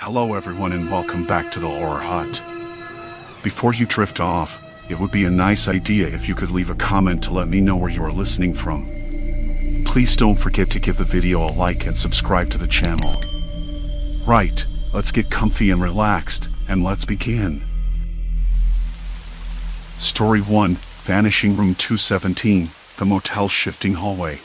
Hello everyone and welcome back to the Horror Hut. Before you drift off, it would be a nice idea if you could leave a comment to let me know where you are listening from. Please don't forget to give the video a like and subscribe to the channel. Right, let's get comfy and relaxed, and let's begin. Story 1, Vanishing Room 217, the motel's shifting hallway.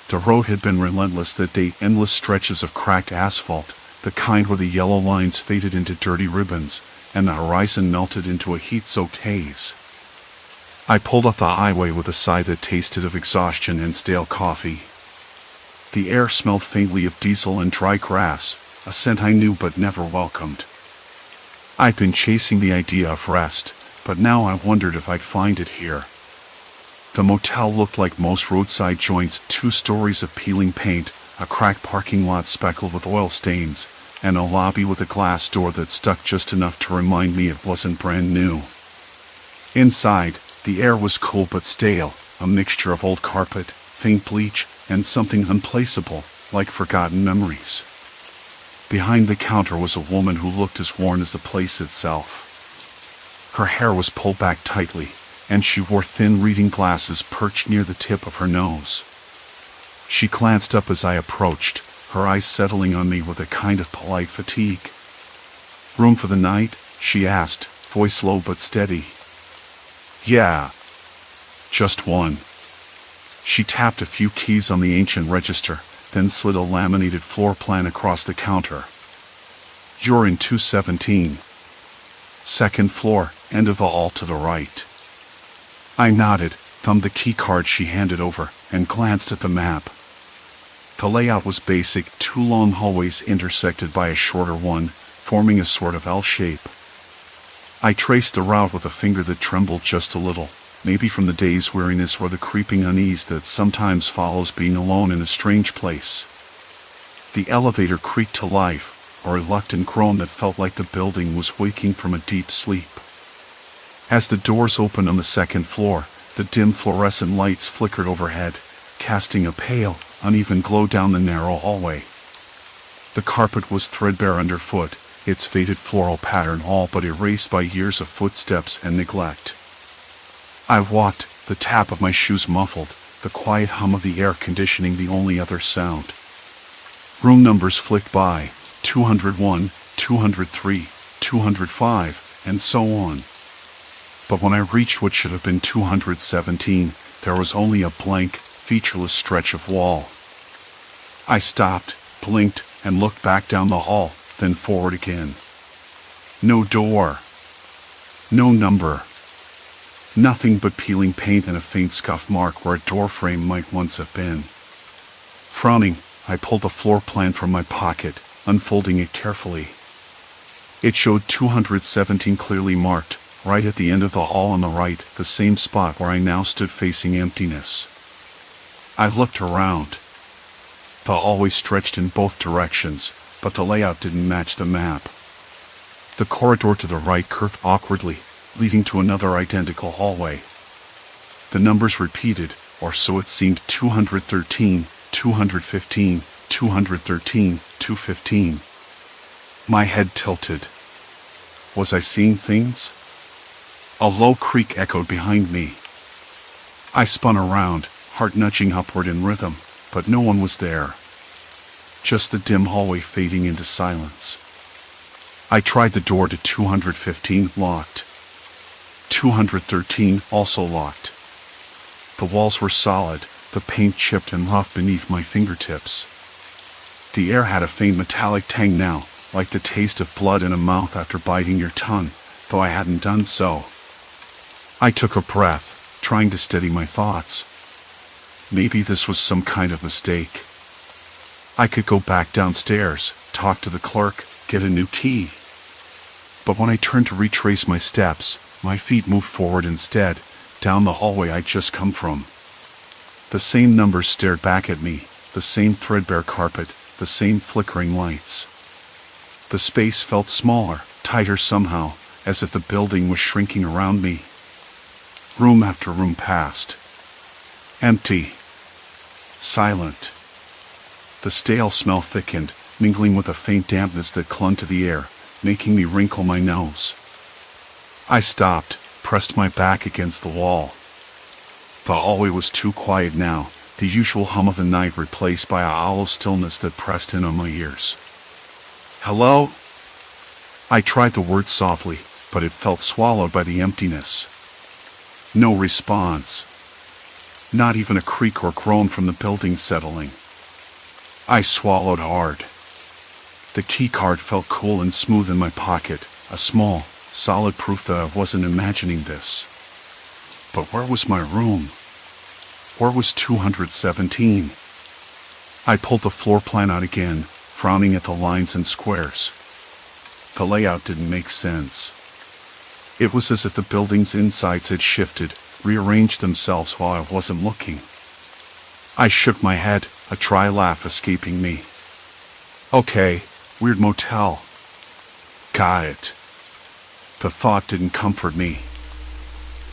The road had been relentless that day, endless stretches of cracked asphalt, the kind where the yellow lines faded into dirty ribbons, and the horizon melted into a heat-soaked haze. I pulled up the highway with a sigh that tasted of exhaustion and stale coffee. The air smelled faintly of diesel and dry grass, a scent I knew but never welcomed. I'd been chasing the idea of rest, but now I wondered if I'd find it here. The motel looked like most roadside joints, 2 stories of peeling paint, a cracked parking lot speckled with oil stains, and a lobby with a glass door that stuck just enough to remind me it wasn't brand new. Inside, the air was cool but stale, a mixture of old carpet, faint bleach, and something unplaceable, like forgotten memories. Behind the counter was a woman who looked as worn as the place itself. Her hair was pulled back tightly, and she wore thin reading glasses perched near the tip of her nose. She glanced up as I approached, her eyes settling on me with a kind of polite fatigue. "Room for the night?" she asked, voice low but steady. "Yeah. Just one." She tapped a few keys on the ancient register, then slid a laminated floor plan across the counter. "You're in 217. Second floor, end of the hall to the right." I nodded, thumbed the key card she handed over, and glanced at the map. The layout was basic, 2 long hallways intersected by a shorter one, forming a sort of L shape. I traced the route with a finger that trembled just a little, maybe from the day's weariness or the creeping unease that sometimes follows being alone in a strange place. The elevator creaked to life, a reluctant groan that felt like the building was waking from a deep sleep. As the doors opened on the second floor, the dim fluorescent lights flickered overhead, casting a pale, uneven glow down the narrow hallway. The carpet was threadbare underfoot, its faded floral pattern all but erased by years of footsteps and neglect. I walked, the tap of my shoes muffled, the quiet hum of the air conditioning the only other sound. Room numbers flicked by, 201, 203, 205, and so on. But when I reached what should have been 217, there was only a blank, featureless stretch of wall. I stopped, blinked, and looked back down the hall, then forward again. No door. No number. Nothing but peeling paint and a faint scuff mark where a door frame might once have been. Frowning, I pulled the floor plan from my pocket, unfolding it carefully. It showed 217 clearly marked, right at the end of the hall on the right, the same spot where I now stood facing emptiness. I looked around. The hallway stretched in both directions, but the layout didn't match the map. The corridor to the right curved awkwardly, leading to another identical hallway. The numbers repeated, or so it seemed: 213, 215, 213, 215. My head tilted. Was I seeing things? A low creak echoed behind me. I spun around, heart nudging upward in rhythm, but no one was there. Just the dim hallway fading into silence. I tried the door to 215, locked. 213, also locked. The walls were solid, the paint chipped and rough beneath my fingertips. The air had a faint metallic tang now, like the taste of blood in a mouth after biting your tongue, though I hadn't done so. I took a breath, trying to steady my thoughts. Maybe this was some kind of mistake. I could go back downstairs, talk to the clerk, get a new key. But when I turned to retrace my steps, my feet moved forward instead, down the hallway I'd just come from. The same numbers stared back at me, the same threadbare carpet, the same flickering lights. The space felt smaller, tighter somehow, as if the building was shrinking around me. Room after room passed. Empty. Silent. The stale smell thickened, mingling with a faint dampness that clung to the air, making me wrinkle my nose. I stopped, pressed my back against the wall. The hallway was too quiet now, the usual hum of the night replaced by a hollow stillness that pressed in on my ears. "Hello?" I tried the word softly, but it felt swallowed by the emptiness. No response. Not even a creak or groan from the building settling. I swallowed hard. The keycard felt cool and smooth in my pocket, a small, solid proof that I wasn't imagining this. But where was my room? Where was 217? I pulled the floor plan out again, frowning at the lines and squares. The layout didn't make sense. It was as if the building's insides had shifted, rearranged themselves while I wasn't looking. I shook my head, a dry laugh escaping me. Okay, weird motel. Got it. The thought didn't comfort me.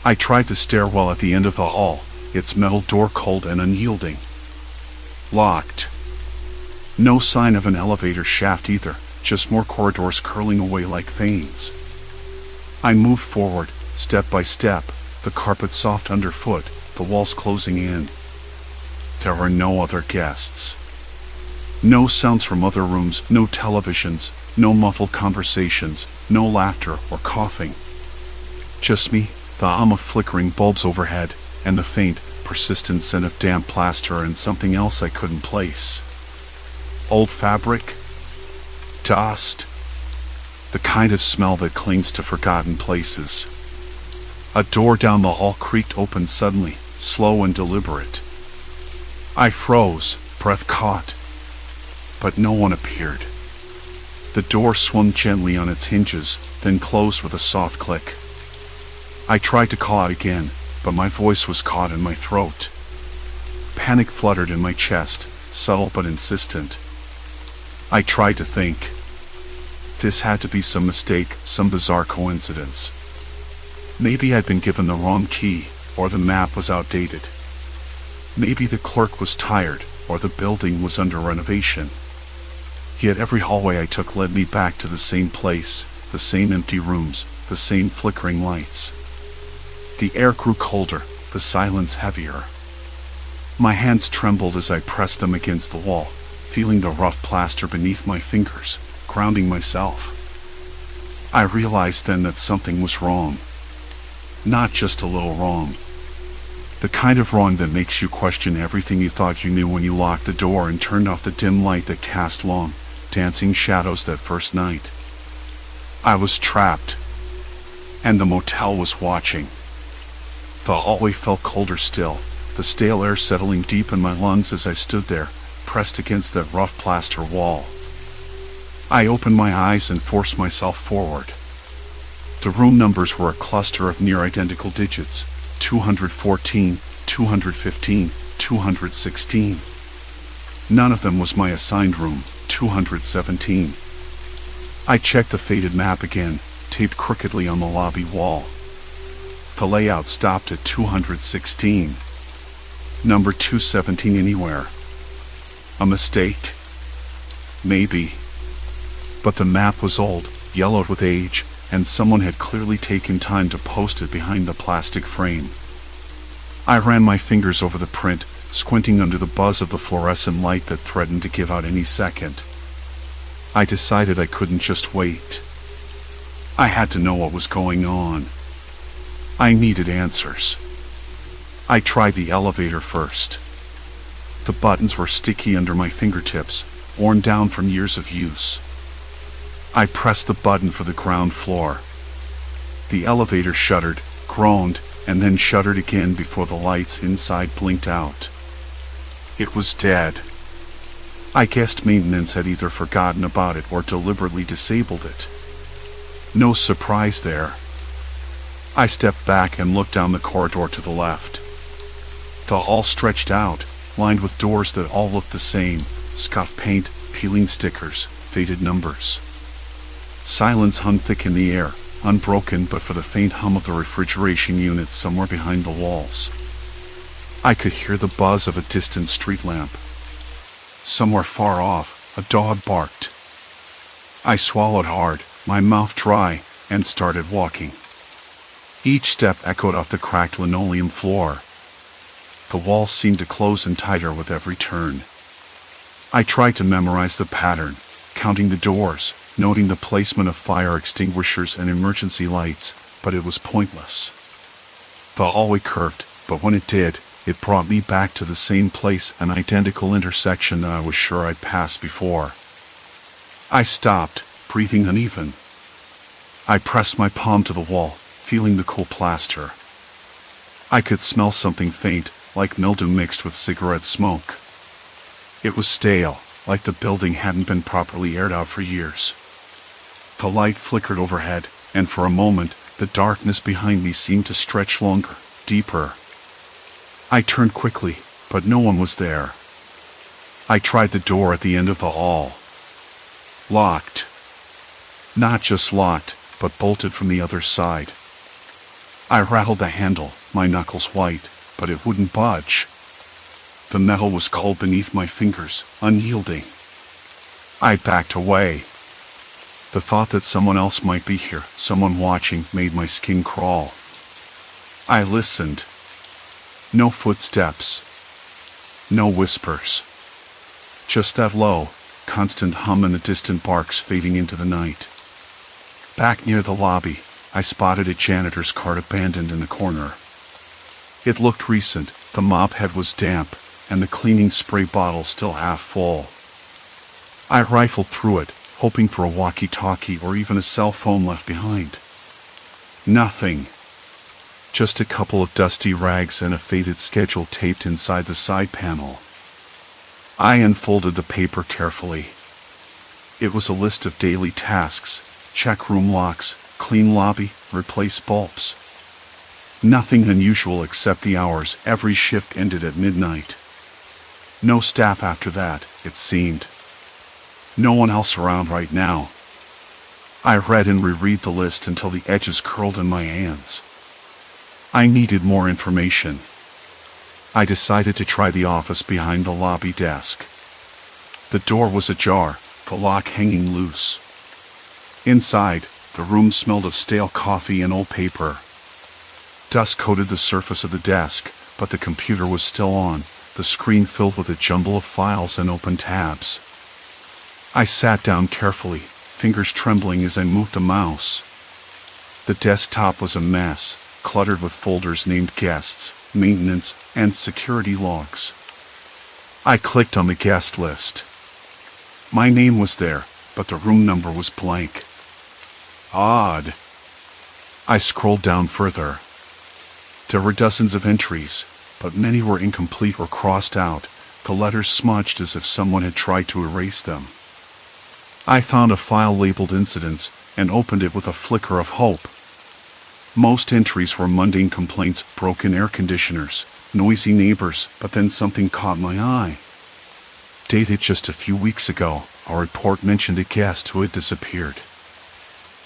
I tried the stairwell at the end of the hall, its metal door cold and unyielding. Locked. No sign of an elevator shaft either, just more corridors curling away like veins. I moved forward, step by step, the carpet soft underfoot, the walls closing in. There were no other guests. No sounds from other rooms, no televisions, no muffled conversations, no laughter or coughing. Just me, the hum of flickering bulbs overhead, and the faint, persistent scent of damp plaster and something else I couldn't place. Old fabric? Dust? The kind of smell that clings to forgotten places. A door down the hall creaked open suddenly, slow and deliberate. I froze, breath caught. But no one appeared. The door swung gently on its hinges, then closed with a soft click. I tried to call out again, but my voice was caught in my throat. Panic fluttered in my chest, subtle but insistent. I tried to think. This had to be some mistake, some bizarre coincidence. Maybe I'd been given the wrong key, or the map was outdated. Maybe the clerk was tired, or the building was under renovation. Yet every hallway I took led me back to the same place, the same empty rooms, the same flickering lights. The air grew colder, the silence heavier. My hands trembled as I pressed them against the wall, feeling the rough plaster beneath my fingers, grounding myself. I realized then that something was wrong. Not just a little wrong. The kind of wrong that makes you question everything you thought you knew when you locked the door and turned off the dim light that cast long, dancing shadows that first night. I was trapped. And the motel was watching. The hallway felt colder still, the stale air settling deep in my lungs as I stood there, pressed against that rough plaster wall. I opened my eyes and forced myself forward. The room numbers were a cluster of near-identical digits, 214, 215, 216. None of them was my assigned room, 217. I checked the faded map again, taped crookedly on the lobby wall. The layout stopped at 216. Number 217 anywhere. A mistake? Maybe. But the map was old, yellowed with age, and someone had clearly taken time to post it behind the plastic frame. I ran my fingers over the print, squinting under the buzz of the fluorescent light that threatened to give out any second. I decided I couldn't just wait. I had to know what was going on. I needed answers. I tried the elevator first. The buttons were sticky under my fingertips, worn down from years of use. I pressed the button for the ground floor. The elevator shuddered, groaned, and then shuddered again before the lights inside blinked out. It was dead. I guessed maintenance had either forgotten about it or deliberately disabled it. No surprise there. I stepped back and looked down the corridor to the left. The hall stretched out, lined with doors that all looked the same, scuffed paint, peeling stickers, faded numbers. Silence hung thick in the air, unbroken but for the faint hum of the refrigeration unit somewhere behind the walls. I could hear the buzz of a distant street lamp. Somewhere far off, A dog barked. I swallowed hard, my mouth dry, and started walking. Each step echoed off the cracked linoleum floor. The walls seemed to close in tighter with every turn. I tried to memorize the pattern, counting the doors, noting the placement of fire extinguishers and emergency lights, but it was pointless. The hallway curved, but when it did, it brought me back to the same place, an identical intersection that I was sure I'd passed before. I stopped, breathing uneven. I pressed my palm to the wall, feeling the cool plaster. I could smell something faint, like mildew mixed with cigarette smoke. It was stale, like the building hadn't been properly aired out for years. The light flickered overhead, and for a moment, the darkness behind me seemed to stretch longer, deeper. I turned quickly, but no one was there. I tried the door at the end of the hall. Locked. Not just locked, but bolted from the other side. I rattled the handle, my knuckles white, but it wouldn't budge. The metal was cold beneath my fingers, unyielding. I backed away. The thought that someone else might be here, someone watching, made my skin crawl. I listened. No footsteps. No whispers. Just that low, constant hum and the distant barks fading into the night. Back near the lobby, I spotted a janitor's cart abandoned in the corner. It looked recent, the mop head was damp, and the cleaning spray bottle still half full. I rifled through it, hoping for a walkie-talkie or even a cell phone left behind. Nothing. Just a couple of dusty rags and a faded schedule taped inside the side panel. I unfolded the paper carefully. It was a list of daily tasks: check room locks, clean lobby, replace bulbs. Nothing unusual except the hours. Every shift ended at midnight. No staff after that, it seemed. No one else around right now. I read and reread the list until the edges curled in my hands. I needed more information. I decided to try the office behind the lobby desk. The door was ajar, the lock hanging loose. Inside, the room smelled of stale coffee and old paper. Dust coated the surface of the desk, but the computer was still on, the screen filled with a jumble of files and open tabs. I sat down carefully, fingers trembling as I moved the mouse. The desktop was a mess, cluttered with folders named guests, maintenance, and security logs. I clicked on the guest list. My name was there, but the room number was blank. Odd. I scrolled down further. There were dozens of entries, but many were incomplete or crossed out, the letters smudged as if someone had tried to erase them. I found a file labeled Incidents and opened it with a flicker of hope. Most entries were mundane complaints: broken air conditioners, noisy neighbors, but then something caught my eye. Dated just a few weeks ago, a report mentioned a guest who had disappeared.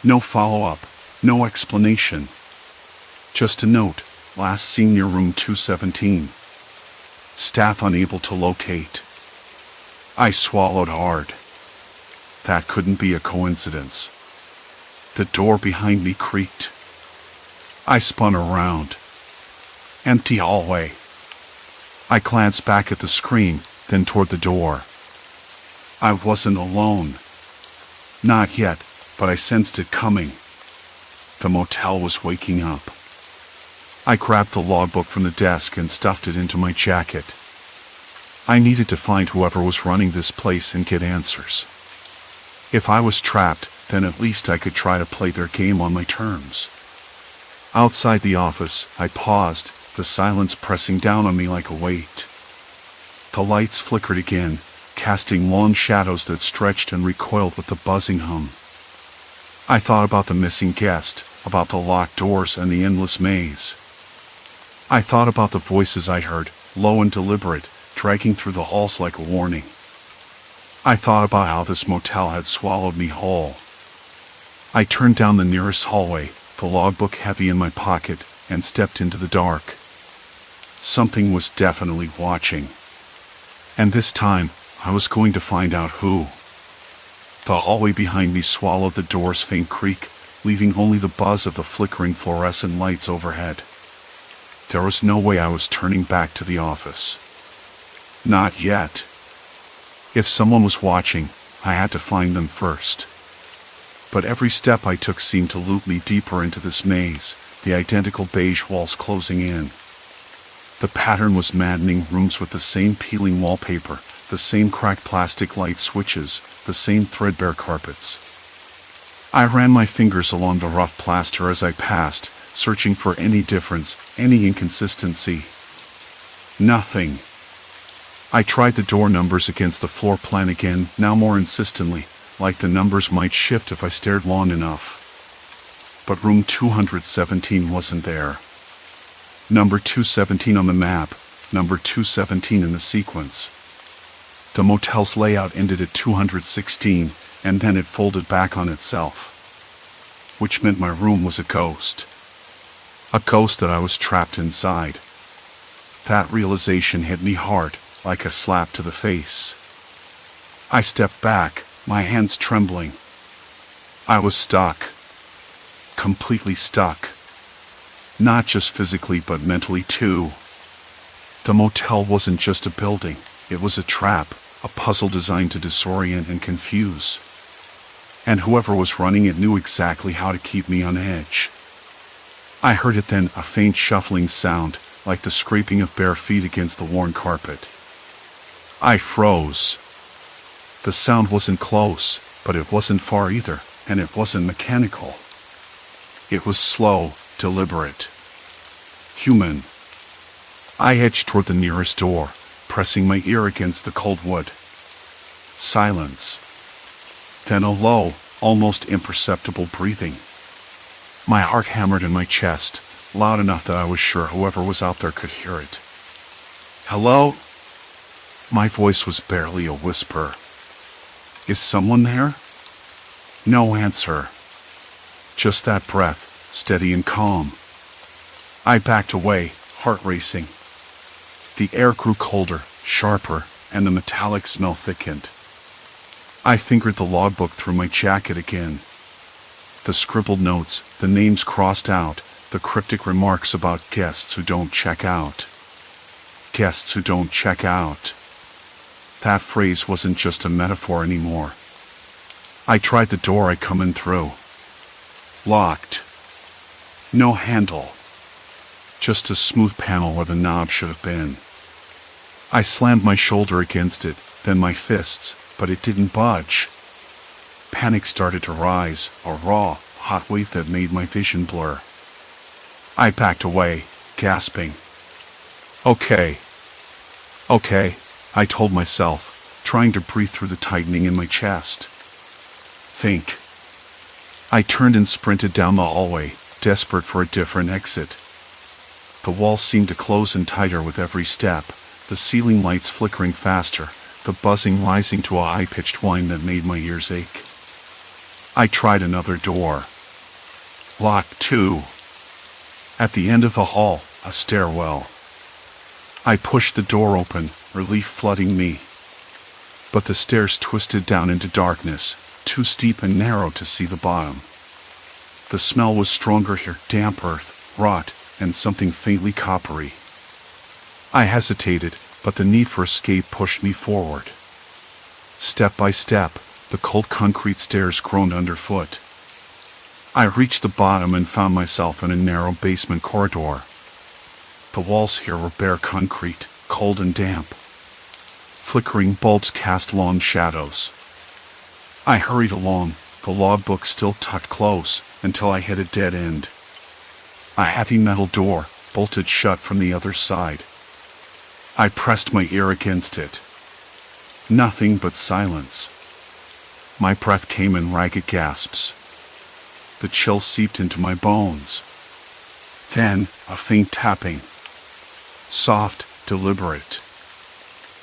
No follow-up, no explanation. Just a note: last seen near room 217. Staff unable to locate. I swallowed hard. That couldn't be a coincidence. The door behind me creaked. I spun around. Empty hallway. I glanced back at the screen, then toward the door. I wasn't alone. Not yet, but I sensed it coming. The motel was waking up. I grabbed the logbook from the desk and stuffed it into my jacket. I needed to find whoever was running this place and get answers. If I was trapped, then at least I could try to play their game on my terms. Outside the office, I paused, the silence pressing down on me like a weight. The lights flickered again, casting long shadows that stretched and recoiled with the buzzing hum. I thought about the missing guest, about the locked doors and the endless maze. I thought about the voices I heard, low and deliberate, dragging through the halls like a warning. I thought about how this motel had swallowed me whole. I turned down the nearest hallway, the logbook heavy in my pocket, and stepped into the dark. Something was definitely watching. And this time, I was going to find out who. The hallway behind me swallowed the door's faint creak, leaving only the buzz of the flickering fluorescent lights overhead. There was no way I was turning back to the office. Not yet. If someone was watching, I had to find them first. But every step I took seemed to loop me deeper into this maze, the identical beige walls closing in. The pattern was maddening, rooms with the same peeling wallpaper, the same cracked plastic light switches, the same threadbare carpets. I ran my fingers along the rough plaster as I passed, searching for any difference, any inconsistency. Nothing. I tried the door numbers against the floor plan again, now more insistently, like the numbers might shift if I stared long enough. But room 217 wasn't there. Number 217 on the map, number 217 in the sequence. The motel's layout ended at 216, and then it folded back on itself. Which meant my room was a ghost. A ghost that I was trapped inside. That realization hit me hard, like a slap to the face. I stepped back, my hands trembling. I was stuck. Completely stuck. Not just physically but mentally too. The motel wasn't just a building, it was a trap, a puzzle designed to disorient and confuse. And whoever was running it knew exactly how to keep me on edge. I heard it then, a faint shuffling sound, like the scraping of bare feet against the worn carpet. I froze. The sound wasn't close, but it wasn't far either, and it wasn't mechanical. It was slow, deliberate. Human. I edged toward the nearest door, pressing my ear against the cold wood. Silence. Then a low, almost imperceptible breathing. My heart hammered in my chest, loud enough that I was sure whoever was out there could hear it. Hello? My voice was barely a whisper. Is someone there? No answer. Just that breath, steady and calm. I backed away, heart racing. The air grew colder, sharper, and the metallic smell thickened. I fingered the logbook through my jacket again. The scribbled notes, the names crossed out, the cryptic remarks about guests who don't check out. Guests who don't check out. That phrase wasn't just a metaphor anymore. I tried the door I'd come in through. Locked. No handle. Just a smooth panel where the knob should have been. I slammed my shoulder against it, then my fists, but it didn't budge. Panic started to rise, a raw, hot wave that made my vision blur. I backed away, gasping. Okay, I told myself, trying to breathe through the tightening in my chest. Think. I turned and sprinted down the hallway, desperate for a different exit. The walls seemed to close in tighter with every step, the ceiling lights flickering faster, the buzzing rising to a high-pitched whine that made my ears ache. I tried another door. Locked too. At the end of the hall, a stairwell. I pushed the door open, relief flooding me. But the stairs twisted down into darkness, too steep and narrow to see the bottom. The smell was stronger here, damp earth, rot, and something faintly coppery. I hesitated, but the need for escape pushed me forward. Step by step, the cold concrete stairs groaned underfoot. I reached the bottom and found myself in a narrow basement corridor. The walls here were bare concrete, cold and damp. Flickering bulbs cast long shadows. I hurried along, the logbook still tucked close, until I hit a dead end. A heavy metal door, bolted shut from the other side. I pressed my ear against it. Nothing but silence. My breath came in ragged gasps. The chill seeped into my bones. Then, a faint tapping. Soft, deliberate.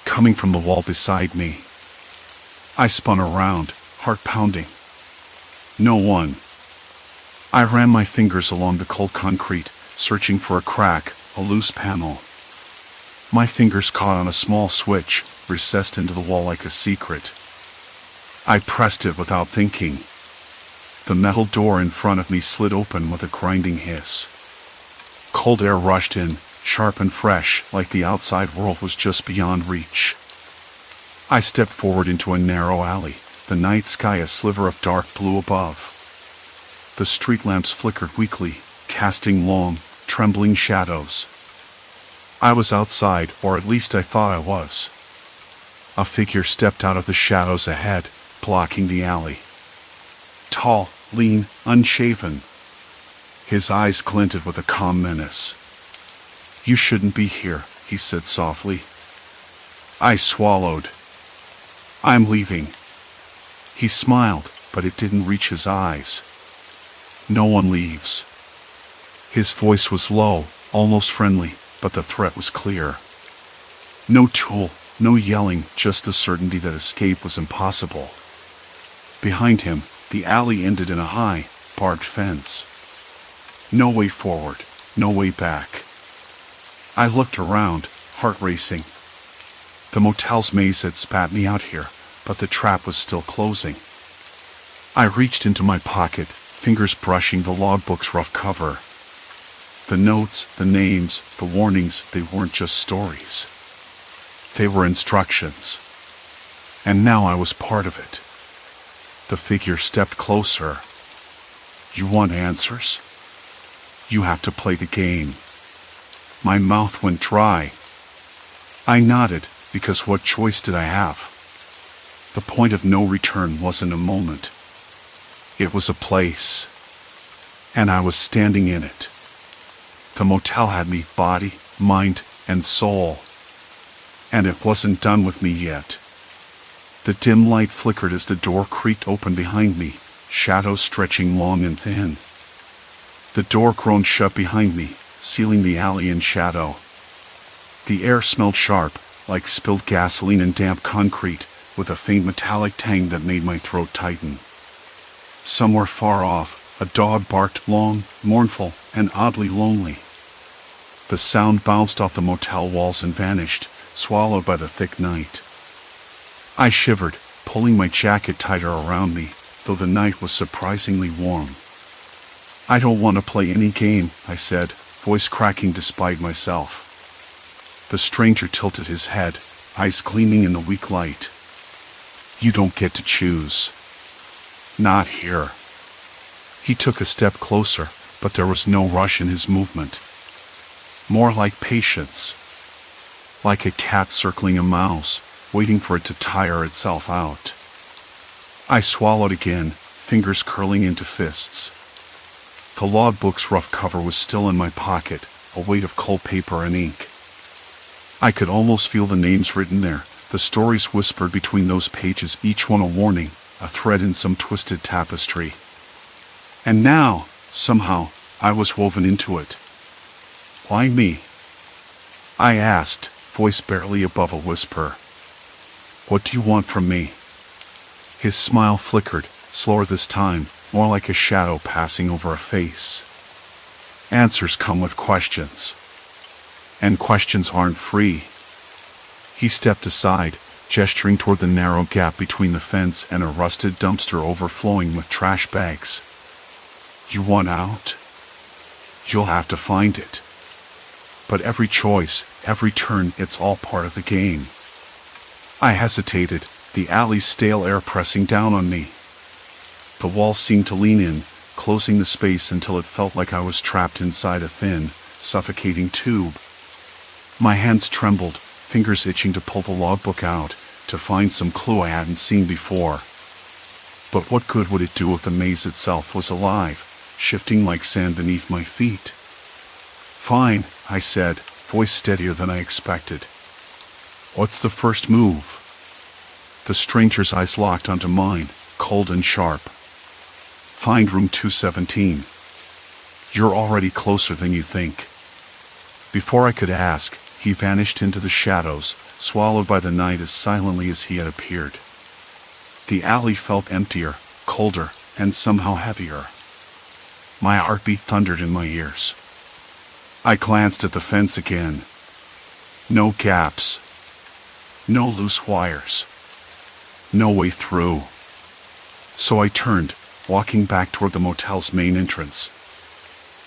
Coming from the wall beside me. I spun around, heart pounding. No one. I ran my fingers along the cold concrete, searching for a crack, a loose panel. My fingers caught on a small switch, recessed into the wall like a secret. I pressed it without thinking. The metal door in front of me slid open with a grinding hiss. Cold air rushed in, sharp and fresh, like the outside world was just beyond reach. I stepped forward into a narrow alley, the night sky a sliver of dark blue above. The street lamps flickered weakly, casting long, trembling shadows. I was outside, or at least I thought I was. A figure stepped out of the shadows ahead, blocking the alley. Tall, lean, unshaven. His eyes glinted with a calm menace. "You shouldn't be here," he said softly. I swallowed. "I'm leaving." He smiled, but it didn't reach his eyes. "No one leaves." His voice was low, almost friendly, but the threat was clear. No tool, no yelling, just the certainty that escape was impossible. Behind him, the alley ended in a high, barbed fence. No way forward, no way back. I looked around, heart racing. The motel's maze had spat me out here, but the trap was still closing. I reached into my pocket, fingers brushing the logbook's rough cover. The notes, the names, the warnings, they weren't just stories. They were instructions. And now I was part of it. The figure stepped closer. "You want answers? You have to play the game." My mouth went dry. I nodded, because what choice did I have? The point of no return wasn't a moment. It was a place. And I was standing in it. The motel had me, body, mind, and soul. And it wasn't done with me yet. The dim light flickered as the door creaked open behind me, shadows stretching long and thin. The door groaned shut behind me, sealing the alley in shadow. The air smelled sharp, like spilled gasoline and damp concrete, with a faint metallic tang that made my throat tighten. Somewhere far off, a dog barked, long, mournful, and oddly lonely. The sound bounced off the motel walls and vanished, swallowed by the thick night. I shivered, pulling my jacket tighter around me, though the night was surprisingly warm. "I don't want to play any game," I said, voice cracking despite myself. The stranger tilted his head, eyes gleaming in the weak light. "You don't get to choose. Not here." He took a step closer, but there was no rush in his movement. More like patience. Like a cat circling a mouse, waiting for it to tire itself out. I swallowed again, fingers curling into fists. The logbook's rough cover was still in my pocket, a weight of cold paper and ink. I could almost feel the names written there, the stories whispered between those pages, each one a warning, a thread in some twisted tapestry. And now, somehow, I was woven into it. "Why me?" I asked, voice barely above a whisper. "What do you want from me?" His smile flickered, slower this time, more like a shadow passing over a face. "Answers come with questions. And questions aren't free." He stepped aside, gesturing toward the narrow gap between the fence and a rusted dumpster overflowing with trash bags. "You want out? You'll have to find it. But every choice, every turn, it's all part of the game." I hesitated, the alley's stale air pressing down on me. The wall seemed to lean in, closing the space until it felt like I was trapped inside a thin, suffocating tube. My hands trembled, fingers itching to pull the logbook out, to find some clue I hadn't seen before. But what good would it do if the maze itself was alive, shifting like sand beneath my feet? "Fine," I said, voice steadier than I expected. "What's the first move?" The stranger's eyes locked onto mine, cold and sharp. "Find room 217. You're already closer than you think." Before I could ask, he vanished into the shadows, swallowed by the night as silently as he had appeared. The alley felt emptier, colder, and somehow heavier. My heartbeat thundered in my ears. I glanced at the fence again. No gaps. No loose wires. No way through. So I turned, walking back toward the motel's main entrance.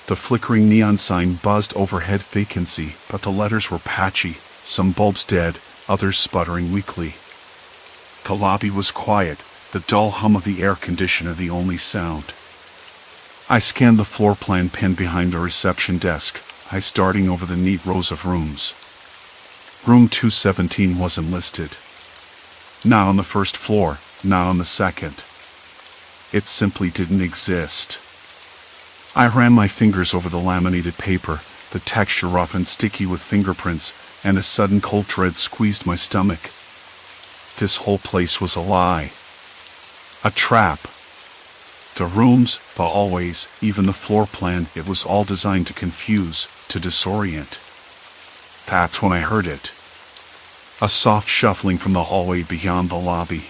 The flickering neon sign buzzed overhead vacancy, but the letters were patchy, some bulbs dead, others sputtering weakly. The lobby was quiet, the dull hum of the air conditioner the only sound. I scanned the floor plan pinned behind the reception desk, eyes darting over the neat rows of rooms. Room 217 wasn't listed. Not on the first floor, not on the second. It simply didn't exist. I ran my fingers over the laminated paper, the texture rough and sticky with fingerprints, and a sudden cold dread squeezed my stomach. This whole place was a lie. A trap. The rooms, the hallways, even the floor plan, it was all designed to confuse, to disorient. That's when I heard it. A soft shuffling from the hallway beyond the lobby.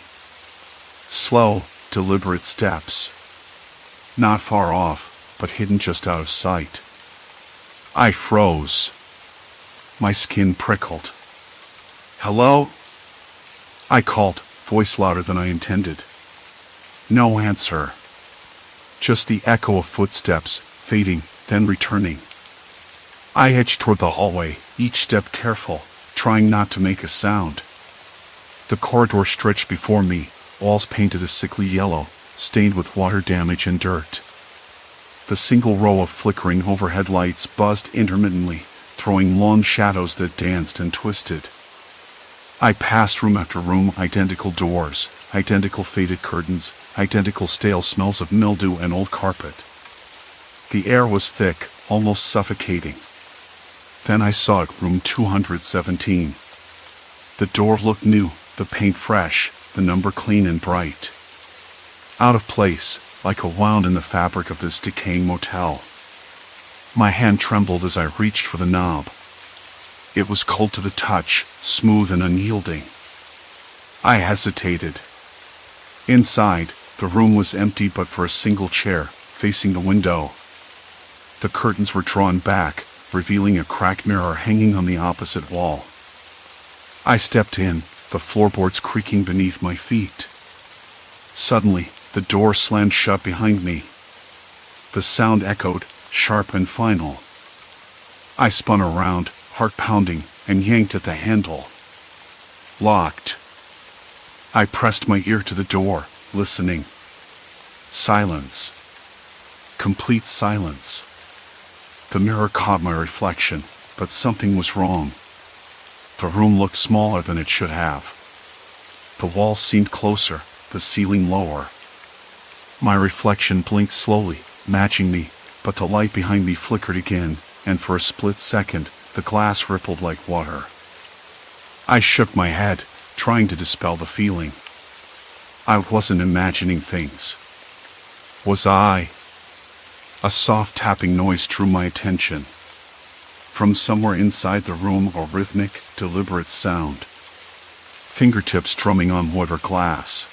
Slow, deliberate steps. Not far off, but hidden just out of sight. I froze. My skin prickled. "Hello?" I called, voice louder than I intended. No answer. Just the echo of footsteps, fading, then returning. I edged toward the hallway, each step careful, trying not to make a sound. The corridor stretched before me, walls painted a sickly yellow, stained with water damage and dirt. The single row of flickering overhead lights buzzed intermittently, throwing long shadows that danced and twisted. I passed room after room, identical doors, identical faded curtains, identical stale smells of mildew and old carpet. The air was thick, almost suffocating. Then I saw it, room 217. The door looked new, the paint fresh, the number clean and bright. Out of place, like a wound in the fabric of this decaying motel. My hand trembled as I reached for the knob. It was cold to the touch, smooth and unyielding. I hesitated. Inside, the room was empty but for a single chair, facing the window. The curtains were drawn back, revealing a cracked mirror hanging on the opposite wall. I stepped in, the floorboards creaking beneath my feet. Suddenly, the door slammed shut behind me. The sound echoed, sharp and final. I spun around, heart pounding, and yanked at the handle. Locked. I pressed my ear to the door, listening. Silence. Complete silence. The mirror caught my reflection, but something was wrong. The room looked smaller than it should have. The walls seemed closer, the ceiling lower. My reflection blinked slowly, matching me, but the light behind me flickered again, and for a split second, the glass rippled like water. I shook my head, trying to dispel the feeling. I wasn't imagining things. Was I? A soft tapping noise drew my attention. From somewhere inside the room, a rhythmic, deliberate sound. Fingertips drumming on wood or glass.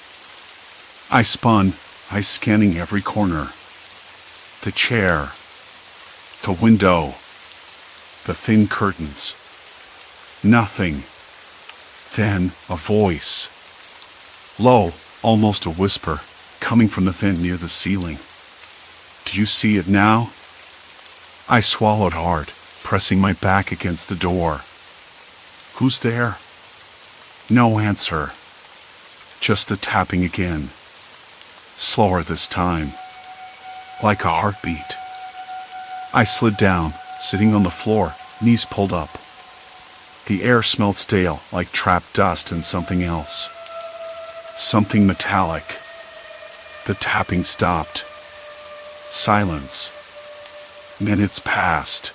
I spun, eyes scanning every corner. The chair. The window. The thin curtains. Nothing. Then, a voice. Low, almost a whisper, coming from the vent near the ceiling. Do you see it now? I swallowed hard, pressing my back against the door. Who's there? No answer. Just the tapping again. Slower this time. Like a heartbeat. I slid down, sitting on the floor, knees pulled up. The air smelled stale, like trapped dust and something else. Something metallic. The tapping stopped. Silence. Minutes passed.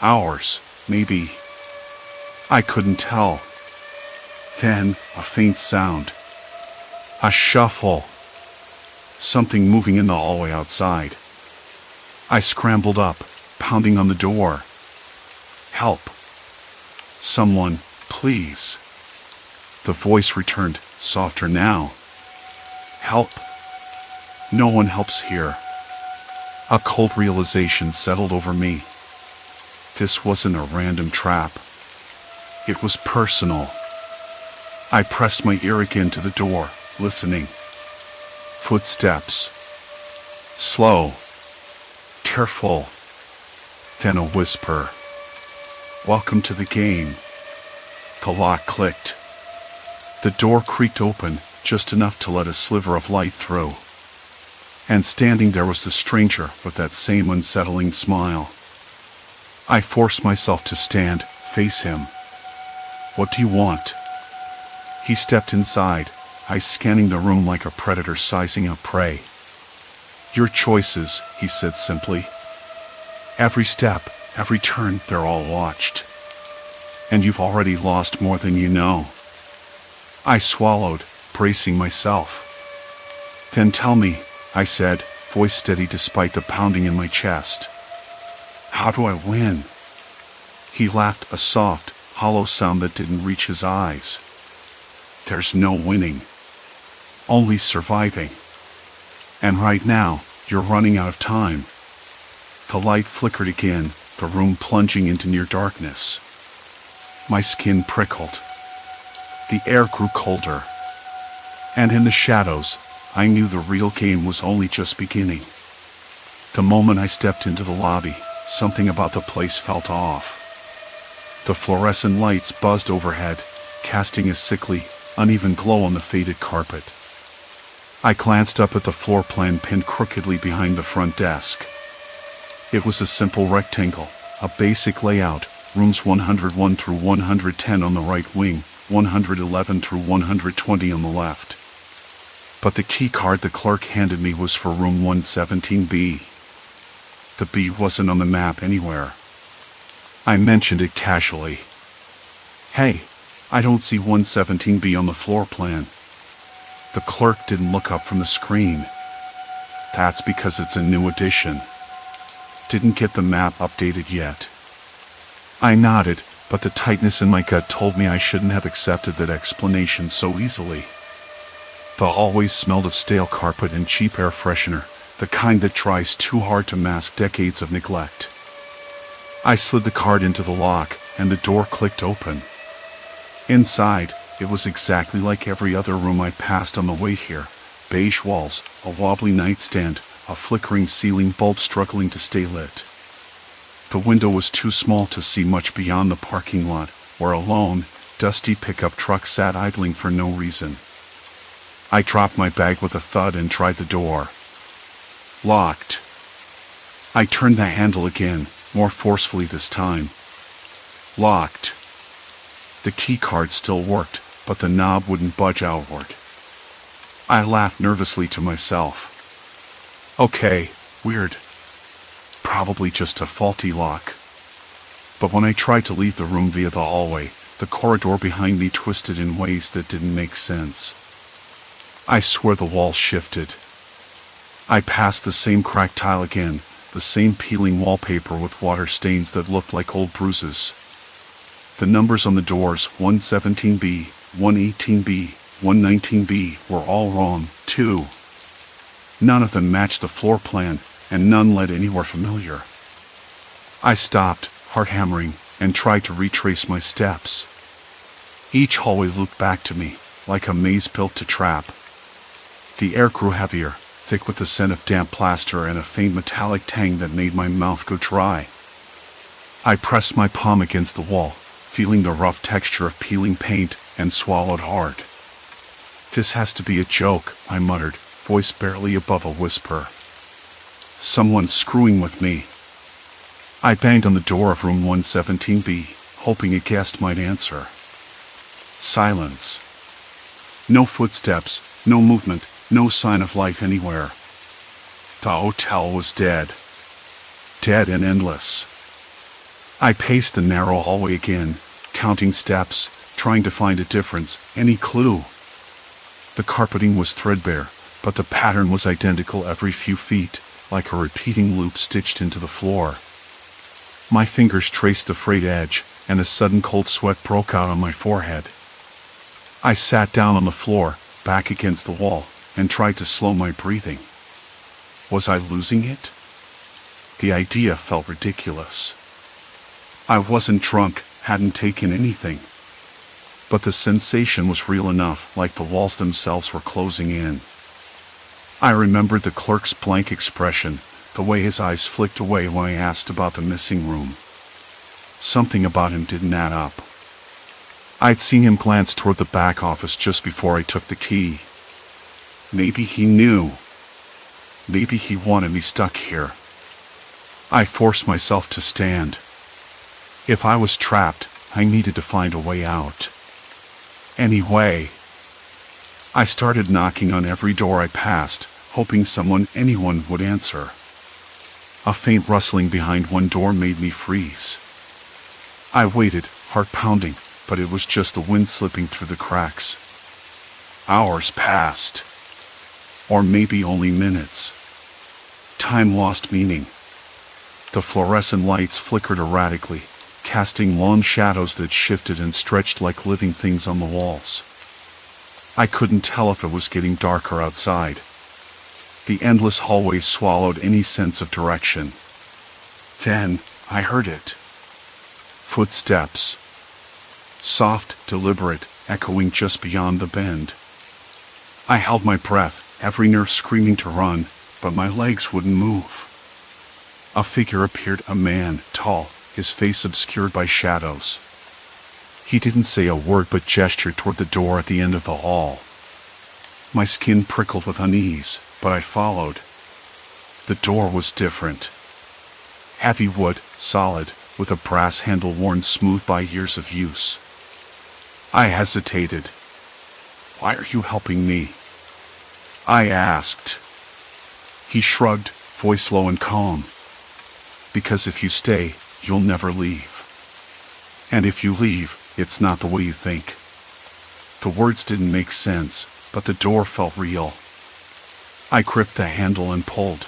Hours, maybe. I couldn't tell. Then, a faint sound. A shuffle. Something moving in the hallway outside. I scrambled up, pounding on the door. Help. Someone, please. The voice returned, softer now. Help. No one helps here. A cold realization settled over me. This wasn't a random trap. It was personal. I pressed my ear again to the door, listening. Footsteps. Slow. Careful. Then a whisper. "Welcome to the game." The lock clicked. The door creaked open, just enough to let a sliver of light through. And standing there was the stranger with that same unsettling smile. I forced myself to stand, face him. "What do you want?" He stepped inside, eyes scanning the room like a predator sizing up prey. "Your choices," he said simply. "Every step, every turn, they're all watched. And you've already lost more than you know." I swallowed, bracing myself. "Then tell me," I said, voice steady despite the pounding in my chest. "How do I win?" He laughed, a soft, hollow sound that didn't reach his eyes. "There's no winning. Only surviving. And right now, you're running out of time." The light flickered again, the room plunging into near darkness. My skin prickled. The air grew colder. And in the shadows, I knew the real game was only just beginning. The moment I stepped into the lobby, something about the place felt off. The fluorescent lights buzzed overhead, casting a sickly, uneven glow on the faded carpet. I glanced up at the floor plan pinned crookedly behind the front desk. It was a simple rectangle, a basic layout, rooms 101 through 110 on the right wing, 111 through 120 on the left. But the key card the clerk handed me was for room 117B. The B wasn't on the map anywhere. I mentioned it casually. "Hey, I don't see 117B on the floor plan." The clerk didn't look up from the screen. "That's because it's a new edition. Didn't get the map updated yet." I nodded, but the tightness in my gut told me I shouldn't have accepted that explanation so easily. The hallway smelled of stale carpet and cheap air freshener, the kind that tries too hard to mask decades of neglect. I slid the card into the lock, and the door clicked open. Inside, it was exactly like every other room I passed on the way here. Beige walls, a wobbly nightstand, a flickering ceiling bulb struggling to stay lit. The window was too small to see much beyond the parking lot, where a lone, dusty pickup truck sat idling for no reason. I dropped my bag with a thud and tried the door. Locked. I turned the handle again, more forcefully this time. Locked. The key card still worked, but the knob wouldn't budge outward. I laughed nervously to myself. Okay, weird. Probably just a faulty lock. But when I tried to leave the room via the hallway, the corridor behind me twisted in ways that didn't make sense. I swear the wall shifted. I passed the same cracked tile again, the same peeling wallpaper with water stains that looked like old bruises. The numbers on the doors, 117B, 118B, 119B, were all wrong, too. None of them matched the floor plan, and none led anywhere familiar. I stopped, heart hammering, and tried to retrace my steps. Each hallway looped back to me, like a maze built to trap. The air grew heavier, thick with the scent of damp plaster and a faint metallic tang that made my mouth go dry. I pressed my palm against the wall, feeling the rough texture of peeling paint, and swallowed hard. "This has to be a joke," I muttered, voice barely above a whisper. "Someone's screwing with me." I banged on the door of room 117B, hoping a guest might answer. Silence. No footsteps, no movement, no sign of life anywhere. The hotel was dead. Dead and endless. I paced the narrow hallway again, counting steps, trying to find a difference, any clue. The carpeting was threadbare, but the pattern was identical every few feet, like a repeating loop stitched into the floor. My fingers traced the frayed edge, and a sudden cold sweat broke out on my forehead. I sat down on the floor, back against the wall, and tried to slow my breathing. Was I losing it? The idea felt ridiculous. I wasn't drunk, hadn't taken anything. But the sensation was real enough, like the walls themselves were closing in. I remembered the clerk's blank expression, the way his eyes flicked away when I asked about the missing room. Something about him didn't add up. I'd seen him glance toward the back office just before I took the key. Maybe he knew. Maybe he wanted me stuck here. I forced myself to stand. If I was trapped, I needed to find a way out. Anyway, I started knocking on every door I passed, hoping anyone would answer. A faint rustling behind one door made me freeze. I waited, heart pounding, but it was just the wind slipping through the cracks. Hours passed. Or maybe only minutes. Time lost meaning. The fluorescent lights flickered erratically, casting long shadows that shifted and stretched like living things on the walls. I couldn't tell if it was getting darker outside. The endless hallways swallowed any sense of direction. Then, I heard it. Footsteps. Soft, deliberate, echoing just beyond the bend. I held my breath, every nerve screaming to run, but my legs wouldn't move. A figure appeared, a man, tall, his face obscured by shadows. He didn't say a word but gestured toward the door at the end of the hall. My skin prickled with unease, but I followed. The door was different. Heavy wood, solid, with a brass handle worn smooth by years of use. I hesitated. "Why are you helping me?" I asked. He shrugged, voice low and calm. "Because if you stay, you'll never leave. And if you leave, it's not the way you think." The words didn't make sense, but the door felt real. I gripped the handle and pulled.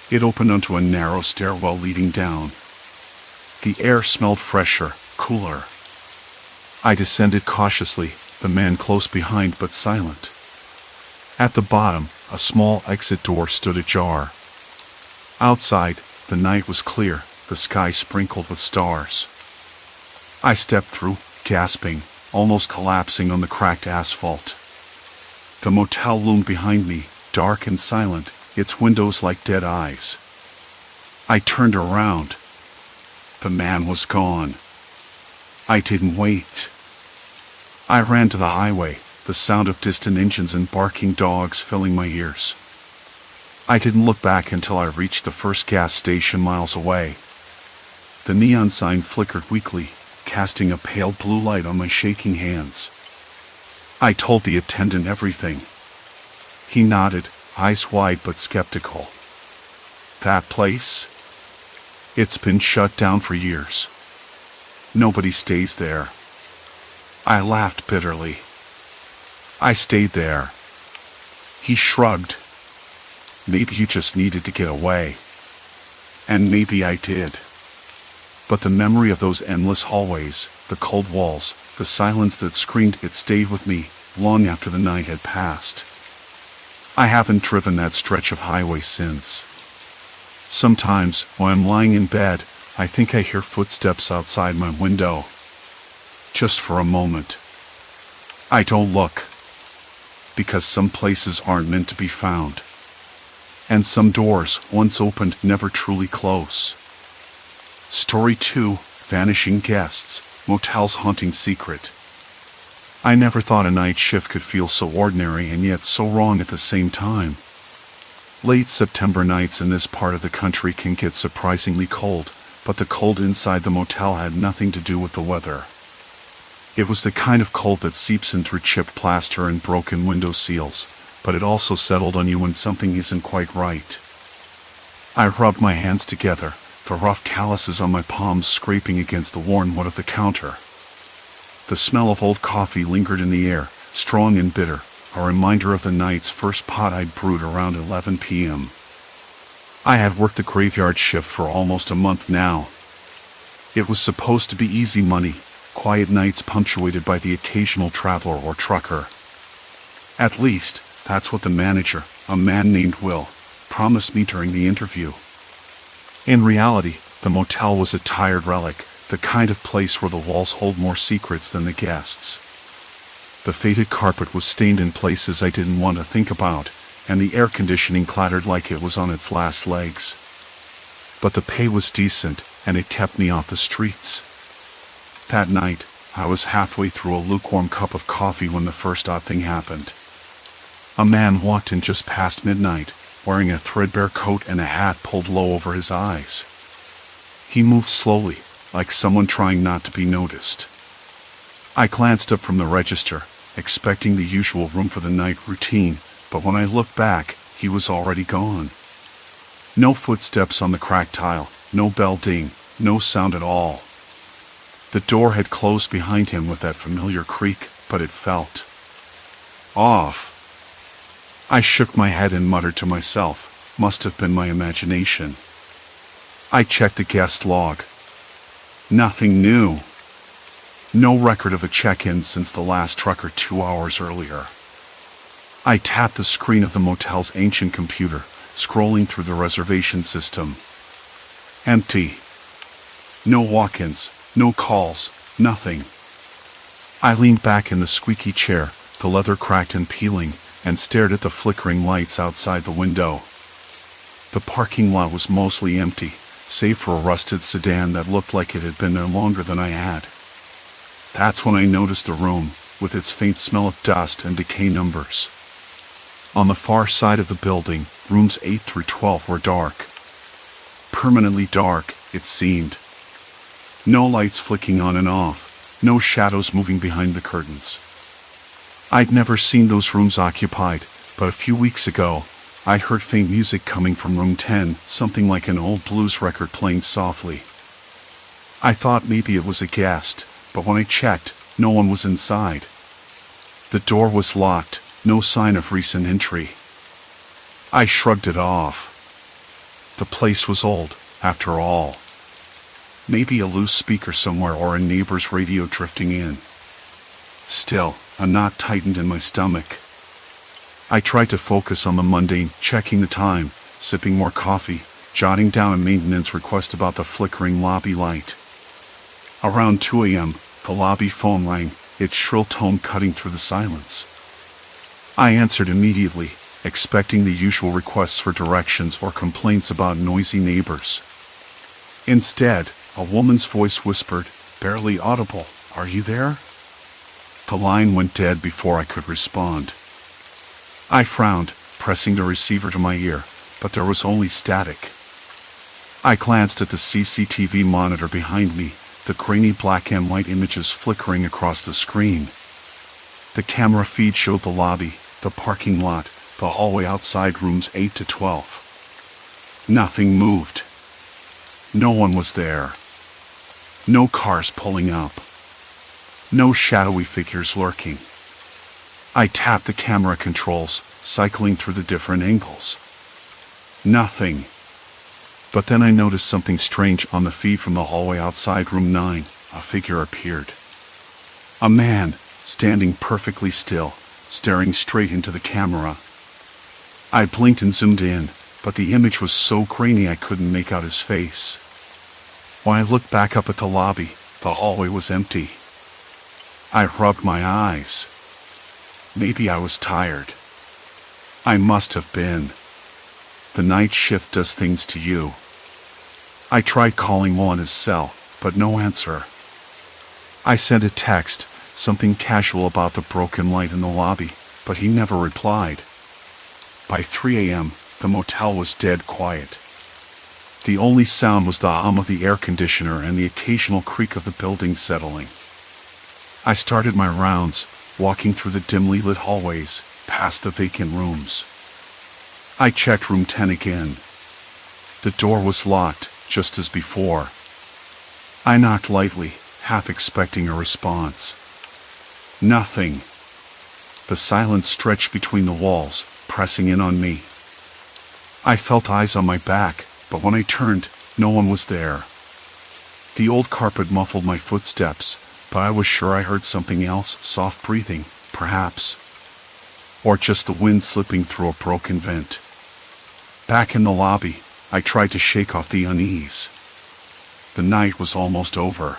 It opened onto a narrow stairwell leading down. The air smelled fresher, cooler. I descended cautiously, the man close behind but silent. At the bottom, a small exit door stood ajar. Outside, the night was clear, the sky sprinkled with stars. I stepped through, gasping, almost collapsing on the cracked asphalt. The motel loomed behind me, dark and silent, its windows like dead eyes. I turned around. The man was gone. I didn't wait. I ran to the highway, the sound of distant engines and barking dogs filling my ears. I didn't look back until I reached the first gas station miles away. The neon sign flickered weakly, casting a pale blue light on my shaking hands. I told the attendant everything. He nodded, eyes wide but skeptical. "That place? It's been shut down for years. Nobody stays there." I laughed bitterly. "I stayed there." He shrugged. "Maybe you just needed to get away." And maybe I did. But the memory of those endless hallways, the cold walls, the silence that screamed, it stayed with me, long after the night had passed. I haven't driven that stretch of highway since. Sometimes, when I'm lying in bed, I think I hear footsteps outside my window. Just for a moment. I don't look. Because some places aren't meant to be found. And some doors, once opened, never truly close. Story 2, Vanishing Guests, Motel's Haunting Secret. I never thought a night shift could feel so ordinary and yet so wrong at the same time. Late September nights in this part of the country can get surprisingly cold, but the cold inside the motel had nothing to do with the weather. It was the kind of cold that seeps in through chipped plaster and broken window seals, but it also settled on you when something isn't quite right. I rubbed my hands together, the rough calluses on my palms scraping against the worn wood of the counter. The smell of old coffee lingered in the air, strong and bitter, a reminder of the night's first pot I'd brewed around 11 p.m. I had worked the graveyard shift for almost a month now. It was supposed to be easy money, quiet nights punctuated by the occasional traveler or trucker. At least, that's what the manager, a man named Will, promised me during the interview. In reality, the motel was a tired relic, the kind of place where the walls hold more secrets than the guests. The faded carpet was stained in places I didn't want to think about, and the air conditioning clattered like it was on its last legs. But the pay was decent, and it kept me off the streets. That night, I was halfway through a lukewarm cup of coffee when the first odd thing happened. A man walked in just past midnight, wearing a threadbare coat and a hat pulled low over his eyes. He moved slowly, like someone trying not to be noticed. I glanced up from the register, expecting the usual room for the night routine, but when I looked back, he was already gone. No footsteps on the cracked tile, no bell ding, no sound at all. The door had closed behind him with that familiar creak, but it felt off. I shook my head and muttered to myself, must have been my imagination. I checked the guest log. Nothing new. No record of a check-in since the last trucker 2 hours earlier. I tapped the screen of the motel's ancient computer, scrolling through the reservation system. Empty. No walk-ins, no calls, nothing. I leaned back in the squeaky chair, the leather cracked and peeling, and stared at the flickering lights outside the window. The parking lot was mostly empty, save for a rusted sedan that looked like it had been there longer than I had. That's when I noticed the room, with its faint smell of dust and decay numbers. On the far side of the building, rooms 8 through 12 were dark. Permanently dark, it seemed. No lights flicking on and off, no shadows moving behind the curtains. I'd never seen those rooms occupied, but a few weeks ago, I heard faint music coming from room 10, something like an old blues record playing softly. I thought maybe it was a guest, but when I checked, no one was inside. The door was locked, no sign of recent entry. I shrugged it off. The place was old, after all. Maybe a loose speaker somewhere or a neighbor's radio drifting in. Still, a knot tightened in my stomach. I tried to focus on the mundane, checking the time, sipping more coffee, jotting down a maintenance request about the flickering lobby light. Around 2 a.m., the lobby phone rang, its shrill tone cutting through the silence. I answered immediately, expecting the usual requests for directions or complaints about noisy neighbors. Instead, a woman's voice whispered, barely audible, "Are you there?" The line went dead before I could respond. I frowned, pressing the receiver to my ear, but there was only static. I glanced at the CCTV monitor behind me, the grainy black and white images flickering across the screen. The camera feed showed the lobby, the parking lot, the hallway outside rooms 8 to 12. Nothing moved. No one was there. No cars pulling up. No shadowy figures lurking. I tapped the camera controls, cycling through the different angles. Nothing. But then I noticed something strange on the feed from the hallway outside room 9. A figure appeared. A man, standing perfectly still, staring straight into the camera. I blinked and zoomed in, but the image was so grainy I couldn't make out his face. When I looked back up at the lobby, the hallway was empty. I rubbed my eyes. Maybe I was tired. I must have been. The night shift does things to you. I tried calling Mo on his cell, but no answer. I sent a text, something casual about the broken light in the lobby, but he never replied. By 3 a.m., the motel was dead quiet. The only sound was the hum of the air conditioner and the occasional creak of the building settling. I started my rounds, walking through the dimly lit hallways, past the vacant rooms. I checked room 10 again. The door was locked, just as before. I knocked lightly, half expecting a response. Nothing. The silence stretched between the walls, pressing in on me. I felt eyes on my back, but when I turned, no one was there. The old carpet muffled my footsteps, but I was sure I heard something else, soft breathing, perhaps. Or just the wind slipping through a broken vent. Back in the lobby, I tried to shake off the unease. The night was almost over.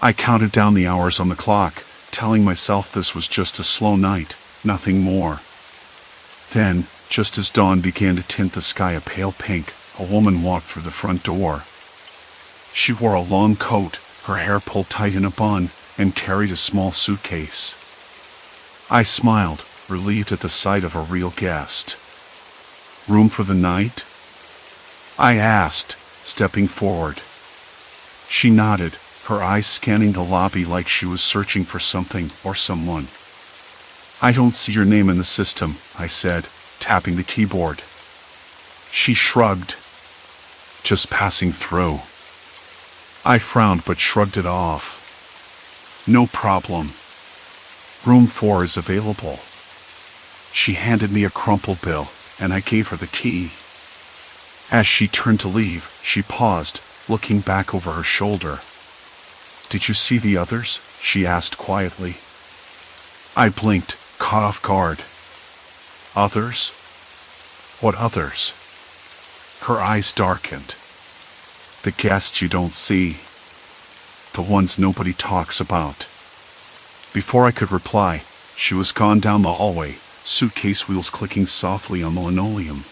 I counted down the hours on the clock, telling myself this was just a slow night, nothing more. Then, just as dawn began to tint the sky a pale pink, a woman walked through the front door. She wore a long coat, her hair pulled tight in a bun, and carried a small suitcase. I smiled, relieved at the sight of a real guest. "Room for the night?" I asked, stepping forward. She nodded, her eyes scanning the lobby like she was searching for something or someone. "I don't see your name in the system," I said, tapping the keyboard. She shrugged. "Just passing through." I frowned but shrugged it off. "No problem. Room 4 is available." She handed me a crumpled bill, and I gave her the key. As she turned to leave, she paused, looking back over her shoulder. "Did you see the others?" she asked quietly. I blinked, caught off guard. "Others? What others?" Her eyes darkened. "The guests you don't see. The ones nobody talks about." Before I could reply, she was gone down the hallway, suitcase wheels clicking softly on the linoleum.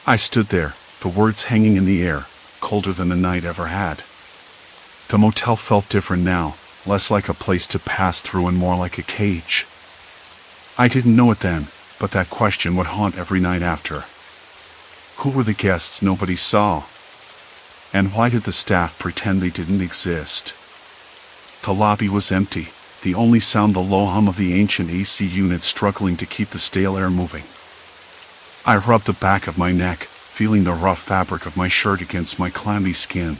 I stood there, the words hanging in the air, colder than the night ever had. The motel felt different now, less like a place to pass through and more like a cage. I didn't know it then, but that question would haunt every night after. Who were the guests nobody saw? And why did the staff pretend they didn't exist? The lobby was empty, the only sound the low hum of the ancient AC unit struggling to keep the stale air moving. I rubbed the back of my neck, feeling the rough fabric of my shirt against my clammy skin.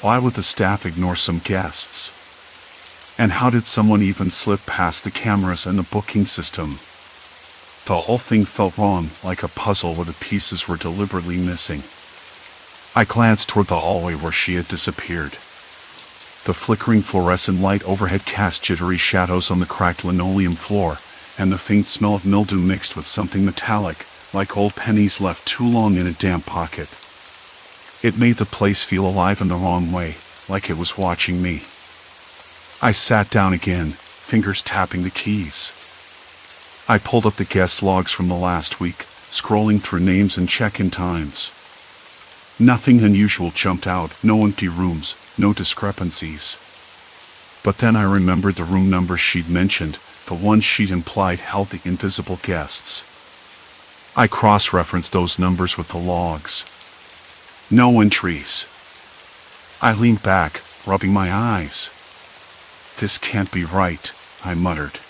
Why would the staff ignore some guests? And how did someone even slip past the cameras and the booking system? The whole thing felt wrong, like a puzzle where the pieces were deliberately missing. I glanced toward the hallway where she had disappeared. The flickering fluorescent light overhead cast jittery shadows on the cracked linoleum floor, and the faint smell of mildew mixed with something metallic, like old pennies left too long in a damp pocket. It made the place feel alive in the wrong way, like it was watching me. I sat down again, fingers tapping the keys. I pulled up the guest logs from the last week, scrolling through names and check-in times. Nothing unusual jumped out, no empty rooms, no discrepancies. But then I remembered the room numbers she'd mentioned, the ones she'd implied held the invisible guests. I cross-referenced those numbers with the logs. No entries. I leaned back, rubbing my eyes. "This can't be right," I muttered.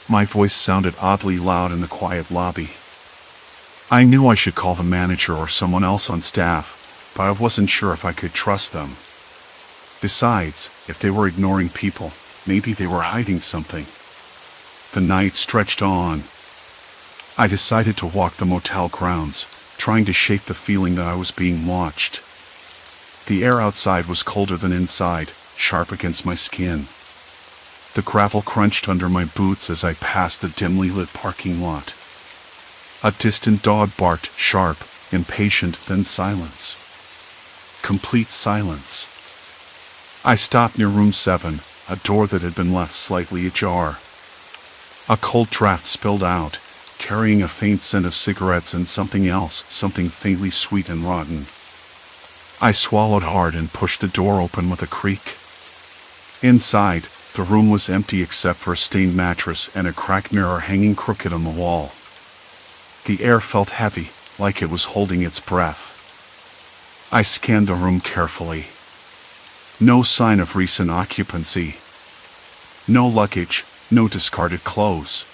My voice sounded oddly loud in the quiet lobby. I knew I should call the manager or someone else on staff, but I wasn't sure if I could trust them. Besides, if they were ignoring people, maybe they were hiding something. The night stretched on. I decided to walk the motel grounds, trying to shake the feeling that I was being watched. The air outside was colder than inside, sharp against my skin. The gravel crunched under my boots as I passed the dimly lit parking lot. A distant dog barked, sharp, impatient, then silence. Complete silence. I stopped near room 7, a door that had been left slightly ajar. A cold draft spilled out, carrying a faint scent of cigarettes and something else, something faintly sweet and rotten. I swallowed hard and pushed the door open with a creak. Inside, the room was empty except for a stained mattress and a cracked mirror hanging crooked on the wall. The air felt heavy, like it was holding its breath. I scanned the room carefully. No sign of recent occupancy. No luggage, no discarded clothes.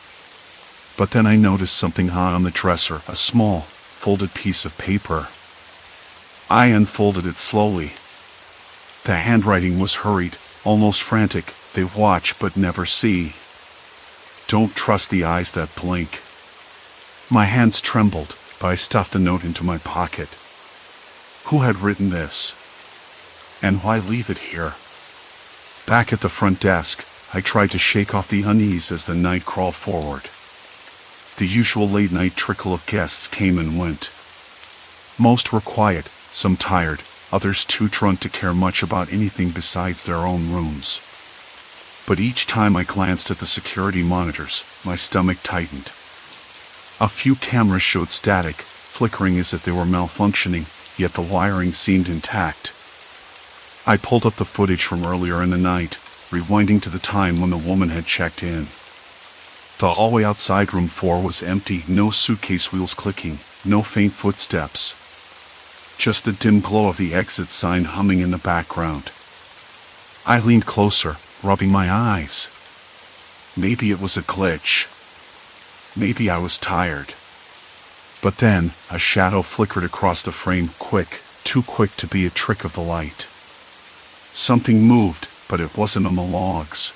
But then I noticed something odd on the dresser, a small, folded piece of paper. I unfolded it slowly. The handwriting was hurried, almost frantic. They watch but never see. Don't trust the eyes that blink. My hands trembled, but I stuffed the note into my pocket. Who had written this? And why leave it here? Back at the front desk, I tried to shake off the unease as the night crawled forward. The usual late-night trickle of guests came and went. Most were quiet, some tired, others too drunk to care much about anything besides their own rooms. But each time I glanced at the security monitors, my stomach tightened. A few cameras showed static, flickering as if they were malfunctioning, yet the wiring seemed intact. I pulled up the footage from earlier in the night, rewinding to the time when the woman had checked in. The hallway outside room 4 was empty, no suitcase wheels clicking, no faint footsteps. Just the dim glow of the exit sign humming in the background. I leaned closer, rubbing my eyes. Maybe it was a glitch. Maybe I was tired. But then, a shadow flickered across the frame, quick, too quick to be a trick of the light. Something moved, but it wasn't on the logs.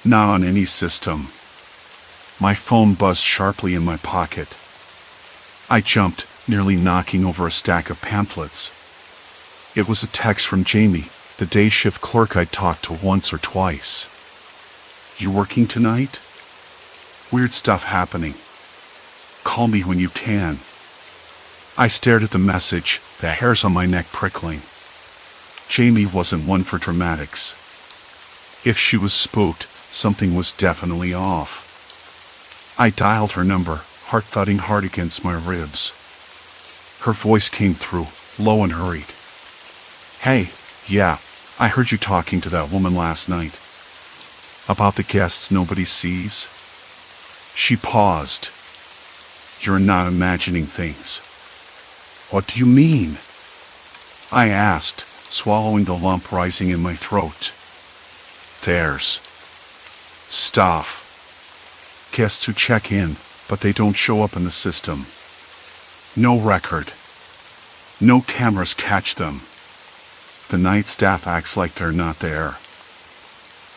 Not on any system. My phone buzzed sharply in my pocket. I jumped, nearly knocking over a stack of pamphlets. It was a text from Jamie, the day shift clerk I'd talked to once or twice. "You working tonight? Weird stuff happening. Call me when you can." I stared at the message, the hairs on my neck prickling. Jamie wasn't one for dramatics. If she was spooked, something was definitely off. I dialed her number, heart thudding hard against my ribs. Her voice came through, low and hurried. "Hey, yeah, I heard you talking to that woman last night. About the guests nobody sees?" She paused. "You're not imagining things." "What do you mean?" I asked, swallowing the lump rising in my throat. "There's stuff. Guests who check in, but they don't show up in the system. No record. No cameras catch them. The night staff acts like they're not there."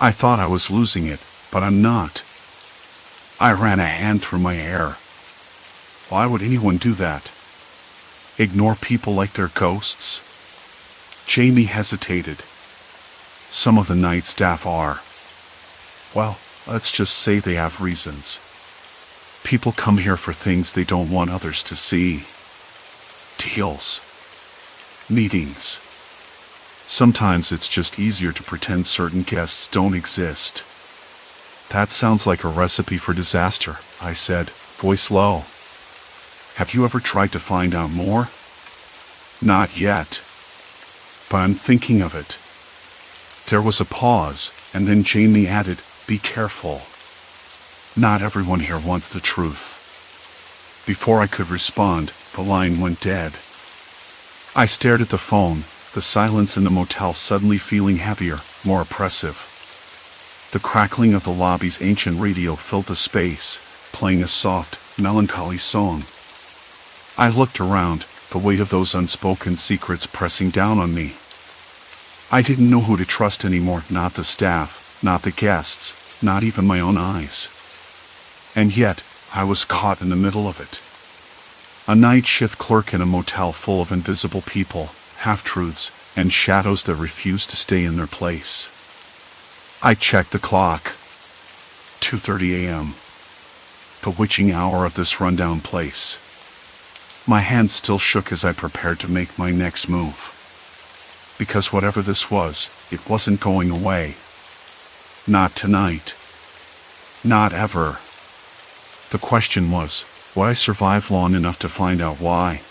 I thought I was losing it, but I'm not. I ran a hand through my hair. Why would anyone do that? Ignore people like they're ghosts? Jamie hesitated. "Some of the night staff are. Well, let's just say they have reasons. People come here for things they don't want others to see. Deals. Meetings. Sometimes it's just easier to pretend certain guests don't exist." "That sounds like a recipe for disaster," I said, voice low. "Have you ever tried to find out more?" "Not yet. But I'm thinking of it." There was a pause, and then Jamie added, "Be careful. Not everyone here wants the truth." Before I could respond, the line went dead. I stared at the phone, the silence in the motel suddenly feeling heavier, more oppressive. The crackling of the lobby's ancient radio filled the space, playing a soft, melancholy song. I looked around, the weight of those unspoken secrets pressing down on me. I didn't know who to trust anymore, not the staff, not the guests, not even my own eyes. And yet, I was caught in the middle of it. A night shift clerk in a motel full of invisible people, half-truths, and shadows that refused to stay in their place. I checked the clock. 2:30 a.m. The witching hour of this rundown place. My hands still shook as I prepared to make my next move. Because whatever this was, it wasn't going away. Not tonight. Not ever. The question was, would I survive long enough to find out why?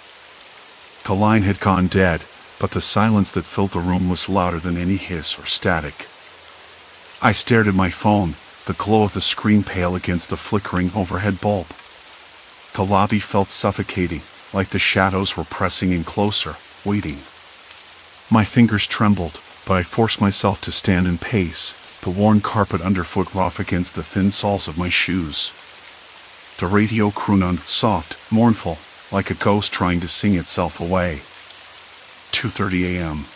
The line had gone dead, but the silence that filled the room was louder than any hiss or static. I stared at my phone, the glow of the screen pale against the flickering overhead bulb. The lobby felt suffocating, like the shadows were pressing in closer, waiting. My fingers trembled, but I forced myself to stand and pace, the worn carpet underfoot rough against the thin soles of my shoes. The radio crooned on, soft, mournful, like a ghost trying to sing itself away. 2:30 a.m.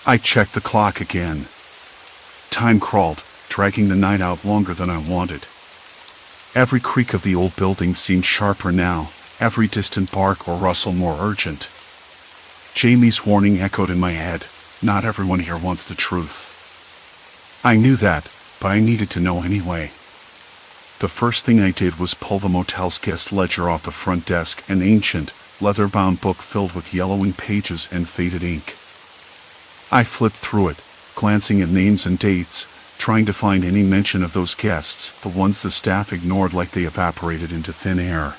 I checked the clock again. Time crawled, dragging the night out longer than I wanted. Every creak of the old building seemed sharper now, every distant bark or rustle more urgent. Jamie's warning echoed in my head, not everyone here wants the truth. I knew that, but I needed to know anyway. The first thing I did was pull the motel's guest ledger off the front desk, an ancient, leather-bound book filled with yellowing pages and faded ink. I flipped through it, glancing at names and dates, trying to find any mention of those guests, the ones the staff ignored like they evaporated into thin air.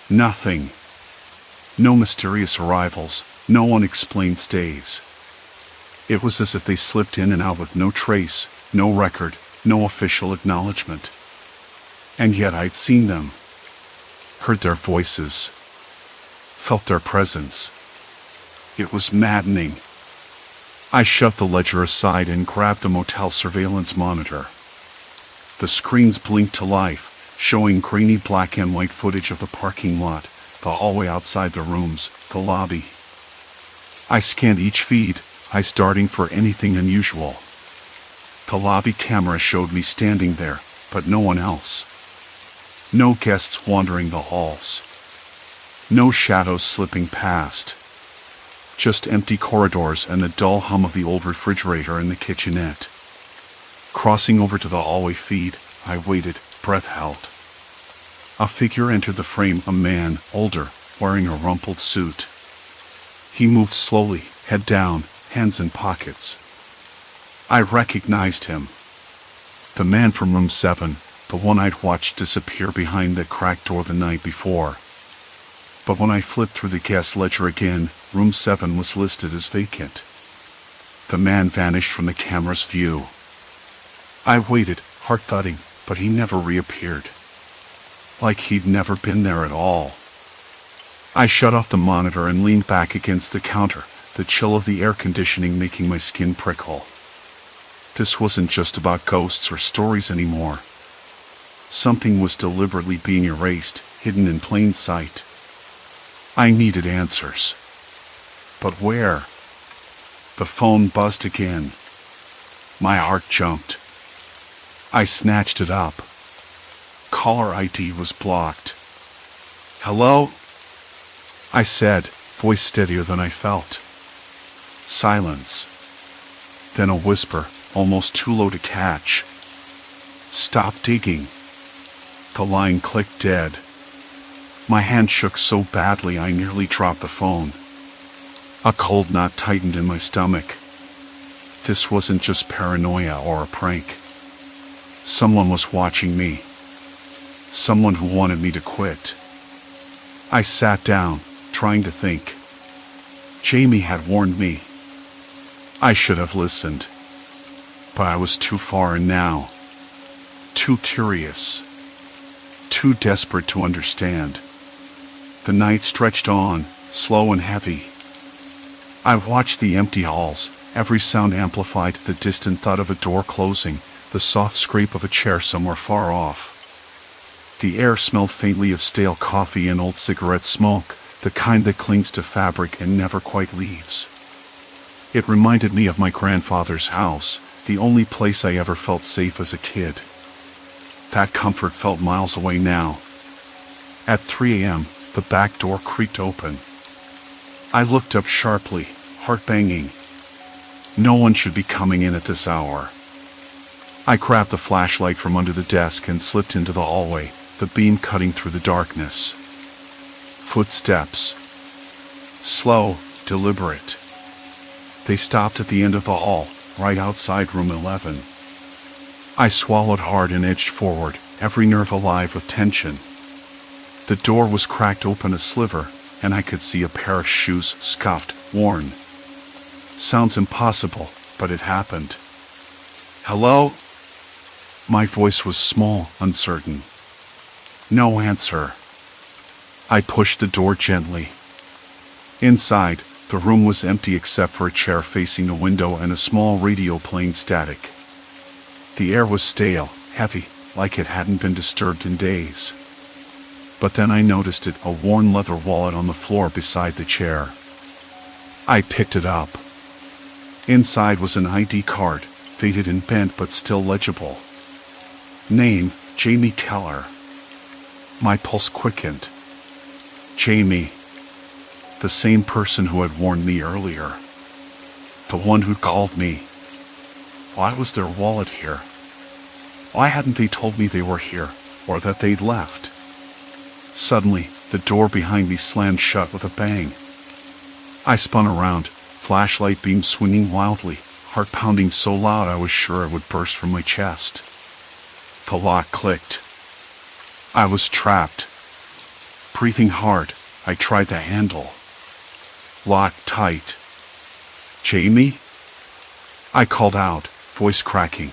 Nothing. No mysterious arrivals, no unexplained stays. It was as if they slipped in and out with no trace, no record, no official acknowledgement. And yet I'd seen them, heard their voices, felt their presence. It was maddening. I shoved the ledger aside and grabbed the motel surveillance monitor. The screens blinked to life, showing grainy black and white footage of the parking lot, the hallway outside the rooms, the lobby. I scanned each feed, eyes darting for anything unusual. The lobby camera showed me standing there, but no one else. No guests wandering the halls. No shadows slipping past. Just empty corridors and the dull hum of the old refrigerator in the kitchenette. Crossing over to the hallway feed, I waited, breath held. A figure entered the frame, a man, older, wearing a rumpled suit. He moved slowly, head down, hands in pockets. I recognized him. The man from room 7, the one I'd watched disappear behind the cracked door the night before. But when I flipped through the guest ledger again, room 7 was listed as vacant. The man vanished from the camera's view. I waited, heart thudding, but he never reappeared. Like he'd never been there at all. I shut off the monitor and leaned back against the counter, the chill of the air conditioning making my skin prickle. This wasn't just about ghosts or stories anymore. Something was deliberately being erased, hidden in plain sight. I needed answers. But where? The phone buzzed again. My heart jumped. I snatched it up. Caller ID was blocked. "Hello?" I said, voice steadier than I felt. Silence. Then a whisper, almost too low to catch. "Stop digging." The line clicked dead. My hand shook so badly I nearly dropped the phone. A cold knot tightened in my stomach. This wasn't just paranoia or a prank. Someone was watching me. Someone who wanted me to quit. I sat down, trying to think. Jamie had warned me. I should have listened. But I was too far in now. Too curious. Too desperate to understand. The night stretched on, slow and heavy. I watched the empty halls, every sound amplified, the distant thud of a door closing, the soft scrape of a chair somewhere far off. The air smelled faintly of stale coffee and old cigarette smoke, the kind that clings to fabric and never quite leaves. It reminded me of my grandfather's house, the only place I ever felt safe as a kid. That comfort felt miles away now. At 3 a.m., the back door creaked open. I looked up sharply, heart banging. No one should be coming in at this hour. I grabbed the flashlight from under the desk and slipped into the hallway, the beam cutting through the darkness. Footsteps. Slow, deliberate. They stopped at the end of the hall, right outside room 11. I swallowed hard and edged forward, every nerve alive with tension. The door was cracked open a sliver, and I could see a pair of shoes, scuffed, worn. Sounds impossible, but it happened. "Hello?" My voice was small, uncertain. No answer. I pushed the door gently. Inside, the room was empty except for a chair facing a window and a small radio playing static. The air was stale, heavy, like it hadn't been disturbed in days. But then I noticed it, a worn leather wallet on the floor beside the chair. I picked it up. Inside was an ID card, faded and bent but still legible. Name, Jamie Keller. My pulse quickened. Jamie. The same person who had warned me earlier. The one who called me. Why was their wallet here? Why hadn't they told me they were here, or that they'd left? Suddenly, the door behind me slammed shut with a bang. I spun around, flashlight beam swinging wildly, heart pounding so loud I was sure it would burst from my chest. The lock clicked. I was trapped. Breathing hard, I tried the handle. Locked tight. "Jamie?" I called out, voice cracking.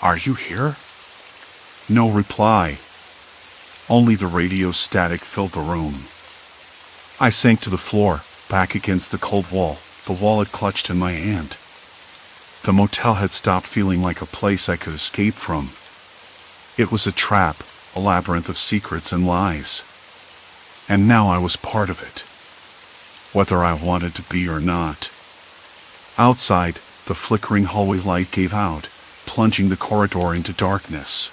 "Are you here?" No reply. Only the radio static filled the room. I sank to the floor, back against the cold wall, the wallet clutched in my hand. The motel had stopped feeling like a place I could escape from. It was a trap, a labyrinth of secrets and lies. And now I was part of it, whether I wanted to be or not. Outside, the flickering hallway light gave out, plunging the corridor into darkness.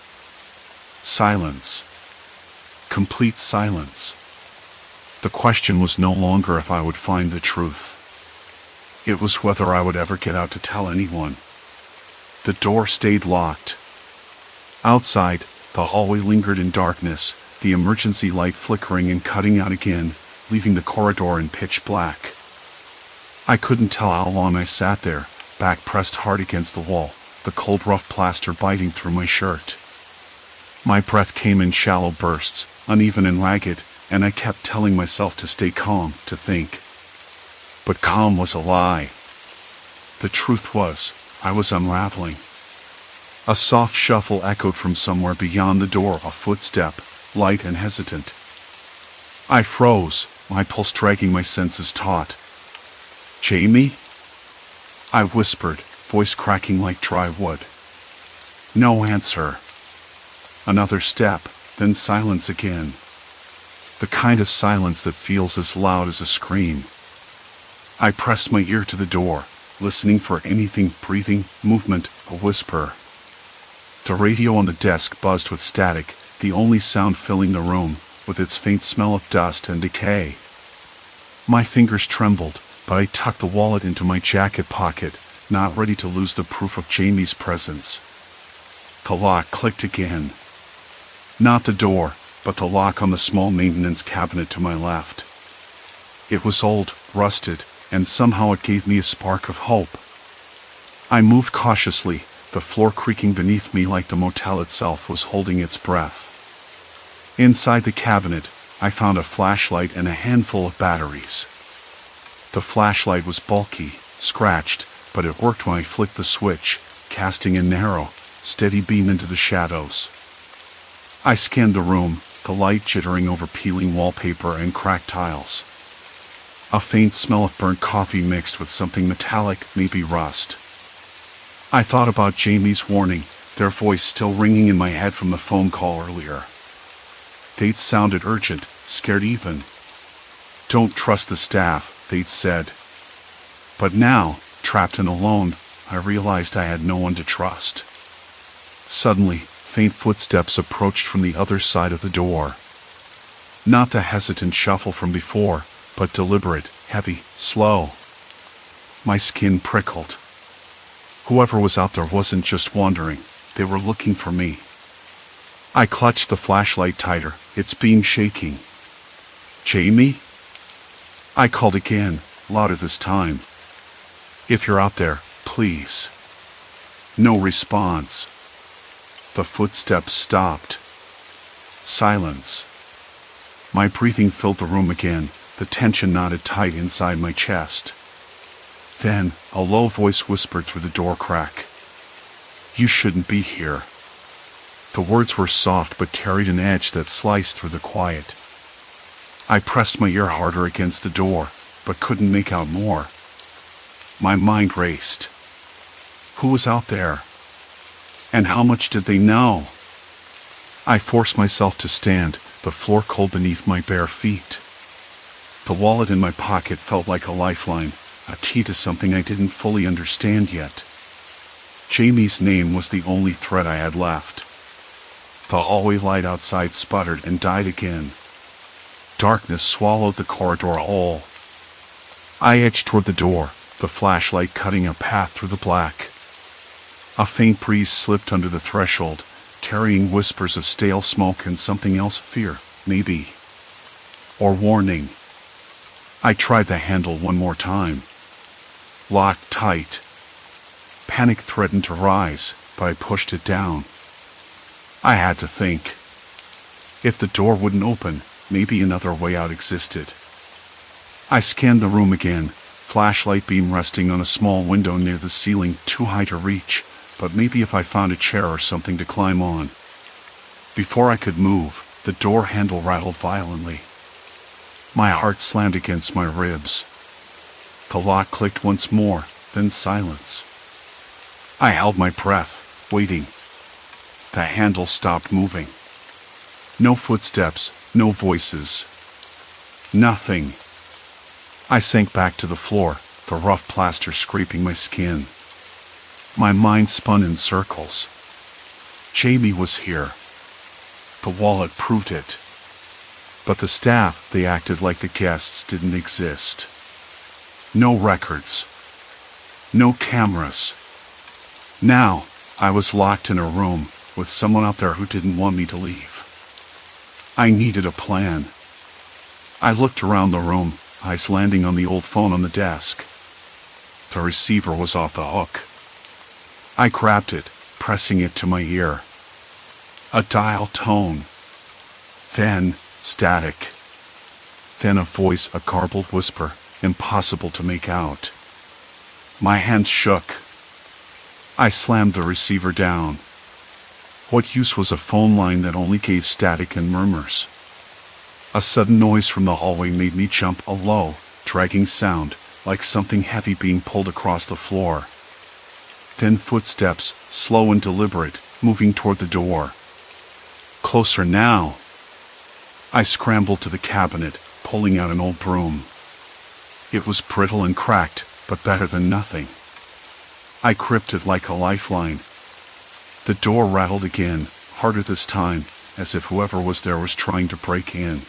Silence. Complete silence. The question was no longer if I would find the truth. It was whether I would ever get out to tell anyone. The door stayed locked. Outside, the hallway lingered in darkness, the emergency light flickering and cutting out again, leaving the corridor in pitch black. I couldn't tell how long I sat there, back pressed hard against the wall, the cold rough plaster biting through my shirt. My breath came in shallow bursts, uneven and ragged, and I kept telling myself to stay calm, to think. But calm was a lie. The truth was, I was unraveling. A soft shuffle echoed from somewhere beyond the door, a footstep, light and hesitant. I froze, my pulse dragging my senses taut. "Jamie?" I whispered, voice cracking like dry wood. No answer. Another step, then silence again. The kind of silence that feels as loud as a scream. I pressed my ear to the door, listening for anything, breathing, movement, a whisper. The radio on the desk buzzed with static, the only sound filling the room, with its faint smell of dust and decay. My fingers trembled, but I tucked the wallet into my jacket pocket, not ready to lose the proof of Jamie's presence. The lock clicked again. Not the door, but the lock on the small maintenance cabinet to my left. It was old, rusted, and somehow it gave me a spark of hope. I moved cautiously, the floor creaking beneath me like the motel itself was holding its breath. Inside the cabinet, I found a flashlight and a handful of batteries. The flashlight was bulky, scratched, but it worked when I flicked the switch, casting a narrow, steady beam into the shadows. I scanned the room, the light jittering over peeling wallpaper and cracked tiles. A faint smell of burnt coffee mixed with something metallic, maybe rust. I thought about Jamie's warning, their voice still ringing in my head from the phone call earlier. They'd sounded urgent, scared even. "Don't trust the staff," they'd said. But now, trapped and alone, I realized I had no one to trust. Suddenly, faint footsteps approached from the other side of the door. Not the hesitant shuffle from before, but deliberate, heavy, slow. My skin prickled. Whoever was out there wasn't just wandering, they were looking for me. I clutched the flashlight tighter, its beam shaking. "Jamie?" I called again, louder this time. "If you're out there, please." No response. The footsteps stopped. Silence. My breathing filled the room again, the tension knotted tight inside my chest. Then, a low voice whispered through the door crack. "You shouldn't be here." The words were soft but carried an edge that sliced through the quiet. I pressed my ear harder against the door, but couldn't make out more. My mind raced. Who was out there? And how much did they know? I forced myself to stand, the floor cold beneath my bare feet. The wallet in my pocket felt like a lifeline, a key to something I didn't fully understand yet. Jamie's name was the only thread I had left. The hallway light outside sputtered and died again. Darkness swallowed the corridor whole. I edged toward the door, the flashlight cutting a path through the black. A faint breeze slipped under the threshold, carrying whispers of stale smoke and something else, fear, maybe. Or warning. I tried the handle one more time. Locked tight. Panic threatened to rise, but I pushed it down. I had to think. If the door wouldn't open, maybe another way out existed. I scanned the room again, flashlight beam resting on a small window near the ceiling, too high to reach, but maybe if I found a chair or something to climb on. Before I could move, the door handle rattled violently. My heart slammed against my ribs. The lock clicked once more, then silence. I held my breath, waiting. The handle stopped moving. No footsteps, no voices. Nothing. I sank back to the floor, the rough plaster scraping my skin. My mind spun in circles. Jamie was here. The wallet proved it. But the staff, they acted like the guests didn't exist. No records. No cameras. Now, I was locked in a room with someone out there who didn't want me to leave. I needed a plan. I looked around the room, eyes landing on the old phone on the desk. The receiver was off the hook. I grabbed it, pressing it to my ear. A dial tone. Then, static. Then a voice, a garbled whisper, impossible to make out. My hands shook. I slammed the receiver down. What use was a phone line that only gave static and murmurs? A sudden noise from the hallway made me jump, a low, dragging sound, like something heavy being pulled across the floor. Then footsteps, slow and deliberate, moving toward the door. Closer now. I scrambled to the cabinet, pulling out an old broom. It was brittle and cracked, but better than nothing. I gripped it like a lifeline. The door rattled again, harder this time, as if whoever was there was trying to break in.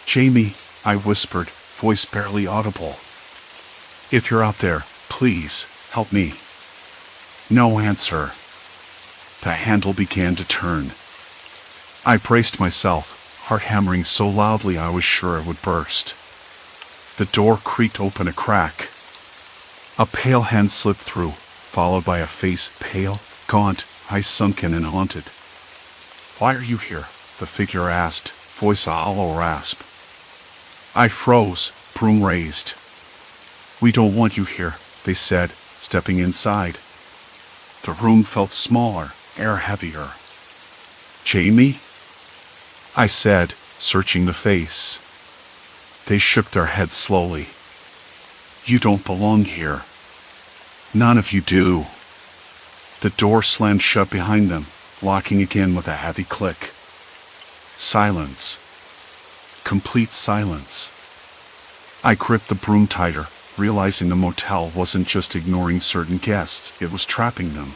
"Jamie," I whispered, voice barely audible. "If you're out there, please, help me." No answer. The handle began to turn. I braced myself, heart hammering so loudly I was sure it would burst. The door creaked open a crack. A pale hand slipped through, followed by a face pale, gaunt, eyes sunken and haunted. "Why are you here?" the figure asked, voice a hollow rasp. I froze, broom raised. "We don't want you here," they said, stepping inside. The room felt smaller, air heavier. "Jamie?" I said, searching the face. They shook their heads slowly. "You don't belong here." "None of you do." The door slammed shut behind them, locking again with a heavy click. Silence. Complete silence. I gripped the broom tighter, realizing the motel wasn't just ignoring certain guests, it was trapping them.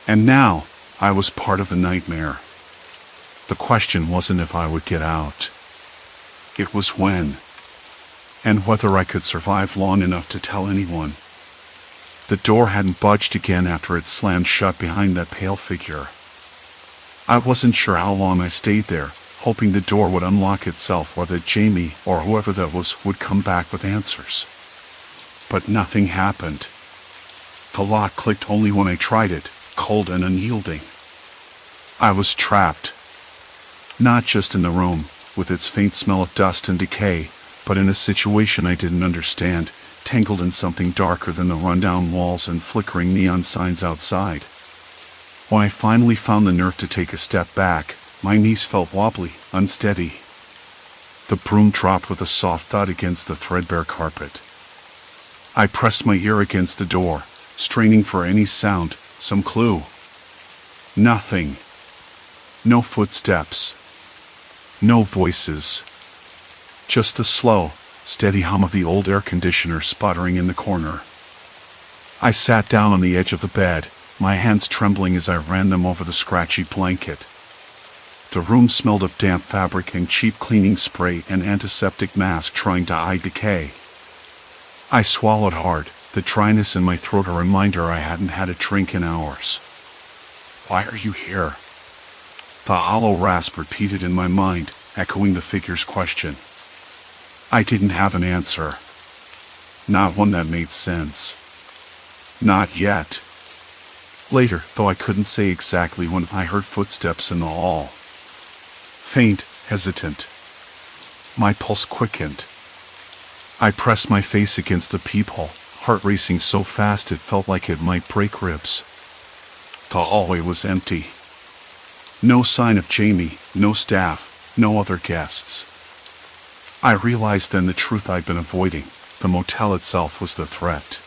And now, I was part of the nightmare. The question wasn't if I would get out. It was when. And whether I could survive long enough to tell anyone. The door hadn't budged again after it slammed shut behind that pale figure. I wasn't sure how long I stayed there, hoping the door would unlock itself or that Jamie, or whoever that was, would come back with answers. But nothing happened. The lock clicked only when I tried it, cold and unyielding. I was trapped. Not just in the room, with its faint smell of dust and decay, but in a situation I didn't understand, tangled in something darker than the rundown walls and flickering neon signs outside. When I finally found the nerve to take a step back, my knees felt wobbly, unsteady. The broom dropped with a soft thud against the threadbare carpet. I pressed my ear against the door, straining for any sound, some clue. Nothing. No footsteps. No voices. Just the slow, steady hum of the old air conditioner sputtering in the corner. I sat down on the edge of the bed, my hands trembling as I ran them over the scratchy blanket. The room smelled of damp fabric and cheap cleaning spray and antiseptic mask trying to hide decay. I swallowed hard, the dryness in my throat a reminder I hadn't had a drink in hours. "Why are you here?" The hollow rasp repeated in my mind, echoing the figure's question. I didn't have an answer. Not one that made sense. Not yet. Later, though I couldn't say exactly when, I heard footsteps in the hall. Faint, hesitant. My pulse quickened. I pressed my face against the peephole, heart racing so fast it felt like it might break ribs. The hallway was empty. No sign of Jamie, no staff, no other guests. I realized then the truth I'd been avoiding. The motel itself was the threat.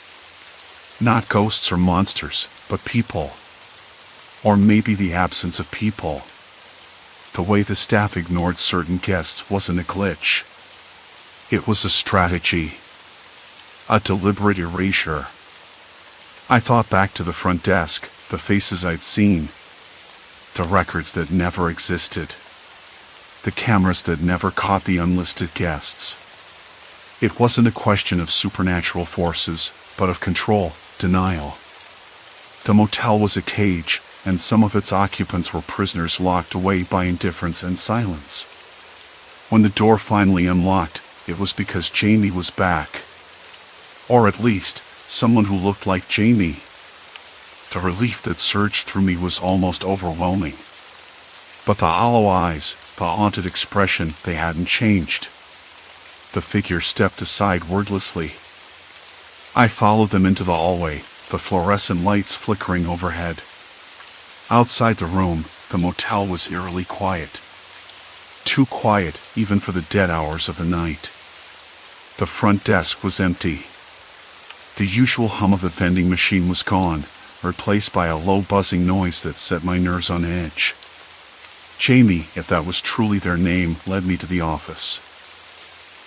Not ghosts or monsters, but people. Or maybe the absence of people. The way the staff ignored certain guests wasn't a glitch. It was a strategy. A deliberate erasure. I thought back to the front desk, the faces I'd seen. The records that never existed. The cameras that never caught the unlisted guests. It wasn't a question of supernatural forces, but of control, denial. The motel was a cage, and some of its occupants were prisoners locked away by indifference and silence. When the door finally unlocked, it was because Jamie was back. Or at least, someone who looked like Jamie. The relief that surged through me was almost overwhelming. But the hollow eyes, the haunted expression, they hadn't changed. The figure stepped aside wordlessly. I followed them into the hallway, the fluorescent lights flickering overhead. Outside the room, the motel was eerily quiet. Too quiet, even for the dead hours of the night. The front desk was empty. The usual hum of the vending machine was gone, replaced by a low buzzing noise that set my nerves on edge. Jamie, if that was truly their name, led me to the office.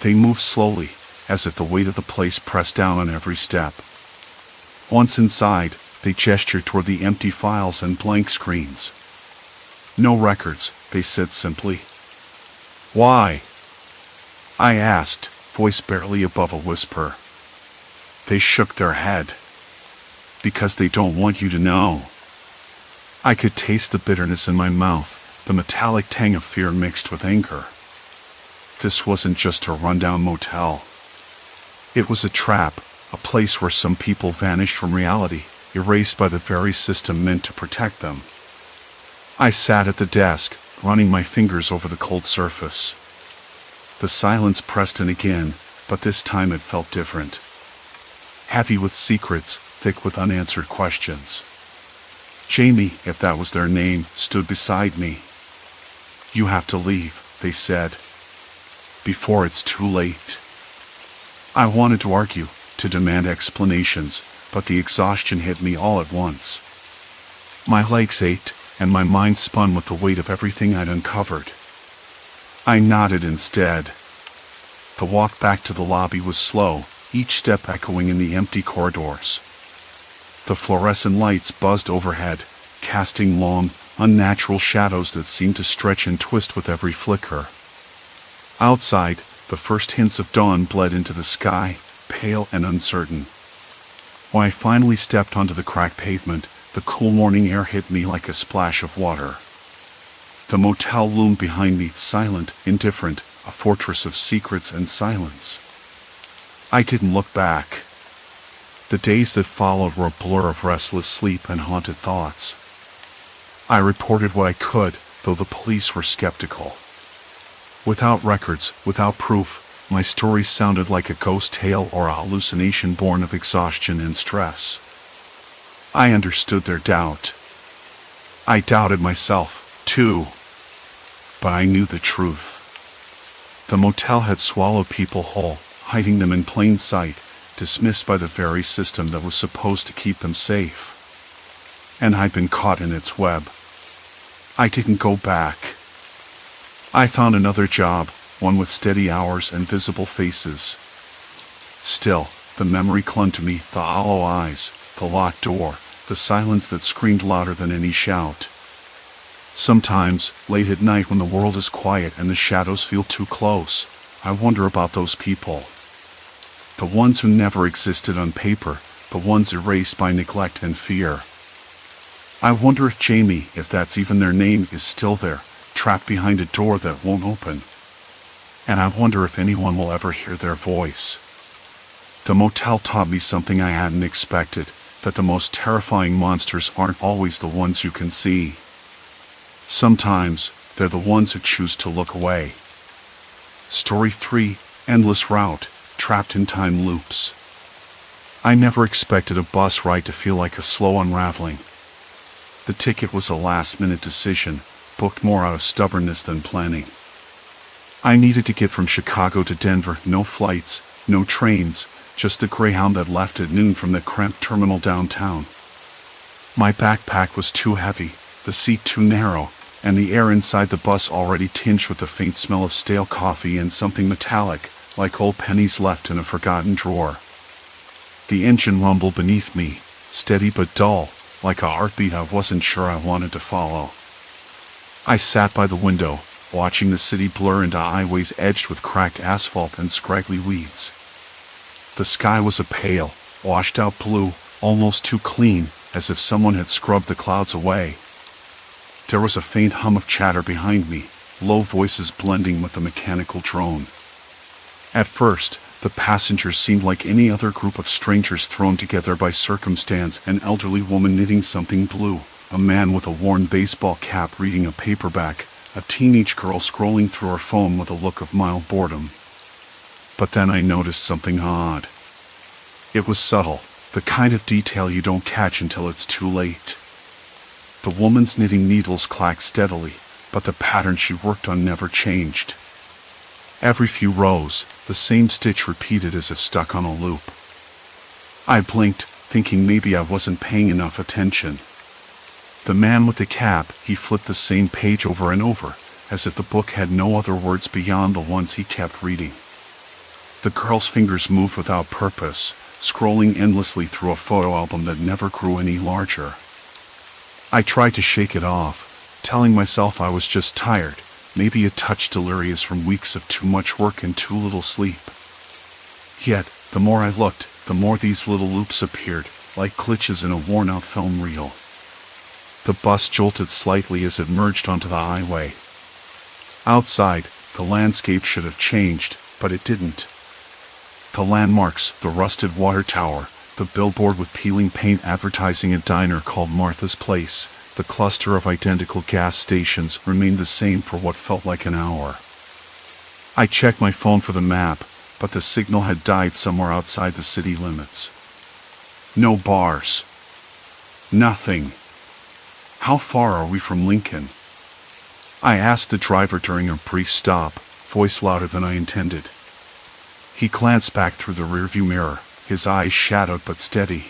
They moved slowly, as if the weight of the place pressed down on every step. Once inside, they gestured toward the empty files and blank screens. No records, they said simply. Why? I asked, voice barely above a whisper. They shook their head. Because they don't want you to know. I could taste the bitterness in my mouth, the metallic tang of fear mixed with anger. This wasn't just a rundown motel. It was a trap, a place where some people vanished from reality, erased by the very system meant to protect them. I sat at the desk, running my fingers over the cold surface. The silence pressed in again, but this time it felt different. Heavy with secrets, thick with unanswered questions. Jamie, if that was their name, stood beside me. You have to leave, they said. Before it's too late. I wanted to argue, to demand explanations, but the exhaustion hit me all at once. My legs ached, and my mind spun with the weight of everything I'd uncovered. I nodded instead. The walk back to the lobby was slow, each step echoing in the empty corridors. The fluorescent lights buzzed overhead, casting long, unnatural shadows that seemed to stretch and twist with every flicker. Outside, the first hints of dawn bled into the sky, pale and uncertain. When I finally stepped onto the cracked pavement, the cool morning air hit me like a splash of water. The motel loomed behind me, silent, indifferent, a fortress of secrets and silence. I didn't look back. The days that followed were a blur of restless sleep and haunted thoughts. I reported what I could, though the police were skeptical. Without records, without proof, my story sounded like a ghost tale or a hallucination born of exhaustion and stress. I understood their doubt. I doubted myself, too. But I knew the truth. The motel had swallowed people whole, hiding them in plain sight, dismissed by the very system that was supposed to keep them safe. And I'd been caught in its web. I didn't go back. I found another job, one with steady hours and visible faces. Still, the memory clung to me, the hollow eyes, the locked door, the silence that screamed louder than any shout. Sometimes, late at night when the world is quiet and the shadows feel too close, I wonder about those people. The ones who never existed on paper, the ones erased by neglect and fear. I wonder if Jamie, if that's even their name, is still there, trapped behind a door that won't open. And I wonder if anyone will ever hear their voice. The motel taught me something I hadn't expected. that the most terrifying monsters aren't always the ones you can see. Sometimes, they're the ones who choose to look away. Story 3, Endless Route, Trapped in Time Loops. I never expected a bus ride to feel like a slow unraveling. The ticket was a last-minute decision, booked more out of stubbornness than planning. I needed to get from Chicago to Denver, no flights, no trains, just a Greyhound that left at noon from the cramped terminal downtown. My backpack was too heavy, the seat too narrow, and the air inside the bus already tinged with the faint smell of stale coffee and something metallic, like old pennies left in a forgotten drawer. The engine rumbled beneath me, steady but dull, like a heartbeat I wasn't sure I wanted to follow. I sat by the window, watching the city blur into highways edged with cracked asphalt and scraggly weeds. The sky was a pale, washed-out blue, almost too clean, as if someone had scrubbed the clouds away. There was a faint hum of chatter behind me, low voices blending with the mechanical drone. At first, the passengers seemed like any other group of strangers thrown together by circumstance: an elderly woman knitting something blue, a man with a worn baseball cap reading a paperback, a teenage girl scrolling through her phone with a look of mild boredom. But then I noticed something odd. It was subtle, the kind of detail you don't catch until it's too late. The woman's knitting needles clacked steadily, but the pattern she worked on never changed. Every few rows, the same stitch repeated as if stuck on a loop. I blinked, thinking maybe I wasn't paying enough attention. The man with the cap, he flipped the same page over and over, as if the book had no other words beyond the ones he kept reading. The girl's fingers moved without purpose, scrolling endlessly through a photo album that never grew any larger. I tried to shake it off, telling myself I was just tired, maybe a touch delirious from weeks of too much work and too little sleep. Yet, the more I looked, the more these little loops appeared, like glitches in a worn-out film reel. The bus jolted slightly as it merged onto the highway. Outside, the landscape should have changed, but it didn't. The landmarks, the rusted water tower, the billboard with peeling paint advertising a diner called Martha's Place, the cluster of identical gas stations remained the same for what felt like an hour. I checked my phone for the map, but the signal had died somewhere outside the city limits. No bars. Nothing. How far are we from Lincoln? I asked the driver during a brief stop, voice louder than I intended. He glanced back through the rearview mirror, his eyes shadowed but steady.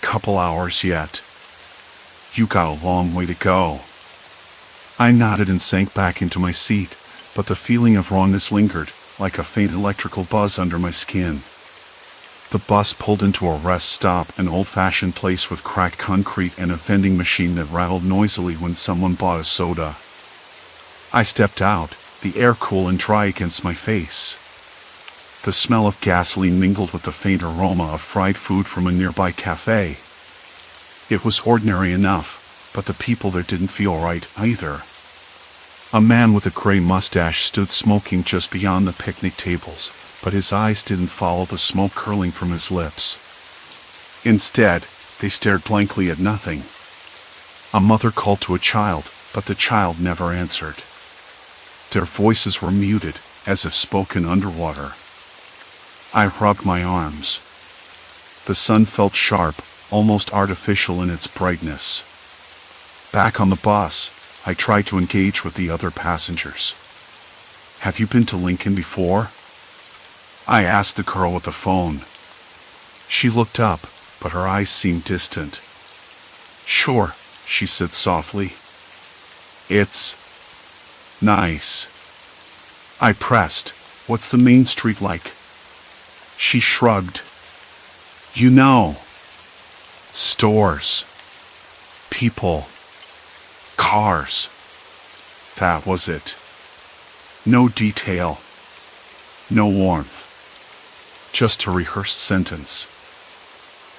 Couple hours yet. You got a long way to go. I nodded and sank back into my seat, but the feeling of wrongness lingered, like a faint electrical buzz under my skin. The bus pulled into a rest stop, an old-fashioned place with cracked concrete and a vending machine that rattled noisily when someone bought a soda. I stepped out, the air cool and dry against my face. The smell of gasoline mingled with the faint aroma of fried food from a nearby cafe. It was ordinary enough, but the people there didn't feel right either. A man with a gray mustache stood smoking just beyond the picnic tables, but his eyes didn't follow the smoke curling from his lips. Instead, they stared blankly at nothing. A mother called to a child, but the child never answered. Their voices were muted, as if spoken underwater. I rubbed my arms. The sun felt sharp, almost artificial in its brightness. Back on the bus, I tried to engage with the other passengers. Have you been to Lincoln before? I asked the girl with the phone. She looked up, but her eyes seemed distant. Sure, she said softly. It's nice. I pressed, what's the main street like? She shrugged. You know. Stores. People. Cars. That was it. No detail. No warmth. Just a rehearsed sentence.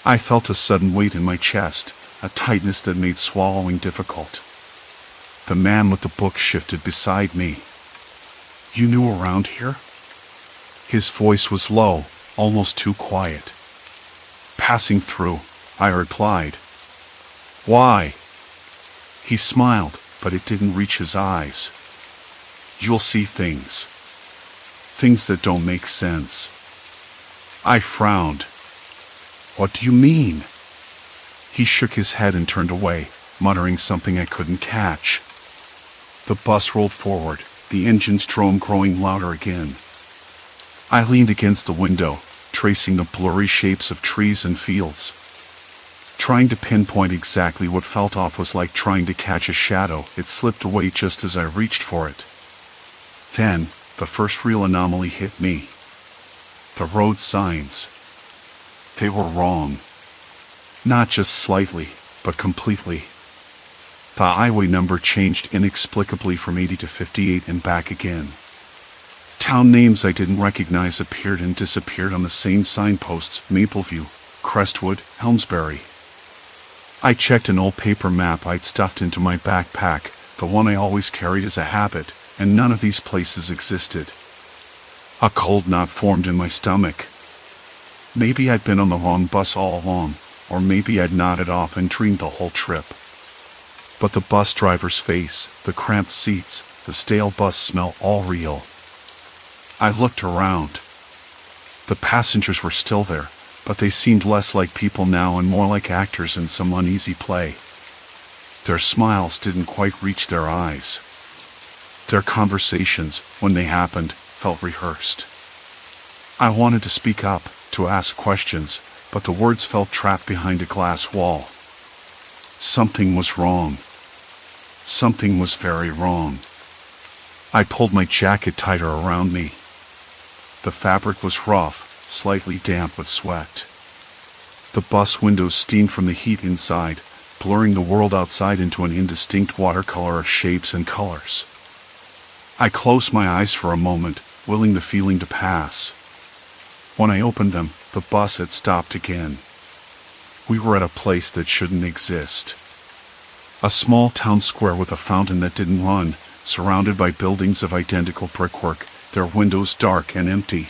I felt a sudden weight in my chest, a tightness that made swallowing difficult. The man with the book shifted beside me. You knew around here? His voice was low, almost too quiet. Passing through, I replied. Why? He smiled, but it didn't reach his eyes. You'll see things. Things that don't make sense. I frowned. What do you mean? He shook his head and turned away, muttering something I couldn't catch. The bus rolled forward, the engine's drone growing louder again. I leaned against the window, tracing the blurry shapes of trees and fields. Trying to pinpoint exactly what felt off was like trying to catch a shadow. It slipped away just as I reached for it. Then, the first real anomaly hit me. The road signs. They were wrong. Not just slightly, but completely. The highway number changed inexplicably from 80 to 58 and back again. Town names I didn't recognize appeared and disappeared on the same signposts: Mapleview, Crestwood, Helmsbury. I checked an old paper map I'd stuffed into my backpack, the one I always carried as a habit, and none of these places existed. A cold knot formed in my stomach. Maybe I'd been on the wrong bus all along, or maybe I'd nodded off and dreamed the whole trip. But the bus driver's face, the cramped seats, the stale bus smell, all real. I looked around. The passengers were still there, but they seemed less like people now and more like actors in some uneasy play. Their smiles didn't quite reach their eyes. Their conversations, when they happened, felt rehearsed. I wanted to speak up, to ask questions, but the words felt trapped behind a glass wall. Something was wrong. Something was very wrong. I pulled my jacket tighter around me. The fabric was rough, slightly damp with sweat. The bus windows steamed from the heat inside, blurring the world outside into an indistinct watercolor of shapes and colors. I closed my eyes for a moment, willing the feeling to pass. When I opened them, the bus had stopped again. We were at a place that shouldn't exist. A small town square with a fountain that didn't run, surrounded by buildings of identical brickwork, their windows dark and empty.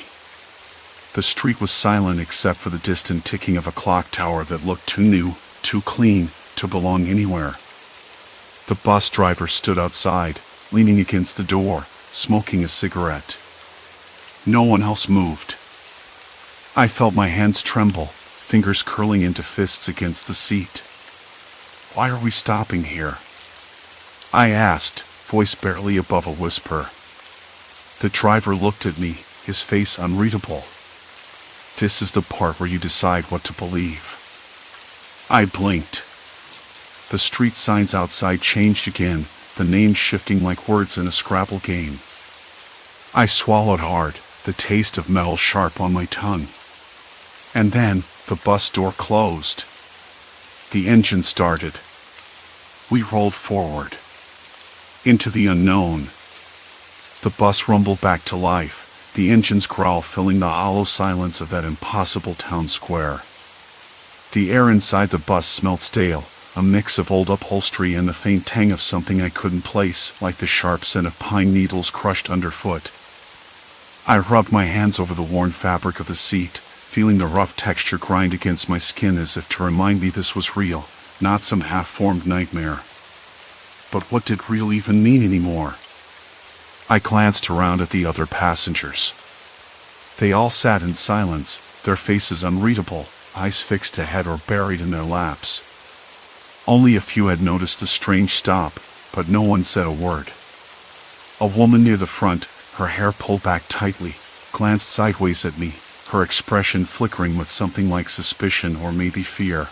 The street was silent except for the distant ticking of a clock tower that looked too new, too clean, to belong anywhere. The bus driver stood outside, leaning against the door, smoking a cigarette. No one else moved. I felt my hands tremble, fingers curling into fists against the seat. Why are we stopping here? I asked, voice barely above a whisper. The driver looked at me, his face unreadable. This is the part where you decide what to believe. I blinked. The street signs outside changed again, the names shifting like words in a Scrabble game. I swallowed hard, the taste of metal sharp on my tongue. And then, the bus door closed. The engine started. We rolled forward. Into the unknown. The bus rumbled back to life, the engine's growl filling the hollow silence of that impossible town square. The air inside the bus smelled stale, a mix of old upholstery and the faint tang of something I couldn't place, like the sharp scent of pine needles crushed underfoot. I rubbed my hands over the worn fabric of the seat, feeling the rough texture grind against my skin as if to remind me this was real, not some half-formed nightmare. But what did real even mean anymore? I glanced around at the other passengers. They all sat in silence, their faces unreadable, eyes fixed ahead or buried in their laps. Only a few had noticed the strange stop, but no one said a word. A woman near the front, her hair pulled back tightly, glanced sideways at me, her expression flickering with something like suspicion or maybe fear.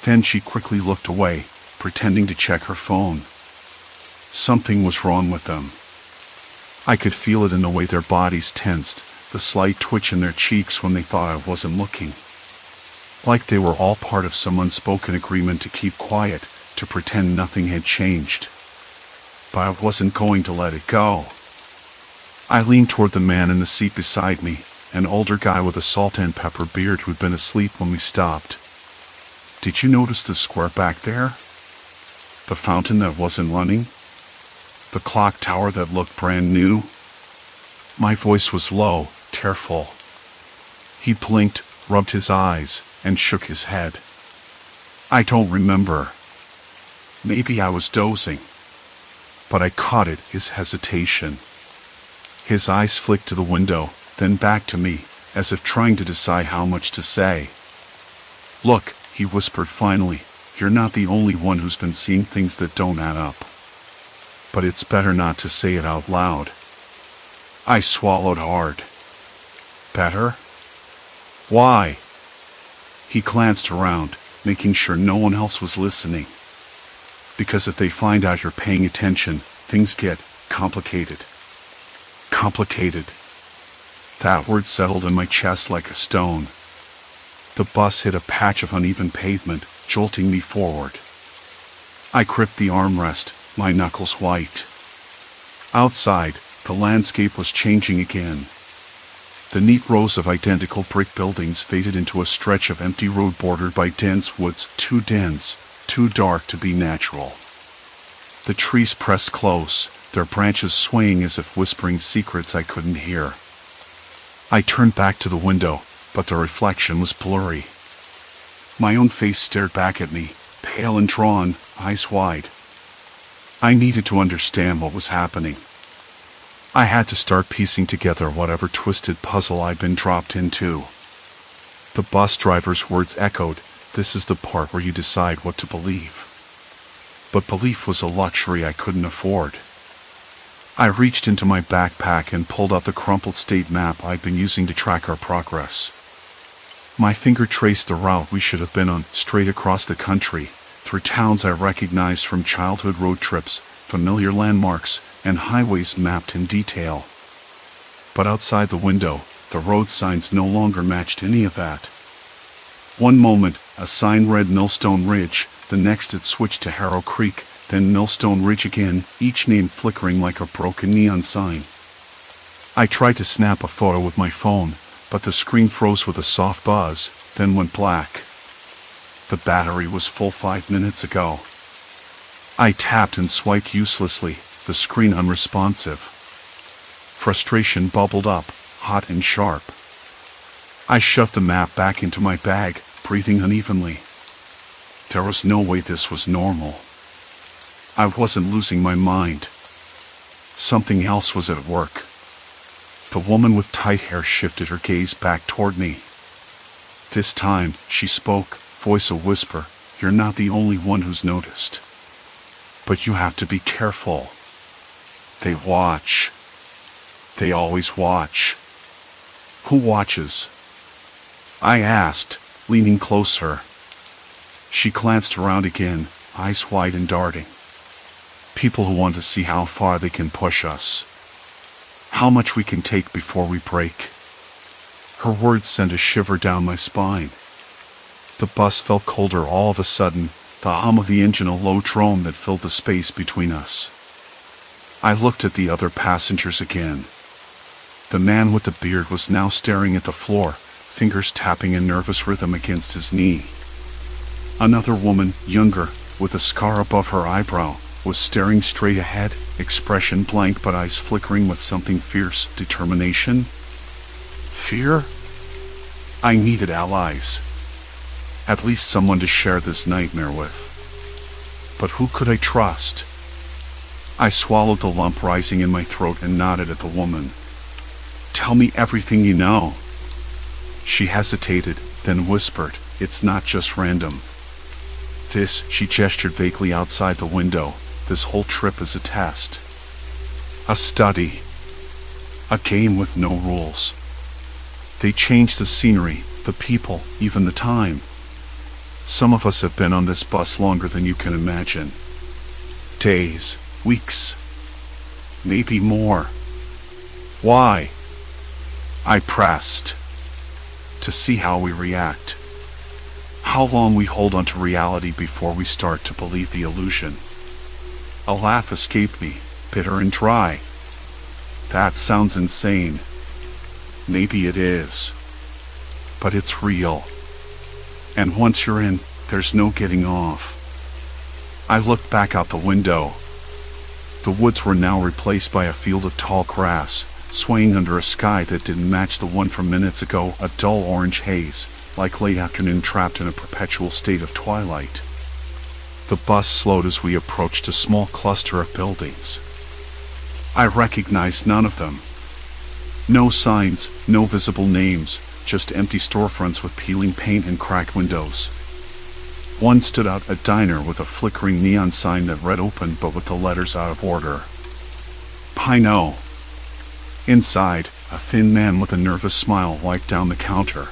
Then she quickly looked away, pretending to check her phone. Something was wrong with them. I could feel it in the way their bodies tensed, the slight twitch in their cheeks when they thought I wasn't looking. Like they were all part of some unspoken agreement to keep quiet, to pretend nothing had changed. But I wasn't going to let it go. I leaned toward the man in the seat beside me, an older guy with a salt and pepper beard who'd been asleep when we stopped. Did you notice the square back there? The fountain that wasn't running? The clock tower that looked brand new? My voice was low, tearful. He blinked, rubbed his eyes, and shook his head. I don't remember. Maybe I was dozing. But I caught it, his hesitation. His eyes flicked to the window, then back to me, as if trying to decide how much to say. Look, he whispered finally, you're not the only one who's been seeing things that don't add up. But it's better not to say it out loud. I swallowed hard. Better? Why? He glanced around, making sure no one else was listening. Because if they find out you're paying attention, things get complicated. Complicated. That word settled in my chest like a stone. The bus hit a patch of uneven pavement, jolting me forward. I gripped the armrest, my knuckles white. Outside, the landscape was changing again. The neat rows of identical brick buildings faded into a stretch of empty road bordered by dense woods, too dense, too dark to be natural. The trees pressed close, their branches swaying as if whispering secrets I couldn't hear. I turned back to the window, but the reflection was blurry. My own face stared back at me, pale and drawn, eyes wide. I needed to understand what was happening. I had to start piecing together whatever twisted puzzle I'd been dropped into. The bus driver's words echoed, "This is the part where you decide what to believe." But belief was a luxury I couldn't afford. I reached into my backpack and pulled out the crumpled state map I'd been using to track our progress. My finger traced the route we should have been on, straight across the country, through towns I recognized from childhood road trips, familiar landmarks, and highways mapped in detail. But outside the window, the road signs no longer matched any of that. One moment, a sign read Millstone Ridge, the next it switched to Harrow Creek, then Millstone Ridge again, each name flickering like a broken neon sign. I tried to snap a photo with my phone, but the screen froze with a soft buzz, then went black. The battery was full 5 minutes ago. I tapped and swiped uselessly, the screen unresponsive. Frustration bubbled up, hot and sharp. I shoved the map back into my bag, breathing unevenly. There was no way this was normal. I wasn't losing my mind. Something else was at work. The woman with tight hair shifted her gaze back toward me. This time, she spoke, voice a whisper, "You're not the only one who's noticed. But you have to be careful. They watch. They always watch." "Who watches?" I asked, leaning closer. She glanced around again, eyes wide and darting. "People who want to see how far they can push us. How much we can take before we break." Her words sent a shiver down my spine. The bus felt colder all of a sudden, the hum of the engine a low drone that filled the space between us. I looked at the other passengers again. The man with the beard was now staring at the floor, fingers tapping a nervous rhythm against his knee. Another woman, younger, with a scar above her eyebrow, was staring straight ahead, expression blank but eyes flickering with something fierce, determination. Fear? I needed allies. At least someone to share this nightmare with. But who could I trust? I swallowed the lump rising in my throat and nodded at the woman. "Tell me everything you know." She hesitated, then whispered, "It's not just random. This," she gestured vaguely outside the window, "this whole trip is a test. A study. A game with no rules. They change the scenery, the people, even the time. Some of us have been on this bus longer than you can imagine. Days, weeks, maybe more. Why?" I pressed. "To see how we react. How long we hold onto reality before we start to believe the illusion." A laugh escaped me, bitter and dry. "That sounds insane. Maybe it is. But it's real. And once you're in, there's no getting off." I looked back out the window. The woods were now replaced by a field of tall grass, swaying under a sky that didn't match the one from minutes ago, a dull orange haze, like late afternoon trapped in a perpetual state of twilight. The bus slowed as we approached a small cluster of buildings. I recognized none of them. No signs, no visible names, just empty storefronts with peeling paint and cracked windows. One stood out, a diner with a flickering neon sign that read open but with the letters out of order. Pino. Inside, a thin man with a nervous smile wiped down the counter.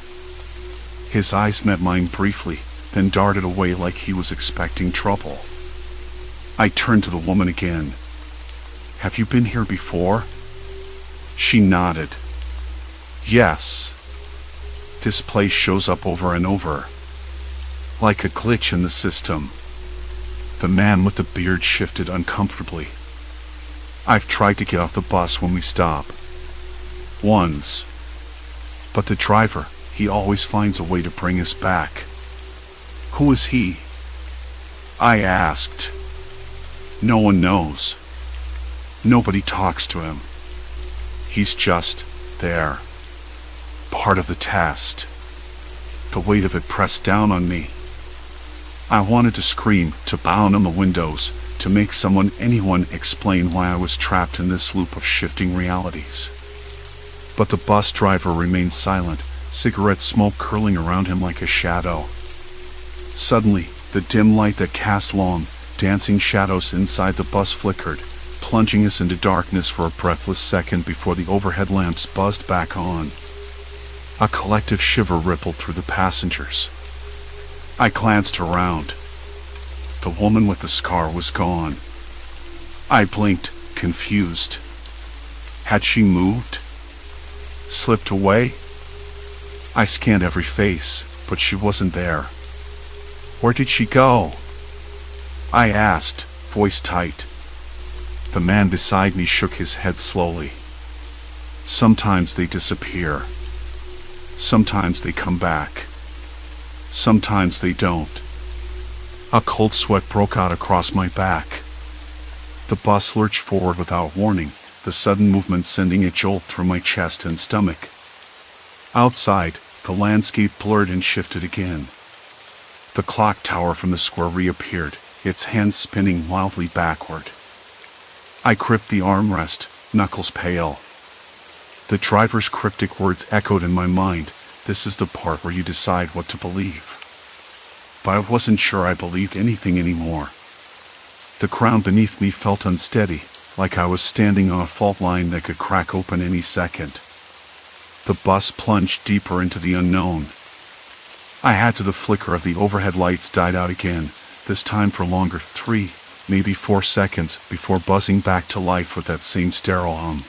His eyes met mine briefly, then darted away like he was expecting trouble. I turned to the woman again. Have you been here before? She nodded. Yes. This place shows up over and over. Like a glitch in the system. The man with the beard shifted uncomfortably. I've tried to get off the bus when we stop. Once. But the driver, he always finds a way to bring us back. Who is he? I asked. No one knows. Nobody talks to him. He's just there. Part of the test. The weight of it pressed down on me. I wanted to scream, to pound on the windows, to make someone, anyone, explain why I was trapped in this loop of shifting realities. But the bus driver remained silent, cigarette smoke curling around him like a shadow. Suddenly, the dim light that cast long, dancing shadows inside the bus flickered, plunging us into darkness for a breathless second before the overhead lamps buzzed back on. A collective shiver rippled through the passengers. I glanced around. The woman with the scar was gone. I blinked, confused. Had she moved? Slipped away? I scanned every face, but she wasn't there. Where did she go? I asked, voice tight. The man beside me shook his head slowly. Sometimes they disappear. Sometimes they come back. Sometimes they don't. A cold sweat broke out across my back. The bus lurched forward without warning, the sudden movement sending a jolt through my chest and stomach. Outside, the landscape blurred and shifted again. The clock tower from the square reappeared, its hands spinning wildly backward. I gripped the armrest, knuckles pale. The driver's cryptic words echoed in my mind. This is the part where you decide what to believe. But I wasn't sure I believed anything anymore. The ground beneath me felt unsteady, like I was standing on a fault line that could crack open any second. The bus plunged deeper into the unknown. I had to. The flicker of the overhead lights died out again, this time for longer, 3, maybe 4 seconds, before buzzing back to life with that same sterile hum.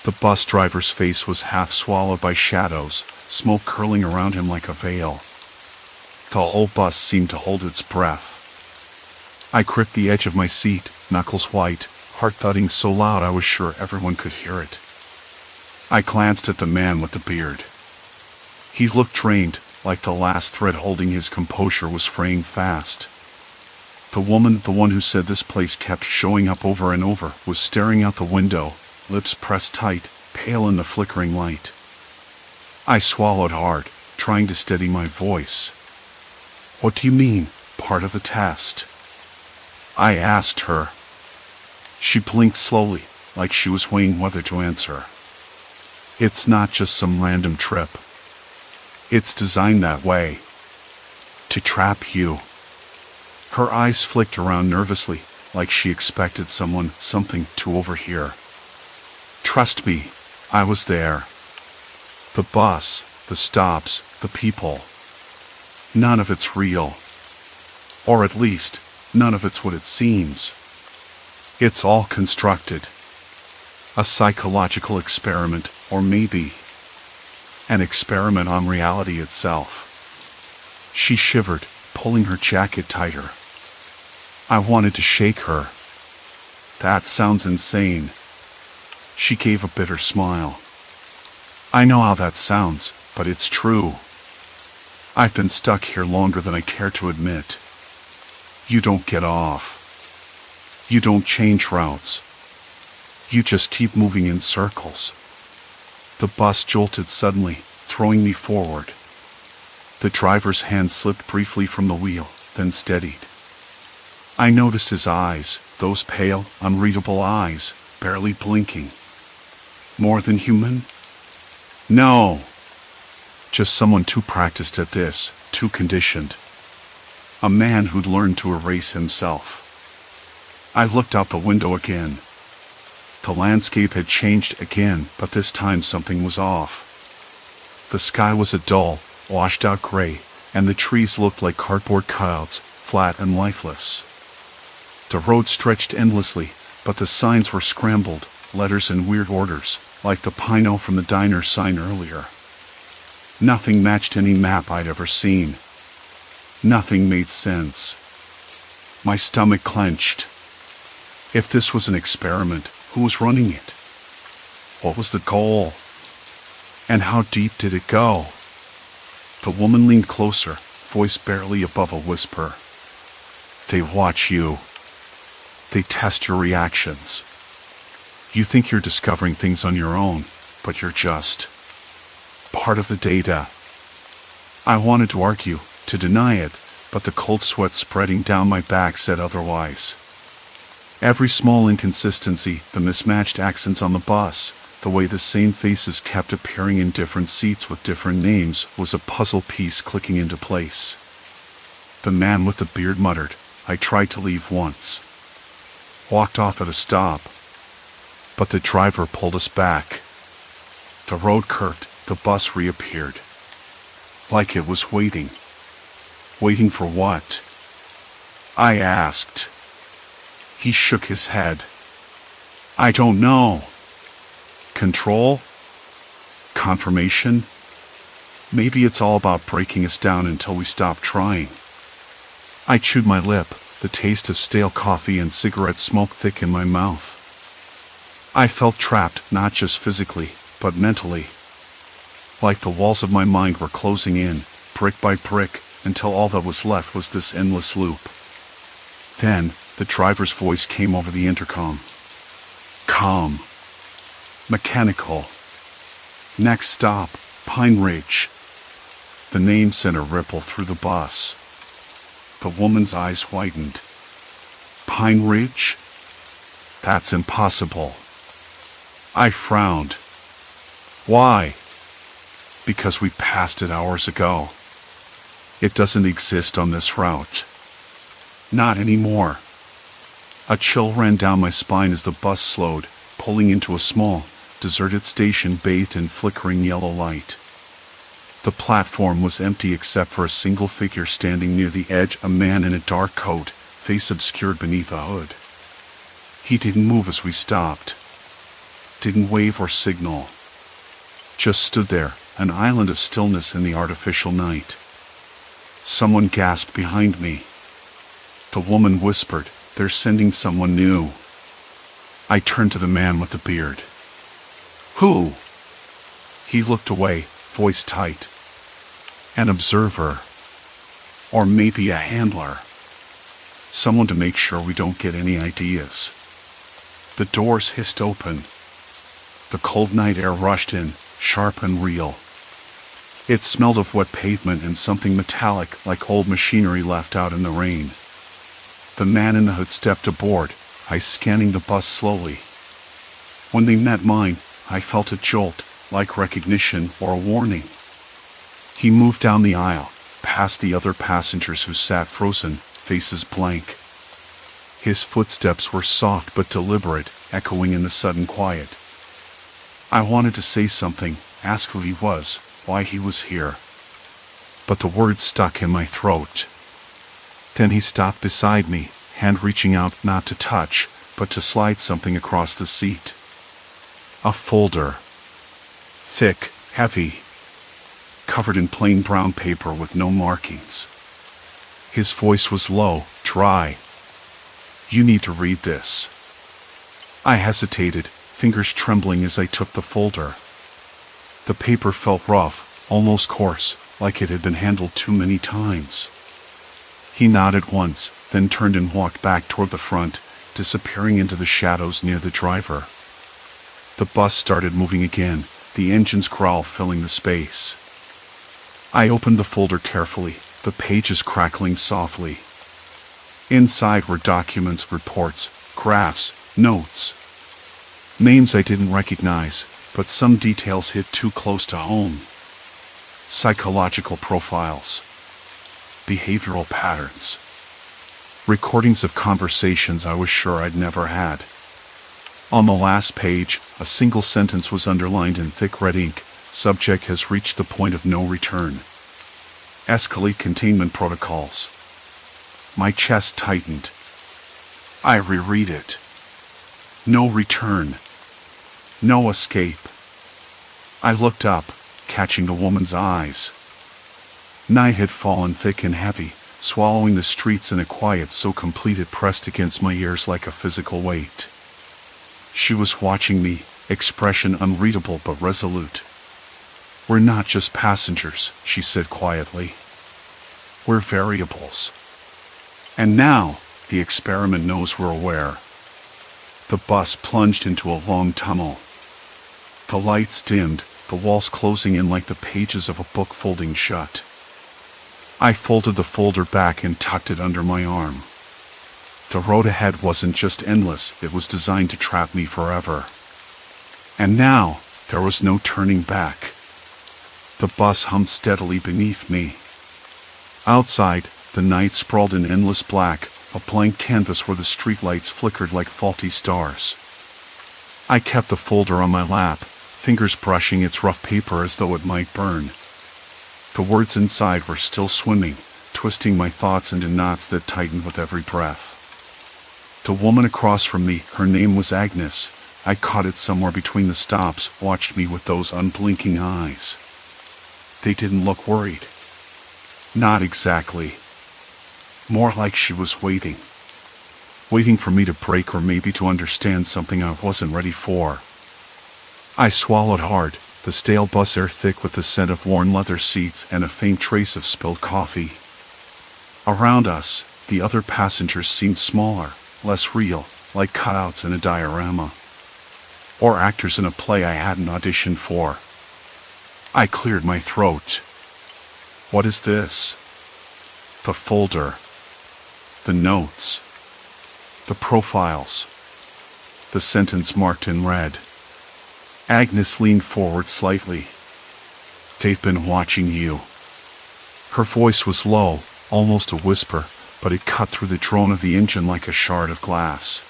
The bus driver's face was half swallowed by shadows, smoke curling around him like a veil. The whole bus seemed to hold its breath. I gripped the edge of my seat, knuckles white, heart thudding so loud I was sure everyone could hear it. I glanced at the man with the beard. He looked drained, like the last thread holding his composure was fraying fast. The woman, the one who said this place kept showing up over and over, was staring out the window, lips pressed tight, pale in the flickering light. I swallowed hard, trying to steady my voice. What do you mean, part of the test? I asked her. She blinked slowly, like she was weighing whether to answer. It's not just some random trip. It's designed that way. To trap you. Her eyes flicked around nervously, like she expected someone, something, to overhear. Trust me, I was there. The bus, the stops, the people. None of it's real. Or at least, none of it's what it seems. It's all constructed. A psychological experiment, or maybe an experiment on reality itself. She shivered, pulling her jacket tighter. I wanted to shake her. That sounds insane. She gave a bitter smile. I know how that sounds, but it's true. I've been stuck here longer than I care to admit. You don't get off. You don't change routes. You just keep moving in circles. The bus jolted suddenly, throwing me forward. The driver's hand slipped briefly from the wheel, then steadied. I noticed his eyes, those pale, unreadable eyes, barely blinking. More than human? No. Just someone too practiced at this, too conditioned. A man who'd learned to erase himself. I looked out the window again. The landscape had changed again, but this time something was off. The sky was a dull, washed-out gray, and the trees looked like cardboard clouds, flat and lifeless. The road stretched endlessly, but the signs were scrambled, letters in weird orders, like the Pino from the diner sign earlier. Nothing matched any map I'd ever seen. Nothing made sense. My stomach clenched. If this was an experiment, who was running it? What was the goal? And how deep did it go? The woman leaned closer, voice barely above a whisper. They watch you. They test your reactions. You think you're discovering things on your own, but you're just part of the data. I wanted to argue, to deny it, but the cold sweat spreading down my back said otherwise. Every small inconsistency, the mismatched accents on the bus, the way the same faces kept appearing in different seats with different names, was a puzzle piece clicking into place. The man with the beard muttered, "I tried to leave once." Walked off at a stop. But the driver pulled us back. The road curved, the bus reappeared. Like it was waiting. Waiting for what? I asked. He shook his head. I don't know. Control? Confirmation? Maybe it's all about breaking us down until we stop trying. I chewed my lip, the taste of stale coffee and cigarette smoke thick in my mouth. I felt trapped, not just physically, but mentally. Like the walls of my mind were closing in, brick by brick, until all that was left was this endless loop. Then, the driver's voice came over the intercom. Calm. Mechanical. Next stop, Pine Ridge. The name sent a ripple through the bus. The woman's eyes widened. Pine Ridge? That's impossible. I frowned. Why? Because we passed it hours ago. It doesn't exist on this route. Not anymore. A chill ran down my spine as the bus slowed, pulling into a small, deserted station bathed in flickering yellow light. The platform was empty except for a single figure standing near the edge, a man in a dark coat, face obscured beneath a hood. He didn't move as we stopped. Didn't wave or signal. Just stood there, an island of stillness in the artificial night. Someone gasped behind me. The woman whispered, "They're sending someone new." I turned to the man with the beard. Who? He looked away, voice tight. An observer. Or maybe a handler. Someone to make sure we don't get any ideas. The doors hissed open. The cold night air rushed in, sharp and real. It smelled of wet pavement and something metallic like old machinery left out in the rain. The man in the hood stepped aboard, eyes scanning the bus slowly. When they met mine, I felt a jolt, like recognition or a warning. He moved down the aisle, past the other passengers who sat frozen, faces blank. His footsteps were soft but deliberate, echoing in the sudden quiet. I wanted to say something, ask who he was, why he was here. But the words stuck in my throat. Then he stopped beside me, hand reaching out not to touch, but to slide something across the seat. A folder. Thick, heavy, covered in plain brown paper with no markings. His voice was low, dry. You need to read this. I hesitated, fingers trembling as I took the folder. The paper felt rough, almost coarse, like it had been handled too many times. He nodded once, then turned and walked back toward the front, disappearing into the shadows near the driver. The bus started moving again, the engine's growl filling the space. I opened the folder carefully, the pages crackling softly. Inside were documents, reports, graphs, notes. Names I didn't recognize, but some details hit too close to home. Psychological profiles. Behavioral patterns. Recordings of conversations I was sure I'd never had. On the last page, a single sentence was underlined in thick red ink. Subject has reached the point of no return. Escalate containment protocols. My chest tightened. I reread it. No return. No escape. I looked up, catching the woman's eyes. Night had fallen thick and heavy, swallowing the streets in a quiet so complete it pressed against my ears like a physical weight. She was watching me, expression unreadable but resolute. "We're not just passengers," she said quietly. "We're variables. And now, the experiment knows we're aware." The bus plunged into a long tunnel. The lights dimmed, the walls closing in like the pages of a book folding shut. I folded the folder back and tucked it under my arm. The road ahead wasn't just endless, it was designed to trap me forever. And now, there was no turning back. The bus hummed steadily beneath me. Outside, the night sprawled in endless black, a blank canvas where the streetlights flickered like faulty stars. I kept the folder on my lap, fingers brushing its rough paper as though it might burn. The words inside were still swimming, twisting my thoughts into knots that tightened with every breath. The woman across from me, her name was Agnes. I caught it somewhere between the stops, watched me with those unblinking eyes. They didn't look worried. Not exactly. More like she was waiting. Waiting for me to break or maybe to understand something I wasn't ready for. I swallowed hard, the stale bus air thick with the scent of worn leather seats and a faint trace of spilled coffee. Around us, the other passengers seemed smaller, less real, like cutouts in a diorama. Or actors in a play I hadn't auditioned for. I cleared my throat. What is this? The folder. The notes. The profiles. The sentence marked in red. Agnes leaned forward slightly. "They've been watching you." Her voice was low, almost a whisper, but it cut through the drone of the engine like a shard of glass.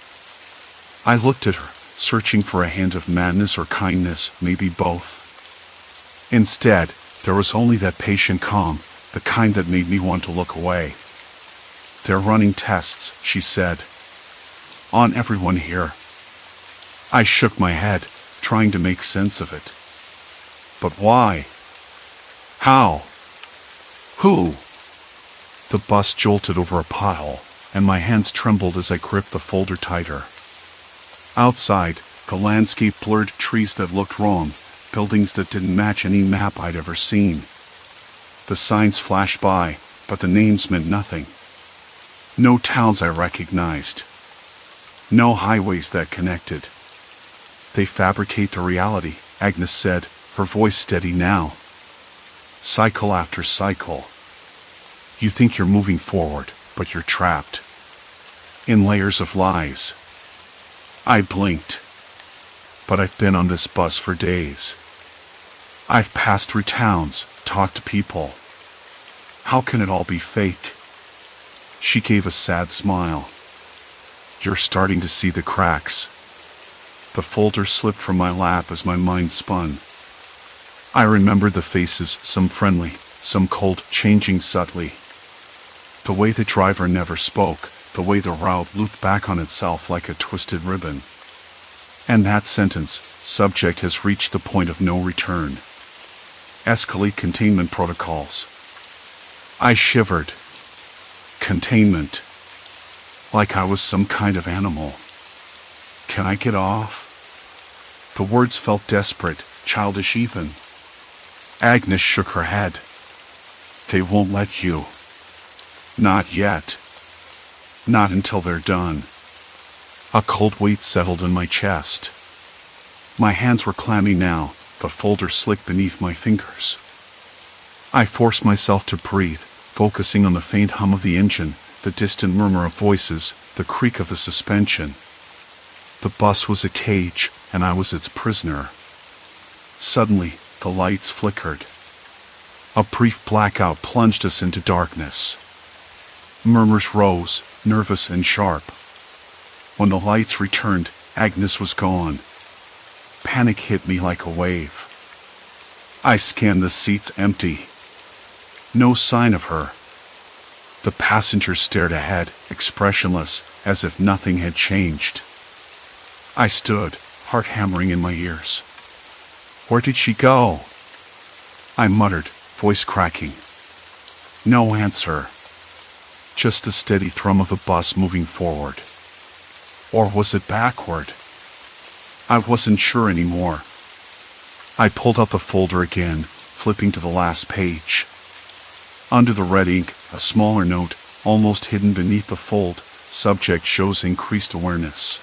I looked at her, searching for a hint of madness or kindness, maybe both. Instead, there was only that patient calm, the kind that made me want to look away. "They're running tests," she said. "On everyone here." I shook my head, trying to make sense of it. But why? How? Who? The bus jolted over a pothole, and my hands trembled as I gripped the folder tighter. Outside, the landscape blurred, trees that looked wrong, buildings that didn't match any map I'd ever seen. The signs flashed by, but the names meant nothing. No towns I recognized. No highways that connected. "They fabricate the reality," Agnes said, her voice steady now. "Cycle after cycle. You think you're moving forward, but you're trapped. In layers of lies." I blinked. But I've been on this bus for days. I've passed through towns, talked to people. How can it all be fake? She gave a sad smile. "You're starting to see the cracks." The folder slipped from my lap as my mind spun. I remembered the faces, some friendly, some cold, changing subtly. The way the driver never spoke, the way the route looped back on itself like a twisted ribbon. And that sentence, "Subject has reached the point of no return. Escalate containment protocols." I shivered. Containment. Like I was some kind of animal. Can I get off? The words felt desperate, childish even. Agnes shook her head. "They won't let you. Not yet. Not until they're done." A cold weight settled in my chest. My hands were clammy now, the folder slick beneath my fingers. I forced myself to breathe, focusing on the faint hum of the engine, the distant murmur of voices, the creak of the suspension. The bus was a cage, and I was its prisoner. Suddenly, the lights flickered. A brief blackout plunged us into darkness. Murmurs rose, nervous and sharp. When the lights returned, Agnes was gone. Panic hit me like a wave. I scanned the seats empty. No sign of her. The passengers stared ahead, expressionless, as if nothing had changed. I stood, heart hammering in my ears. Where did she go? I muttered, voice cracking. No answer. Just a steady thrum of the bus moving forward. Or was it backward? I wasn't sure anymore. I pulled out the folder again, flipping to the last page. Under the red ink, a smaller note, almost hidden beneath the fold, subject shows increased awareness.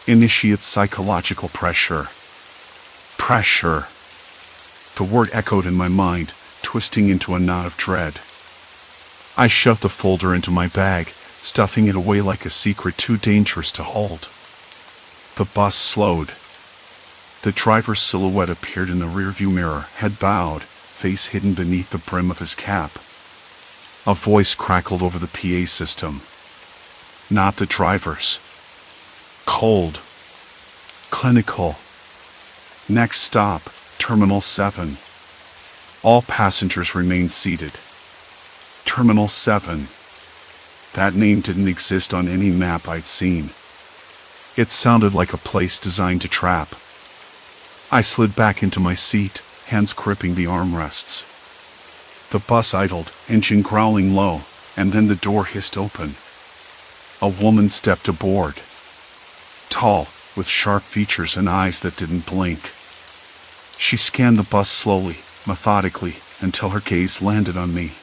Initiates psychological pressure. Pressure. The word echoed in my mind, twisting into a knot of dread. I shoved the folder into my bag, stuffing it away like a secret too dangerous to hold. The bus slowed. The driver's silhouette appeared in the rearview mirror, head bowed, face hidden beneath the brim of his cap. A voice crackled over the PA system. Not the driver's. Cold. Clinical. Next stop, Terminal 7. All passengers remained seated. Terminal 7. That name didn't exist on any map I'd seen. It sounded like a place designed to trap. I slid back into my seat, hands gripping the armrests. The bus idled, engine growling low, and then the door hissed open. A woman stepped aboard. Tall, with sharp features and eyes that didn't blink. She scanned the bus slowly, methodically, until her gaze landed on me.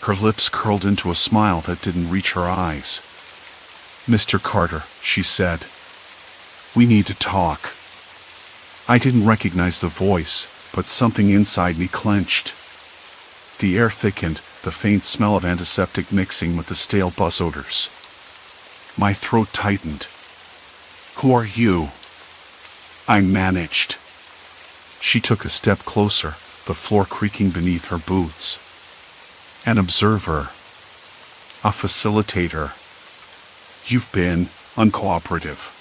Her lips curled into a smile that didn't reach her eyes. Mr. Carter, she said. We need to talk. I didn't recognize the voice, but something inside me clenched. The air thickened, the faint smell of antiseptic mixing with the stale bus odors. My throat tightened. Who are you? I managed. She took a step closer, the floor creaking beneath her boots. An observer. A facilitator. You've been uncooperative.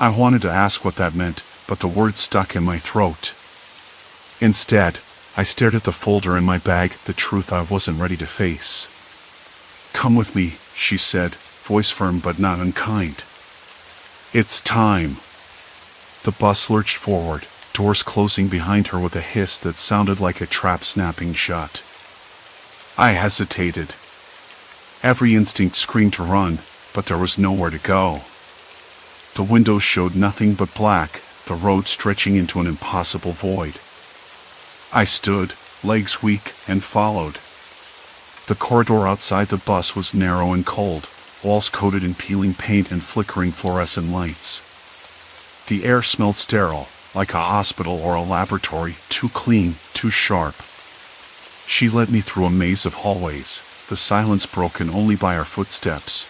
I wanted to ask what that meant, but the words stuck in my throat. Instead, I stared at the folder in my bag, the truth I wasn't ready to face. Come with me, she said, voice firm but not unkind. It's time. The bus lurched forward, doors closing behind her with a hiss that sounded like a trap snapping shut. I hesitated. Every instinct screamed to run, but there was nowhere to go. The windows showed nothing but black, the road stretching into an impossible void. I stood, legs weak, and followed. The corridor outside the bus was narrow and cold, walls coated in peeling paint and flickering fluorescent lights. The air smelled sterile, like a hospital or a laboratory, too clean, too sharp. She led me through a maze of hallways, the silence broken only by our footsteps.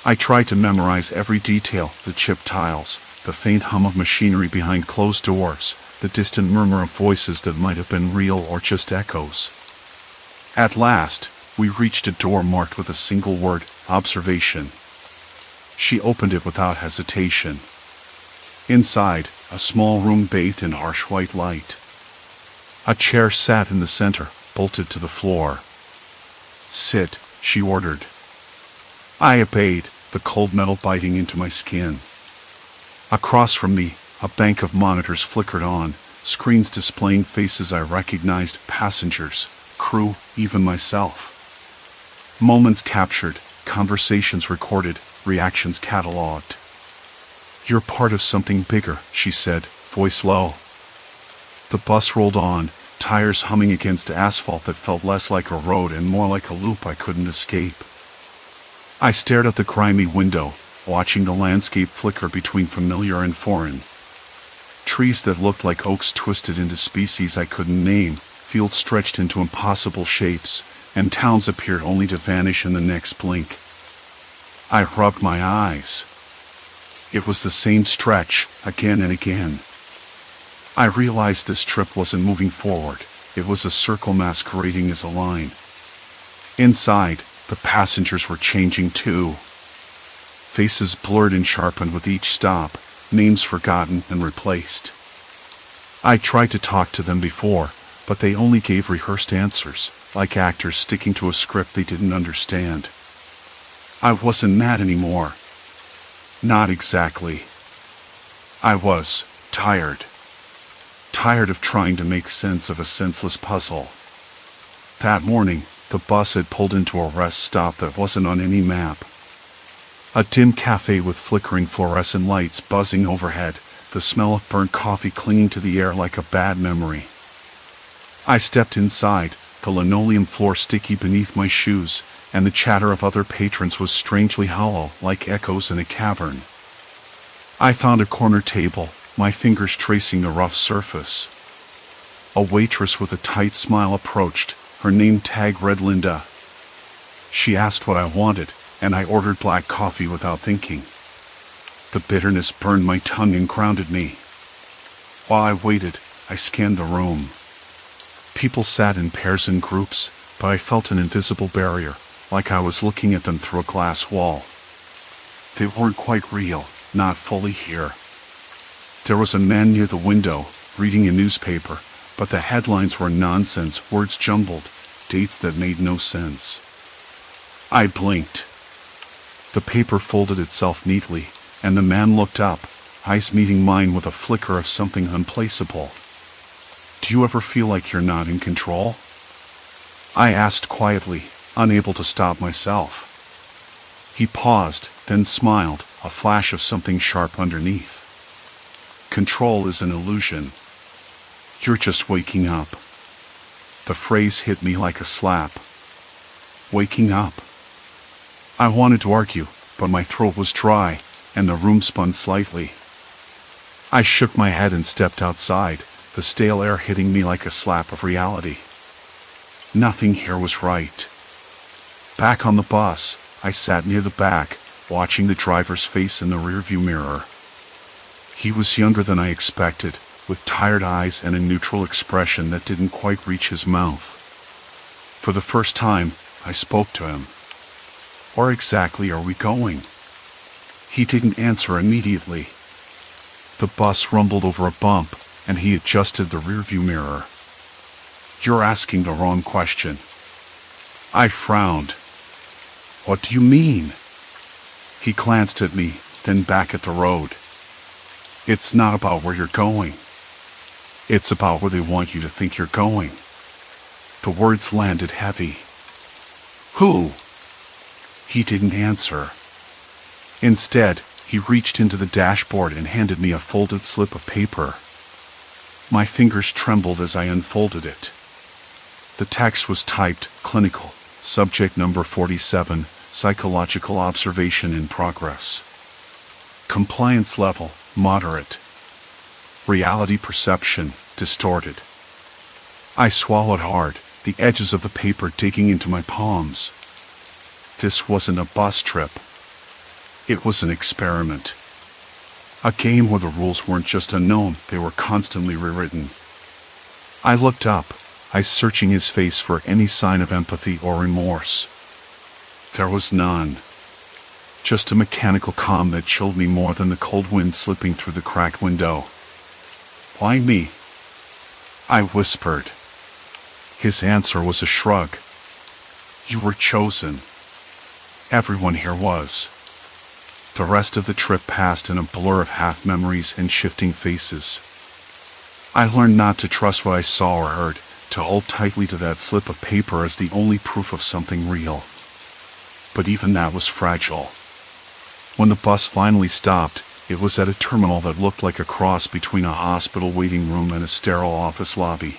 I tried to memorize every detail, the chipped tiles, the faint hum of machinery behind closed doors, the distant murmur of voices that might have been real or just echoes. At last, we reached a door marked with a single word, observation. She opened it without hesitation. Inside, a small room bathed in harsh white light. A chair sat in the center, bolted to the floor. Sit, she ordered. I obeyed, the cold metal biting into my skin. Across from me, a bank of monitors flickered on, screens displaying faces I recognized, passengers, crew, even myself. Moments captured, conversations recorded, reactions catalogued. You're part of something bigger, she said, voice low. The bus rolled on, tires humming against asphalt that felt less like a road and more like a loop I couldn't escape. I stared out the grimy window, watching the landscape flicker between familiar and foreign. Trees that looked like oaks twisted into species I couldn't name, fields stretched into impossible shapes, and towns appeared only to vanish in the next blink. I rubbed my eyes. It was the same stretch, again and again. I realized this trip wasn't moving forward. It was a circle masquerading as a line. Inside, the passengers were changing too. Faces blurred and sharpened with each stop, names forgotten and replaced. I tried to talk to them before, but they only gave rehearsed answers, like actors sticking to a script they didn't understand. I wasn't mad anymore. Not exactly. I was tired. Tired of trying to make sense of a senseless puzzle. That morning, the bus had pulled into a rest stop that wasn't on any map. A dim cafe with flickering fluorescent lights buzzing overhead, the smell of burnt coffee clinging to the air like a bad memory. I stepped inside, the linoleum floor sticky beneath my shoes, and the chatter of other patrons was strangely hollow, like echoes in a cavern. I found a corner table, my fingers tracing the rough surface. A waitress with a tight smile approached, her name tag read Linda. She asked what I wanted, and I ordered black coffee without thinking. The bitterness burned my tongue and grounded me. While I waited, I scanned the room. People sat in pairs and groups, but I felt an invisible barrier, like I was looking at them through a glass wall. They weren't quite real, not fully here. There was a man near the window, reading a newspaper, but the headlines were nonsense, words jumbled, dates that made no sense. I blinked. The paper folded itself neatly, and the man looked up, eyes meeting mine with a flicker of something unplaceable. Do you ever feel like you're not in control? I asked quietly, unable to stop myself. He paused, then smiled, a flash of something sharp underneath. Control is an illusion. You're just waking up. The phrase hit me like a slap. Waking up. I wanted to argue, but my throat was dry, and the room spun slightly. I shook my head and stepped outside, the stale air hitting me like a slap of reality. Nothing here was right. Back on the bus, I sat near the back, watching the driver's face in the rearview mirror. He was younger than I expected, with tired eyes and a neutral expression that didn't quite reach his mouth. For the first time, I spoke to him. Where exactly are we going? He didn't answer immediately. The bus rumbled over a bump, and he adjusted the rearview mirror. You're asking the wrong question. I frowned. What do you mean? He glanced at me, then back at the road. It's not about where you're going. It's about where they want you to think you're going. The words landed heavy. Who? He didn't answer. Instead, he reached into the dashboard and handed me a folded slip of paper. My fingers trembled as I unfolded it. The text was typed, clinical, subject number 47, psychological observation in progress. Compliance level, moderate. Reality perception, distorted. I swallowed hard, the edges of the paper digging into my palms. This wasn't a bus trip. It was an experiment. A game where the rules weren't just unknown, they were constantly rewritten. I looked up, eyes searching his face for any sign of empathy or remorse. There was none. Just a mechanical calm that chilled me more than the cold wind slipping through the cracked window. Why me? I whispered. His answer was a shrug. You were chosen. Everyone here was. The rest of the trip passed in a blur of half memories and shifting faces. I learned not to trust what I saw or heard, to hold tightly to that slip of paper as the only proof of something real. But even that was fragile. When the bus finally stopped, it was at a terminal that looked like a cross between a hospital waiting room and a sterile office lobby.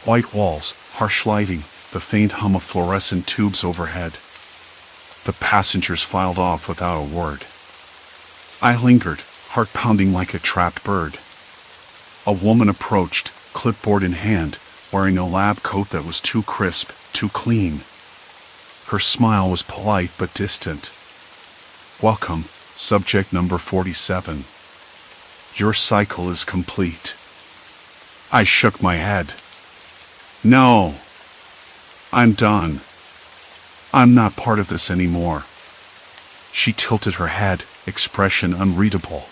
White walls, harsh lighting, the faint hum of fluorescent tubes overhead. The passengers filed off without a word. I lingered, heart pounding like a trapped bird. A woman approached, clipboard in hand, wearing a lab coat that was too crisp, too clean. Her smile was polite but distant. "Welcome, subject number 47. Your cycle is complete." I shook my head. "No. I'm done. I'm not part of this anymore." She tilted her head, expression unreadable.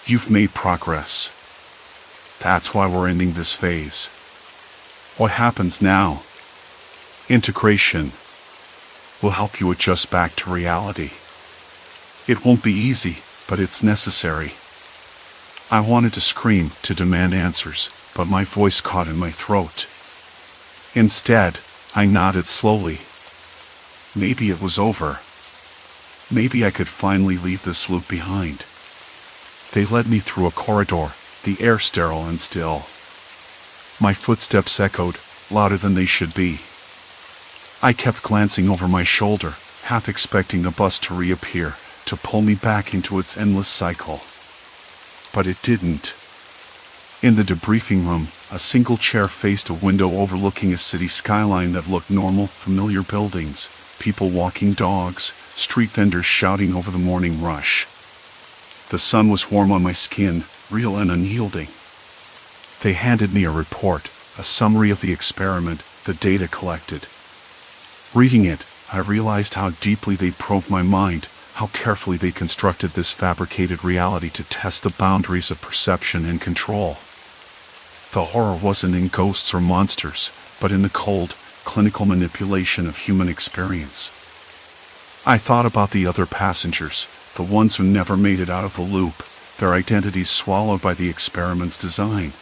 "You've made progress. That's why we're ending this phase. What happens now? Integration. We'll help you adjust back to reality. It won't be easy, but it's necessary." I wanted to scream, to demand answers, but my voice caught in my throat. Instead, I nodded slowly. Maybe it was over. Maybe I could finally leave this loop behind. They led me through a corridor, the air sterile and still. My footsteps echoed, louder than they should be. I kept glancing over my shoulder, half expecting the bus to reappear, to pull me back into its endless cycle. But it didn't. In the debriefing room, a single chair faced a window overlooking a city skyline that looked normal, familiar buildings, people walking dogs, street vendors shouting over the morning rush. The sun was warm on my skin, real and unyielding. They handed me a report, a summary of the experiment, the data collected. Reading it, I realized how deeply they probed my mind, how carefully they constructed this fabricated reality to test the boundaries of perception and control. The horror wasn't in ghosts or monsters, but in the cold, clinical manipulation of human experience. I thought about the other passengers, the ones who never made it out of the loop, their identities swallowed by the experiment's design.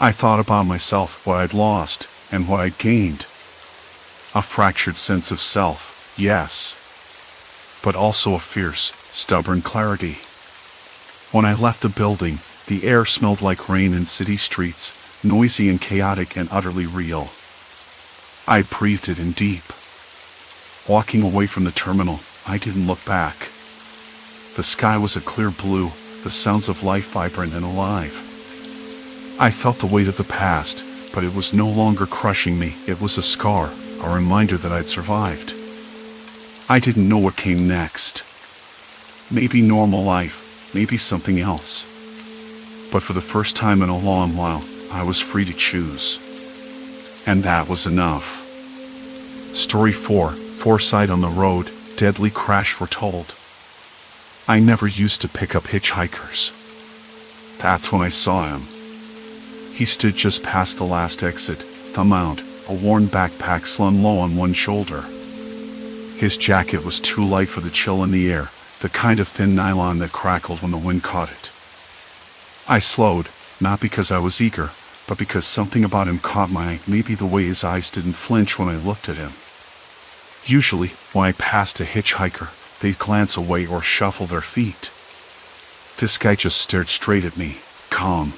I thought about myself, what I'd lost, and what I'd gained. A fractured sense of self, yes, but also a fierce, stubborn clarity. When I left the building, the air smelled like rain in city streets, noisy and chaotic and utterly real. I breathed it in deep. Walking away from the terminal, I didn't look back. The sky was a clear blue, the sounds of life vibrant and alive. I felt the weight of the past, but it was no longer crushing me. It was a scar, a reminder that I'd survived. I didn't know what came next. Maybe normal life, maybe something else. But for the first time in a long while, I was free to choose. And that was enough. Story 4, Foresight on the Road, Deadly Crash Foretold. I never used to pick up hitchhikers. That's when I saw him. He stood just past the last exit, thumb out, a worn backpack slung low on one shoulder. His jacket was too light for the chill in the air, the kind of thin nylon that crackled when the wind caught it. I slowed, not because I was eager, but because something about him caught my eye, maybe the way his eyes didn't flinch when I looked at him. Usually, when I passed a hitchhiker, they'd glance away or shuffle their feet. This guy just stared straight at me, calm.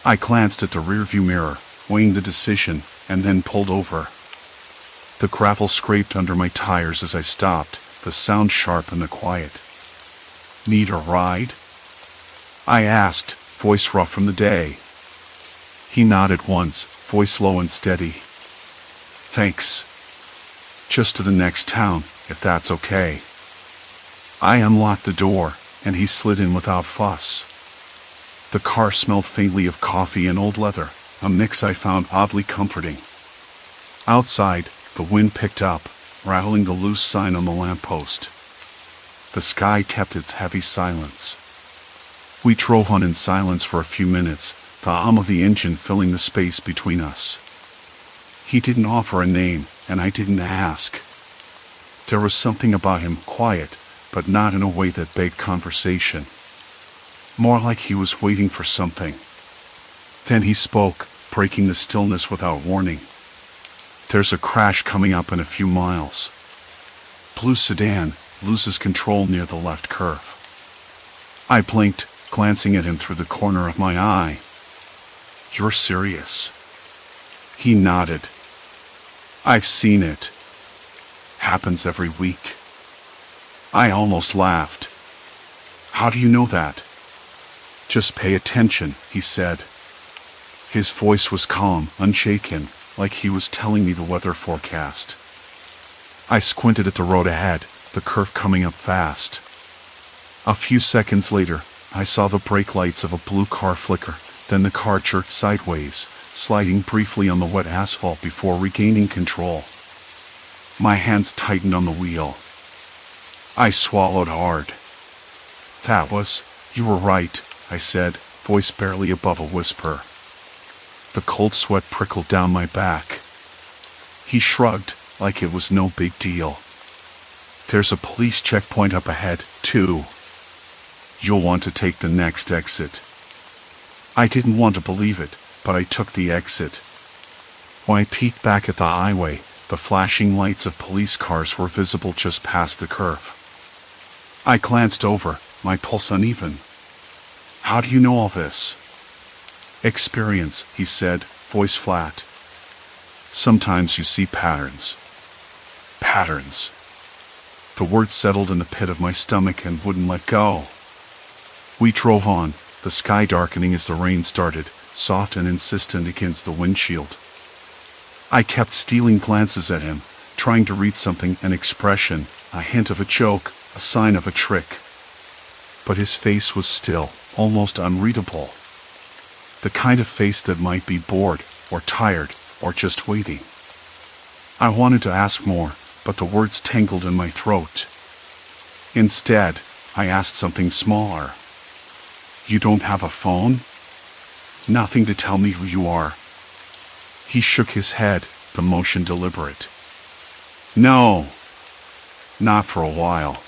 I glanced at the rearview mirror, weighing the decision, and then pulled over. The gravel scraped under my tires as I stopped, the sound sharp in the quiet. "Need a ride?" I asked, voice rough from the day. He nodded once, voice low and steady. "Thanks. Just to the next town, if that's okay." I unlocked the door, and he slid in without fuss. The car smelled faintly of coffee and old leather, a mix I found oddly comforting. Outside, the wind picked up, rattling the loose sign on the lamppost. The sky kept its heavy silence. We drove on in silence for a few minutes, the hum of the engine filling the space between us. He didn't offer a name, and I didn't ask. There was something about him, quiet, but not in a way that begged conversation. More like he was waiting for something. Then he spoke, breaking the stillness without warning. "There's a crash coming up in a few miles. Blue sedan loses control near the left curve." I blinked, glancing at him through the corner of my eye. "You're serious?" He nodded. "I've seen it. Happens every week." I almost laughed. "How do you know that?" "Just pay attention," he said. His voice was calm, unshaken, like he was telling me the weather forecast. I squinted at the road ahead, the curve coming up fast. A few seconds later, I saw the brake lights of a blue car flicker, then the car jerked sideways, sliding briefly on the wet asphalt before regaining control. My hands tightened on the wheel. I swallowed hard. You were right, I said, voice barely above a whisper. The cold sweat prickled down my back. He shrugged, like it was no big deal. There's a police checkpoint up ahead, too. You'll want to take the next exit. I didn't want to believe it, but I took the exit. When I peeked back at the highway, the flashing lights of police cars were visible just past the curve. I glanced over, my pulse uneven. How do you know all this? Experience, he said, voice flat. Sometimes you see patterns. Patterns. The word settled in the pit of my stomach and wouldn't let go. We drove on, the sky darkening as the rain started, soft and insistent against the windshield. I kept stealing glances at him, trying to read something, an expression, a hint of a joke, a sign of a trick. But his face was still, almost unreadable. The kind of face that might be bored, or tired, or just waiting. I wanted to ask more, but the words tangled in my throat. Instead, I asked something smaller. You don't have a phone? Nothing to tell me who you are. He shook his head, the motion deliberate. No, not for a while.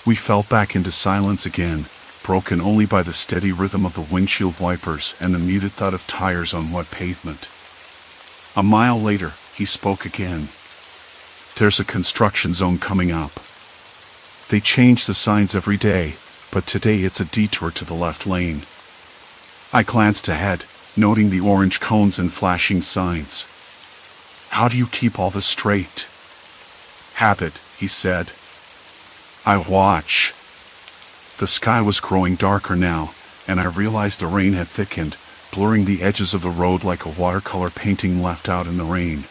We fell back into silence again, broken only by the steady rhythm of the windshield wipers and the muted thud of tires on wet pavement. A mile later, he spoke again. There's a construction zone coming up. They change the signs every day, but today it's a detour to the left lane. I glanced ahead, noting the orange cones and flashing signs. How do you keep all this straight? Habit, he said. I watch. The sky was growing darker now, and I realized the rain had thickened, blurring the edges of the road like a watercolor painting left out in the rain.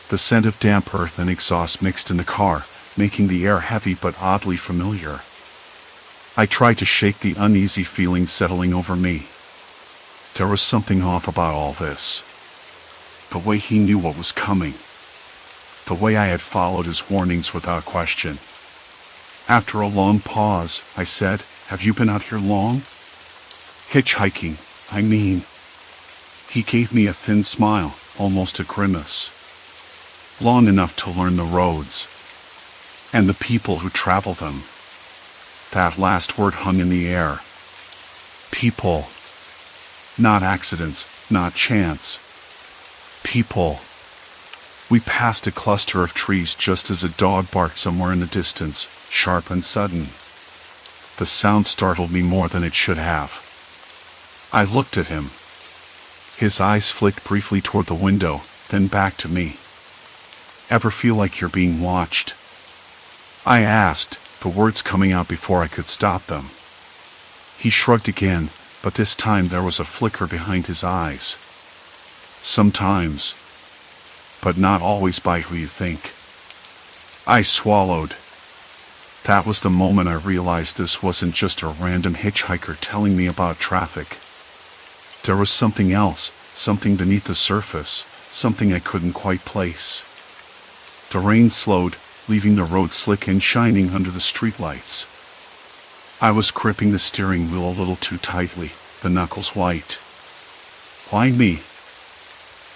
The scent of damp earth and exhaust mixed in the car, making the air heavy but oddly familiar. I tried to shake the uneasy feeling settling over me. There was something off about all this. The way he knew what was coming. The way I had followed his warnings without question. After a long pause, I said, Have you been out here long? Hitchhiking, I mean. He gave me a thin smile, almost a grimace. Long enough to learn the roads. And the people who travel them. That last word hung in the air. People. Not accidents, not chance. People. We passed a cluster of trees just as a dog barked somewhere in the distance, sharp and sudden. The sound startled me more than it should have. I looked at him. His eyes flicked briefly toward the window, then back to me. Ever feel like you're being watched? I asked, the words coming out before I could stop them. He shrugged again, but this time there was a flicker behind his eyes. Sometimes. But not always by who you think. I swallowed. That was the moment I realized this wasn't just a random hitchhiker telling me about traffic. There was something else, something beneath the surface, something I couldn't quite place. The rain slowed, leaving the road slick and shining under the streetlights. I was gripping the steering wheel a little too tightly, the knuckles white. Why me?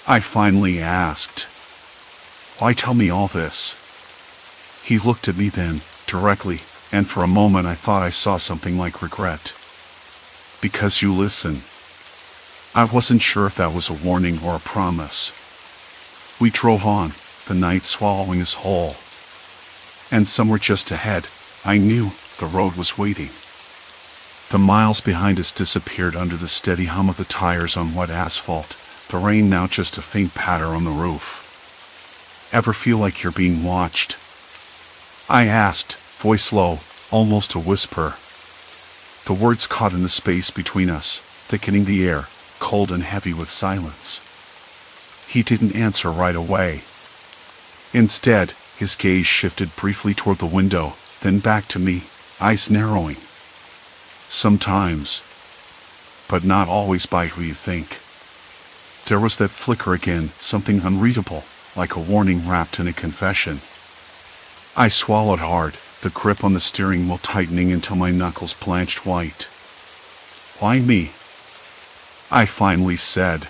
I finally asked. Why tell me all this? He looked at me then, directly, and for a moment I thought I saw something like regret. Because you listen. I wasn't sure if that was a warning or a promise. We drove on, the night swallowing us whole. And somewhere just ahead, I knew the road was waiting. The miles behind us disappeared under the steady hum of the tires on wet asphalt, the rain now just a faint patter on the roof. Ever feel like you're being watched? I asked, voice low, almost a whisper. The words caught in the space between us, thickening the air, cold and heavy with silence. He didn't answer right away. Instead, his gaze shifted briefly toward the window, then back to me, eyes narrowing. Sometimes, but not always by who you think. There was that flicker again, something unreadable, like a warning wrapped in a confession. I swallowed hard, the grip on the steering wheel tightening until my knuckles blanched white. "Why me?" I finally said.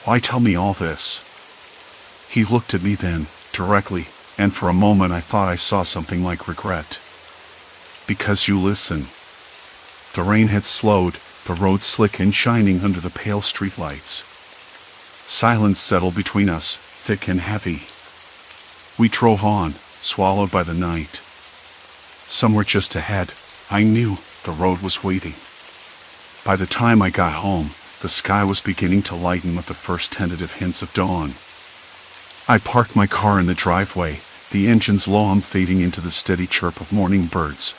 "Why tell me all this?" He looked at me then, directly, and for a moment I thought I saw something like regret. "Because you listen." The rain had slowed, the road slick and shining under the pale streetlights. Silence settled between us, thick and heavy. We drove on, swallowed by the night. Somewhere just ahead, I knew, the road was waiting. By the time I got home, the sky was beginning to lighten with the first tentative hints of dawn. I parked my car in the driveway, the engine's low hum fading into the steady chirp of morning birds.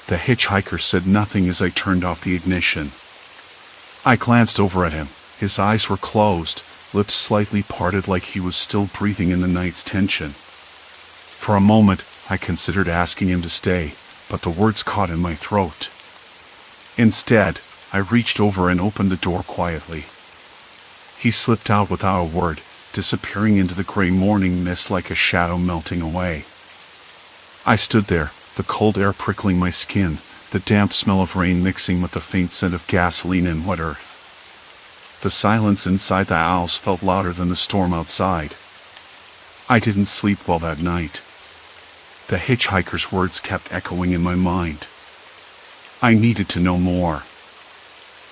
The hitchhiker said nothing as I turned off the ignition. I glanced over at him. His eyes were closed, lips slightly parted like he was still breathing in the night's tension. For a moment, I considered asking him to stay, but the words caught in my throat. Instead, I reached over and opened the door quietly. He slipped out without a word, disappearing into the gray morning mist like a shadow melting away. I stood there, the cold air prickling my skin, the damp smell of rain mixing with the faint scent of gasoline and wet earth. The silence inside the house felt louder than the storm outside. I didn't sleep well that night. The hitchhiker's words kept echoing in my mind. I needed to know more.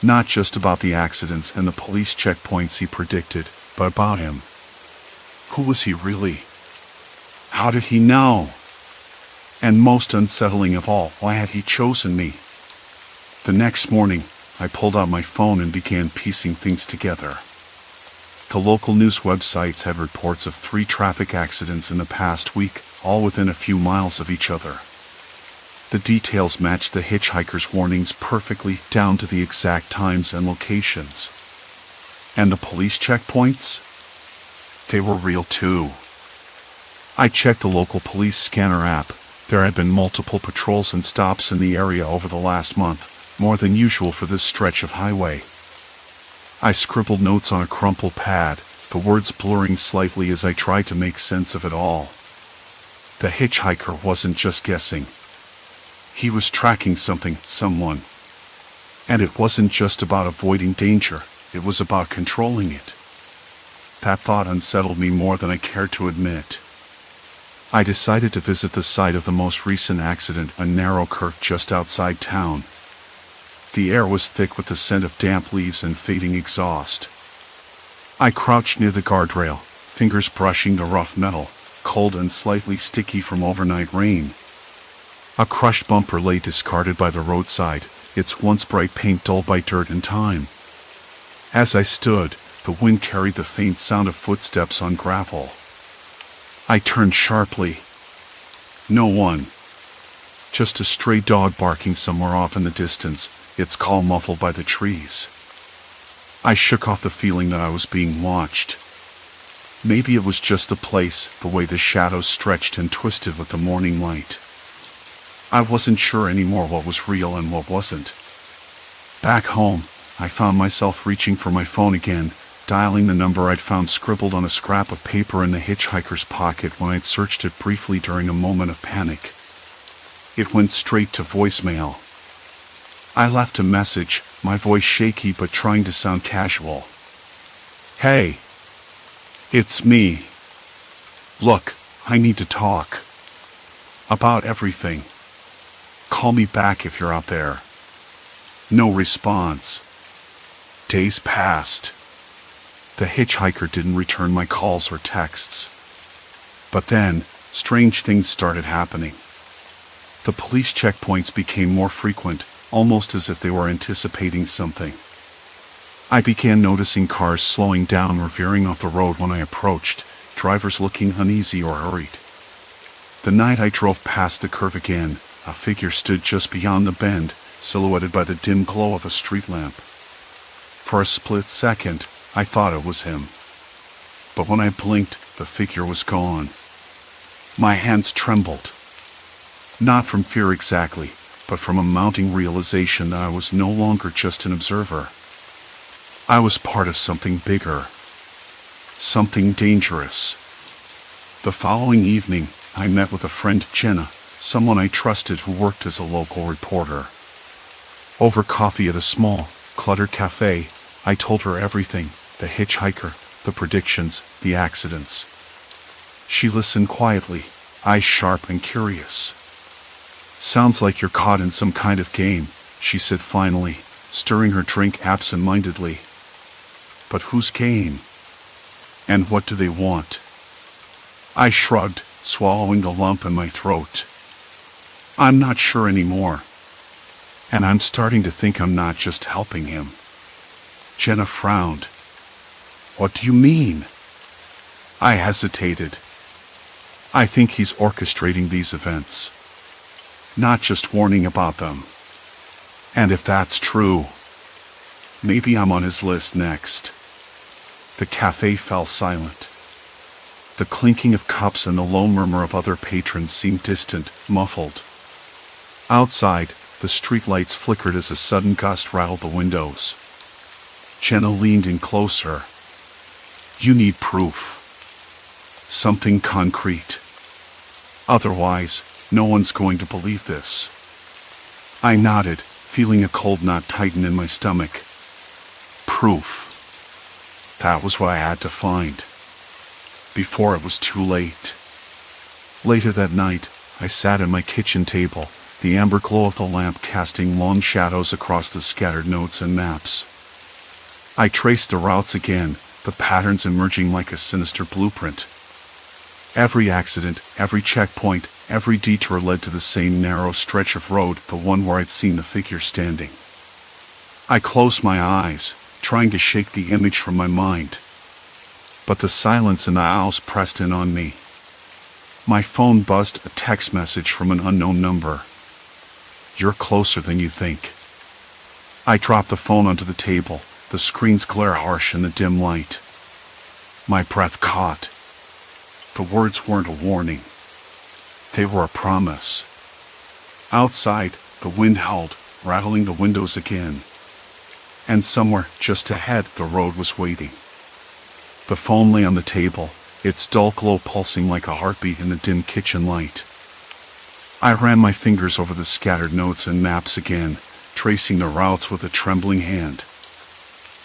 Not just about the accidents and the police checkpoints he predicted, but about him. Who was he really? How did he know? And most unsettling of all, why had he chosen me? The next morning, I pulled out my phone and began piecing things together. The local news websites had reports of 3 traffic accidents in the past week, all within a few miles of each other. The details matched the hitchhiker's warnings perfectly down to the exact times and locations. And the police checkpoints? They were real too. I checked the local police scanner app. There had been multiple patrols and stops in the area over the last month, more than usual for this stretch of highway. I scribbled notes on a crumpled pad, the words blurring slightly as I tried to make sense of it all. The hitchhiker wasn't just guessing. He was tracking something, someone. And it wasn't just about avoiding danger, it was about controlling it. That thought unsettled me more than I cared to admit. I decided to visit the site of the most recent accident, a narrow curve just outside town. The air was thick with the scent of damp leaves and fading exhaust. I crouched near the guardrail, fingers brushing the rough metal, cold and slightly sticky from overnight rain. A crushed bumper lay discarded by the roadside, its once bright paint dulled by dirt and time. As I stood, the wind carried the faint sound of footsteps on gravel. I turned sharply. No one. Just a stray dog barking somewhere off in the distance, its call muffled by the trees. I shook off the feeling that I was being watched. Maybe it was just the place, the way the shadows stretched and twisted with the morning light. I wasn't sure anymore what was real and what wasn't. Back home, I found myself reaching for my phone again, dialing the number I'd found scribbled on a scrap of paper in the hitchhiker's pocket when I'd searched it briefly during a moment of panic. It went straight to voicemail. I left a message, my voice shaky but trying to sound casual. "Hey, it's me. Look, I need to talk. About everything. Call me back if you're out there." No response. Days passed. The hitchhiker didn't return my calls or texts. But then, strange things started happening. The police checkpoints became more frequent, almost as if they were anticipating something. I began noticing cars slowing down or veering off the road when I approached, drivers looking uneasy or hurried. The night I drove past the curve again, a figure stood just beyond the bend, silhouetted by the dim glow of a street lamp. For a split second, I thought it was him. But when I blinked, the figure was gone. My hands trembled. Not from fear exactly, but from a mounting realization that I was no longer just an observer. I was part of something bigger. Something dangerous. The following evening, I met with a friend, Jenna, someone I trusted who worked as a local reporter. Over coffee at a small, cluttered cafe, I told her everything, the hitchhiker, the predictions, the accidents. She listened quietly, eyes sharp and curious. "Sounds like you're caught in some kind of game," she said finally, stirring her drink absent-mindedly. "But whose game? And what do they want?" I shrugged, swallowing the lump in my throat. "I'm not sure anymore. And I'm starting to think I'm not just helping him." Jenna frowned. "What do you mean?" I hesitated. "I think he's orchestrating these events. Not just warning about them. And if that's true, maybe I'm on his list next." The cafe fell silent. The clinking of cups and the low murmur of other patrons seemed distant, muffled. Outside, the streetlights flickered as a sudden gust rattled the windows. Jenna leaned in closer. "You need proof. Something concrete. Otherwise, no one's going to believe this." I nodded, feeling a cold knot tighten in my stomach. Proof. That was what I had to find. Before it was too late. Later that night, I sat at my kitchen table, the amber glow of the lamp casting long shadows across the scattered notes and maps. I traced the routes again, the patterns emerging like a sinister blueprint. Every accident, every checkpoint, every detour led to the same narrow stretch of road, the one where I'd seen the figure standing. I closed my eyes, trying to shake the image from my mind. But the silence in the house pressed in on me. My phone buzzed, a text message from an unknown number. "You're closer than you think." I dropped the phone onto the table, the screen's glare harsh in the dim light. My breath caught. The words weren't a warning. They were a promise. Outside, the wind howled, rattling the windows again. And somewhere, just ahead, the road was waiting. The phone lay on the table, its dull glow pulsing like a heartbeat in the dim kitchen light. I ran my fingers over the scattered notes and maps again, tracing the routes with a trembling hand.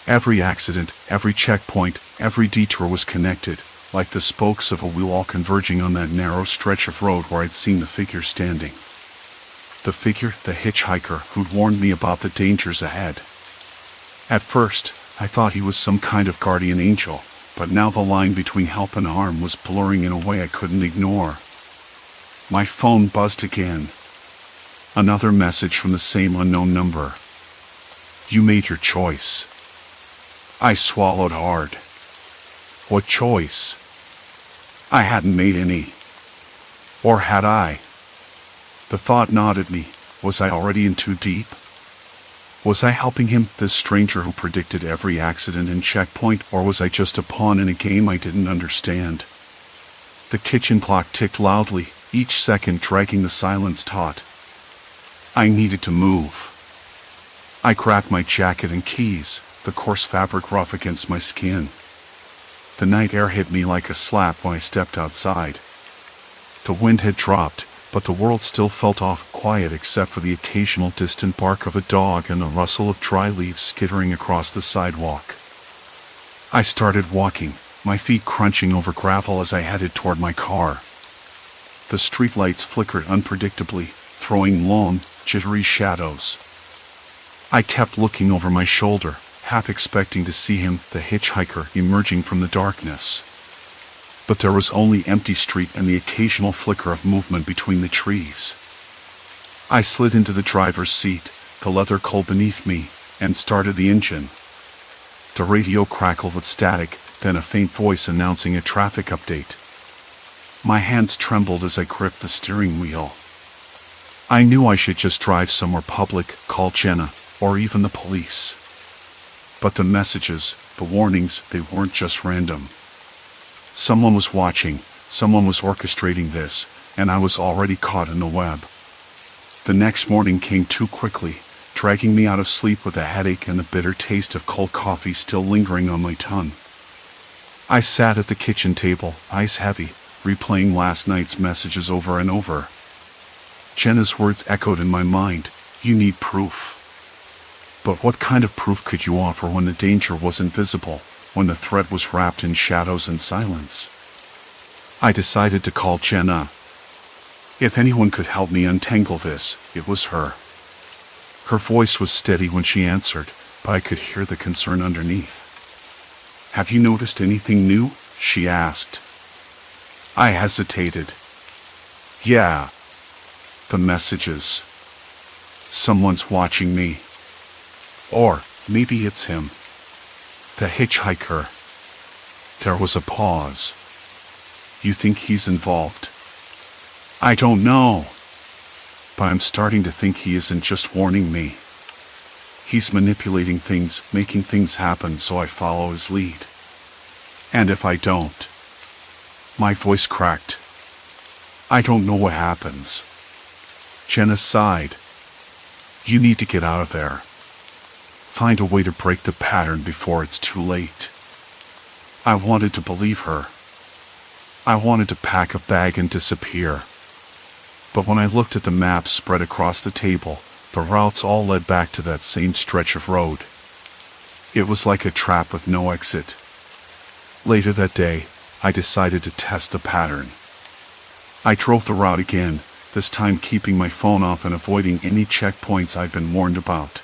Every accident, every checkpoint, every detour was connected, like the spokes of a wheel all converging on that narrow stretch of road where I'd seen the figure standing. The figure, the hitchhiker, who'd warned me about the dangers ahead. At first, I thought he was some kind of guardian angel, but now the line between help and harm was blurring in a way I couldn't ignore. My phone buzzed again. Another message from the same unknown number. "You made your choice." I swallowed hard. What choice? I hadn't made any. Or had I? The thought gnawed at me. Was I already in too deep? Was I helping him, this stranger who predicted every accident and checkpoint, or was I just a pawn in a game I didn't understand? The kitchen clock ticked loudly, each second dragging the silence taut. I needed to move. I grabbed my jacket and keys, the coarse fabric rough against my skin. The night air hit me like a slap when I stepped outside. The wind had dropped, but the world still felt off quiet except for the occasional distant bark of a dog and the rustle of dry leaves skittering across the sidewalk. I started walking, my feet crunching over gravel as I headed toward my car. The streetlights flickered unpredictably, throwing long, jittery shadows. I kept looking over my shoulder, half expecting to see him, the hitchhiker, emerging from the darkness. But there was only empty street and the occasional flicker of movement between the trees. I slid into the driver's seat, the leather cold beneath me, and started the engine. The radio crackled with static, then a faint voice announcing a traffic update. My hands trembled as I gripped the steering wheel. I knew I should just drive somewhere public, call Jenna, or even the police. But the messages, the warnings, they weren't just random. Someone was watching, someone was orchestrating this, and I was already caught in the web. The next morning came too quickly, dragging me out of sleep with a headache and the bitter taste of cold coffee still lingering on my tongue. I sat at the kitchen table, eyes heavy, replaying last night's messages over and over. Jenna's words echoed in my mind, "You need proof." But what kind of proof could you offer when the danger was invisible, when the threat was wrapped in shadows and silence? I decided to call Jenna. If anyone could help me untangle this, it was her. Her voice was steady when she answered, but I could hear the concern underneath. "Have you noticed anything new?" she asked. I hesitated. "Yeah. The messages. Someone's watching me. Or maybe it's him. The hitchhiker." There was a pause. "You think he's involved?" "I don't know. But I'm starting to think he isn't just warning me. He's manipulating things, making things happen so I follow his lead. And if I don't..." My voice cracked. "I don't know what happens." Jenna sighed. "You need to get out of there. Find a way to break the pattern before it's too late." I wanted to believe her. I wanted to pack a bag and disappear. But when I looked at the maps spread across the table, the routes all led back to that same stretch of road. It was like a trap with no exit. Later that day, I decided to test the pattern. I drove the route again, this time keeping my phone off and avoiding any checkpoints I'd been warned about.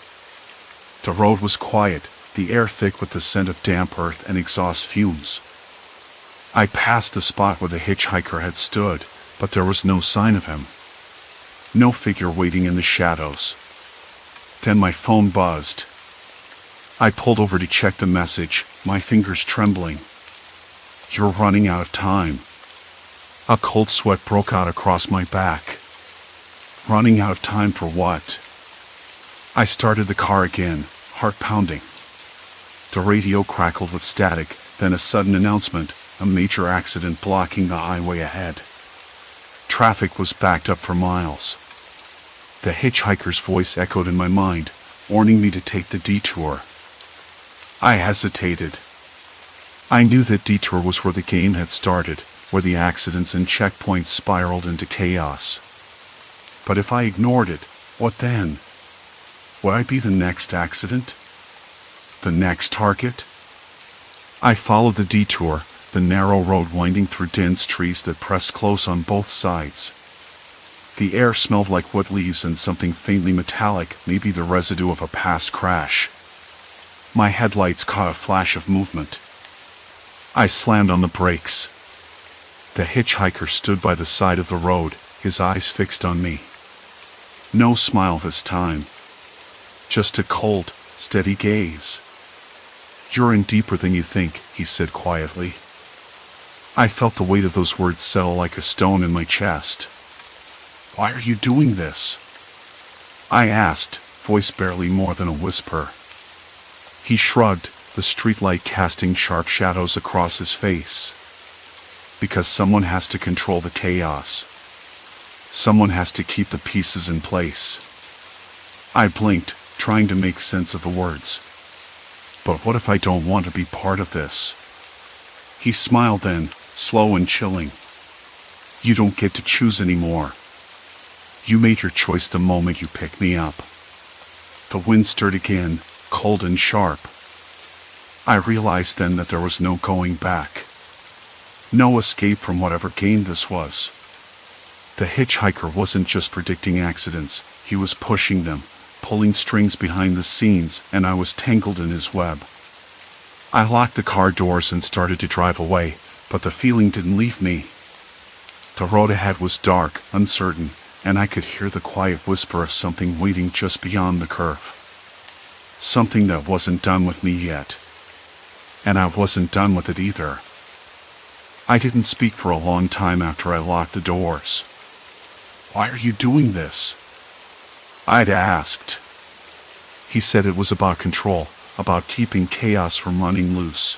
The road was quiet, the air thick with the scent of damp earth and exhaust fumes. I passed the spot where the hitchhiker had stood, but there was no sign of him. No figure waiting in the shadows. Then my phone buzzed. I pulled over to check the message, my fingers trembling. "You're running out of time." A cold sweat broke out across my back. Running out of time for what? I started the car again, heart pounding. The radio crackled with static, then a sudden announcement, a major accident blocking the highway ahead. Traffic was backed up for miles. The hitchhiker's voice echoed in my mind, warning me to take the detour. I hesitated. I knew that detour was where the game had started, where the accidents and checkpoints spiraled into chaos. But if I ignored it, what then? Would I be the next accident? The next target? I followed the detour, the narrow road winding through dense trees that pressed close on both sides. The air smelled like wet leaves and something faintly metallic, maybe the residue of a past crash. My headlights caught a flash of movement. I slammed on the brakes. The hitchhiker stood by the side of the road, his eyes fixed on me. No smile this time. Just a cold, steady gaze. "You're in deeper than you think," he said quietly. I felt the weight of those words settle like a stone in my chest. "Why are you doing this?" I asked, voice barely more than a whisper. He shrugged, the streetlight casting sharp shadows across his face. "Because someone has to control the chaos. Someone has to keep the pieces in place." I blinked, trying to make sense of the words. But what if I don't want to be part of this? He smiled then, slow and chilling. "You don't get to choose anymore. You made your choice the moment you picked me up." The wind stirred again, cold and sharp. I realized then that there was no going back. No escape from whatever game this was. The hitchhiker wasn't just predicting accidents, he was pushing them, pulling strings behind the scenes, and I was tangled in his web. I locked the car doors and started to drive away, but the feeling didn't leave me. The road ahead was dark, uncertain, and I could hear the quiet whisper of something waiting just beyond the curve. Something that wasn't done with me yet. And I wasn't done with it either. I didn't speak for a long time after I locked the doors. "Why are you doing this?" I'd asked. He said it was about control, about keeping chaos from running loose.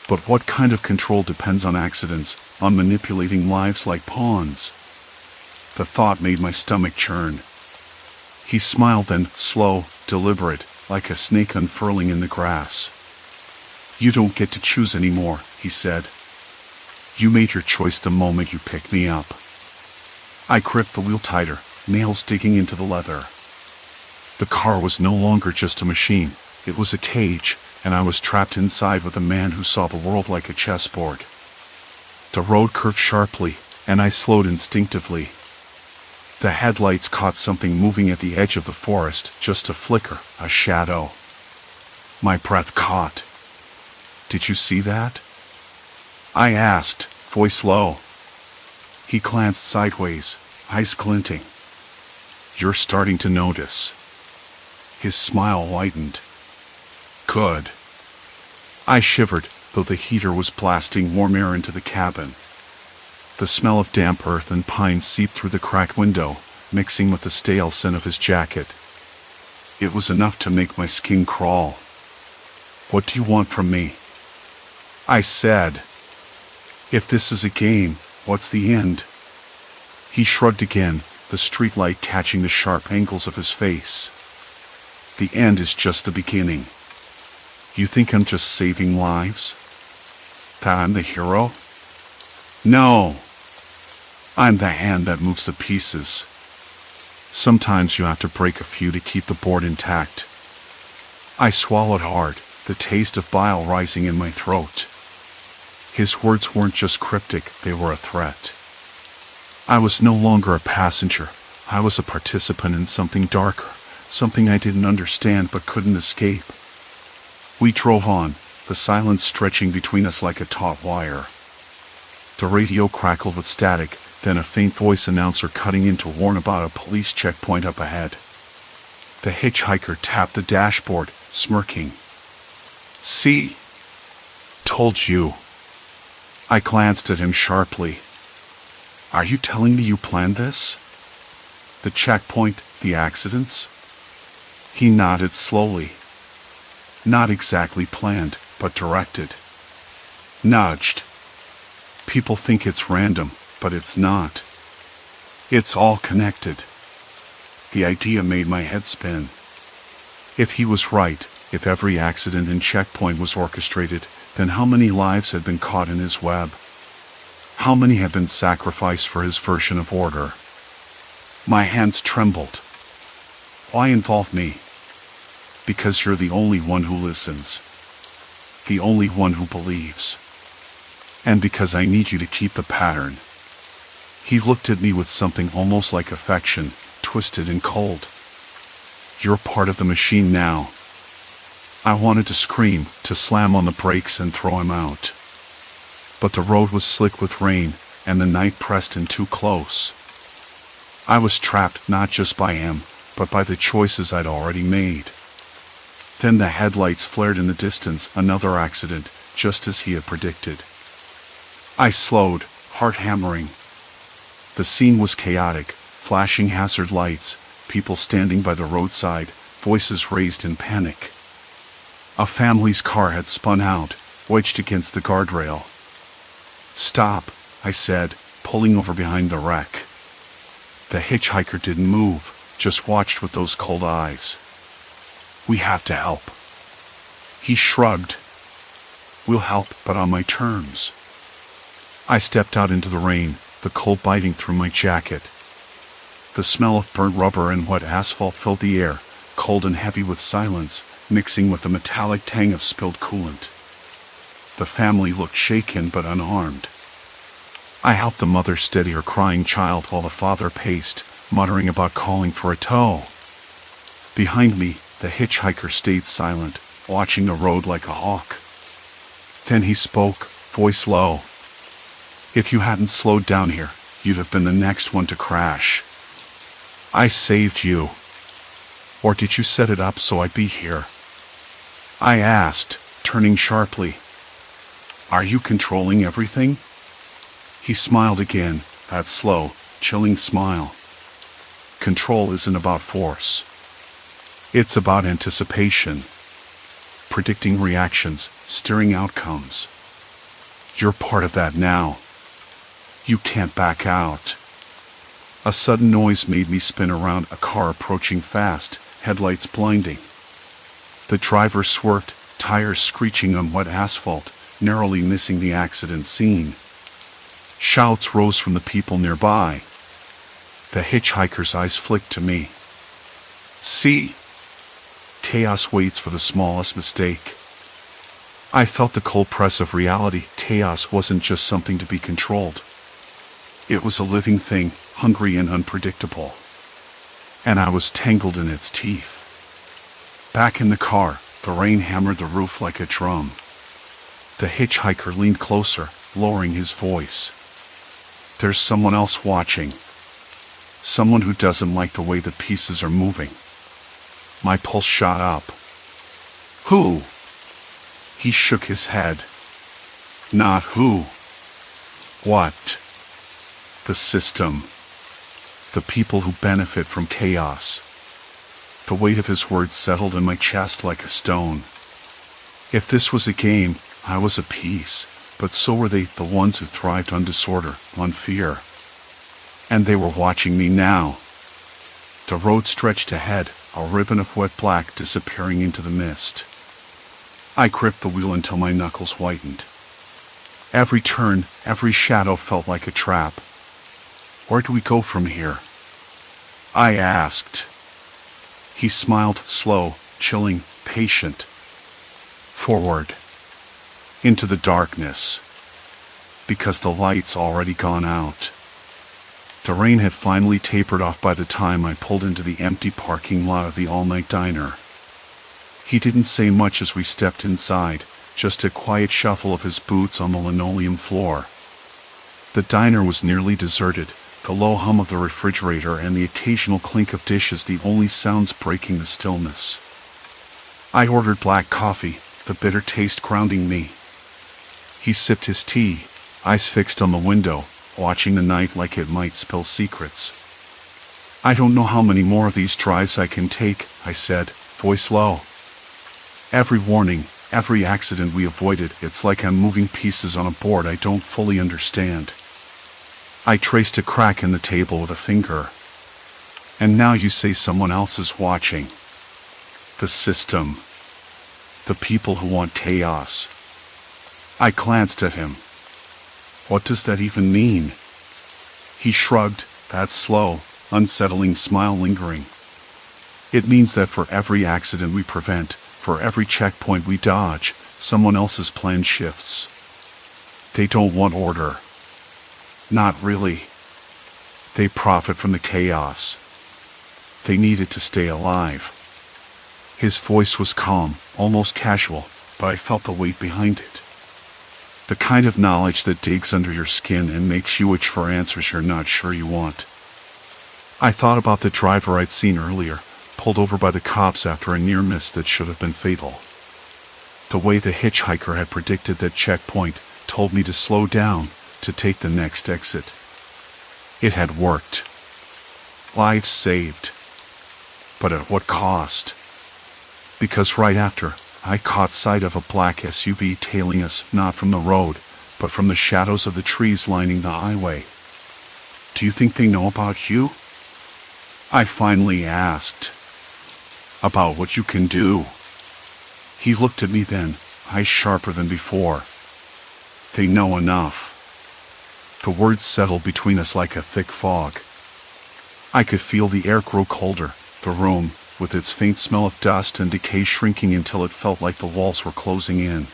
But what kind of control depends on accidents, on manipulating lives like pawns? The thought made my stomach churn. He smiled then, slow, deliberate, like a snake unfurling in the grass. You don't get to choose anymore, he said. You made your choice the moment you picked me up. I gripped the wheel tighter, nails digging into the leather. The car was no longer just a machine, it was a cage, and I was trapped inside with a man who saw the world like a chessboard. The road curved sharply, and I slowed instinctively. The headlights caught something moving at the edge of the forest, just a flicker, a shadow. My breath caught. Did you see that? I asked, voice low. He glanced sideways, eyes glinting. You're starting to notice. His smile widened. Good. I shivered, though the heater was blasting warm air into the cabin. The smell of damp earth and pine seeped through the cracked window, mixing with the stale scent of his jacket. It was enough to make my skin crawl. What do you want from me? I said. If this is a game, what's the end? He shrugged again, the streetlight catching the sharp angles of his face. The end is just the beginning. You think I'm just saving lives? That I'm the hero? No. I'm the hand that moves the pieces. Sometimes you have to break a few to keep the board intact. I swallowed hard, the taste of bile rising in my throat. His words weren't just cryptic, they were a threat. I was no longer a passenger. I was a participant in something darker, something I didn't understand but couldn't escape. We drove on, the silence stretching between us like a taut wire. The radio crackled with static, then a faint voice announcer cutting in to warn about a police checkpoint up ahead. The hitchhiker tapped the dashboard, smirking. See? Told you. I glanced at him sharply. Are you telling me you planned this? The checkpoint, the accidents? He nodded slowly. Not exactly planned, but directed. Nudged. People think it's random, but it's not. It's all connected. The idea made my head spin. If he was right, if every accident and checkpoint was orchestrated, then how many lives had been caught in his web? How many had been sacrificed for his version of order? My hands trembled. Why involve me? Because you're the only one who listens. The only one who believes. And because I need you to keep the pattern. He looked at me with something almost like affection, twisted and cold. You're part of the machine now. I wanted to scream, to slam on the brakes and throw him out. But the road was slick with rain, and the night pressed in too close. I was trapped not just by him, but by the choices I'd already made. Then the headlights flared in the distance, another accident, just as he had predicted. I slowed, heart hammering. The scene was chaotic, flashing hazard lights, people standing by the roadside, voices raised in panic. A family's car had spun out, wedged against the guardrail. Stop, I said, pulling over behind the wreck. The hitchhiker didn't move, just watched with those cold eyes. We have to help. He shrugged. We'll help, but on my terms. I stepped out into the rain, the cold biting through my jacket. The smell of burnt rubber and wet asphalt filled the air, cold and heavy with silence, mixing with the metallic tang of spilled coolant. The family looked shaken but unharmed. I helped the mother steady her crying child while the father paced, muttering about calling for a tow. Behind me, the hitchhiker stayed silent, watching the road like a hawk. Then he spoke, voice low. If you hadn't slowed down here, you'd have been the next one to crash. I saved you. Or did you set it up so I'd be here? I asked, turning sharply. Are you controlling everything? He smiled again, that slow, chilling smile. Control isn't about force. It's about anticipation. predicting reactions, steering outcomes. You're part of that now. You can't back out. A sudden noise made me spin around, a car approaching fast, headlights blinding. The driver swerved, tires screeching on wet asphalt, narrowly missing the accident scene. Shouts rose from the people nearby. The hitchhiker's eyes flicked to me. See? Chaos waits for the smallest mistake. I felt the cold press of reality. Chaos wasn't just something to be controlled. It was a living thing, hungry and unpredictable. And I was tangled in its teeth. Back in the car, the rain hammered the roof like a drum. The hitchhiker leaned closer, lowering his voice. There's someone else watching. Someone who doesn't like the way the pieces are moving. My pulse shot up. Who? He shook his head. Not who. What? The system. The people who benefit from chaos. The weight of his words settled in my chest like a stone. If this was a game, I was a piece, but so were they, the ones who thrived on disorder, on fear. And they were watching me now. The road stretched ahead, a ribbon of wet black disappearing into the mist. I gripped the wheel until my knuckles whitened. Every turn, every shadow felt like a trap. Where do we go from here? I asked. He smiled, slow, chilling, patient. Forward. Into the darkness. Because the light's already gone out. The rain had finally tapered off by the time I pulled into the empty parking lot of the all-night diner. He didn't say much as we stepped inside, just a quiet shuffle of his boots on the linoleum floor. The diner was nearly deserted, the low hum of the refrigerator and the occasional clink of dishes the only sounds breaking the stillness. I ordered black coffee, the bitter taste grounding me. He sipped his tea, eyes fixed on the window, watching the night like it might spill secrets. I don't know how many more of these drives I can take, I said, voice low. Every warning, every accident we avoided, it's like I'm moving pieces on a board I don't fully understand. I traced a crack in the table with a finger. And now you say someone else is watching. The system. The people who want chaos. I glanced at him. What does that even mean? He shrugged, that slow, unsettling smile lingering. It means that for every accident we prevent, for every checkpoint we dodge, someone else's plan shifts. They don't want order. Not really. They profit from the chaos. They need it to stay alive. His voice was calm, almost casual, but I felt the weight behind it. The kind of knowledge that digs under your skin and makes you itch for answers you're not sure you want. I thought about the driver I'd seen earlier, pulled over by the cops after a near miss that should have been fatal. The way the hitchhiker had predicted that checkpoint told me to slow down, to take the next exit. It had worked. Lives saved. But at what cost? Because right after, I caught sight of a black SUV tailing us, not from the road, but from the shadows of the trees lining the highway. Do you think they know about you? I finally asked. About what you can do. He looked at me then, eyes sharper than before. They know enough. The words settled between us like a thick fog. I could feel the air grow colder, the room, with its faint smell of dust and decay shrinking until it felt like the walls were closing in.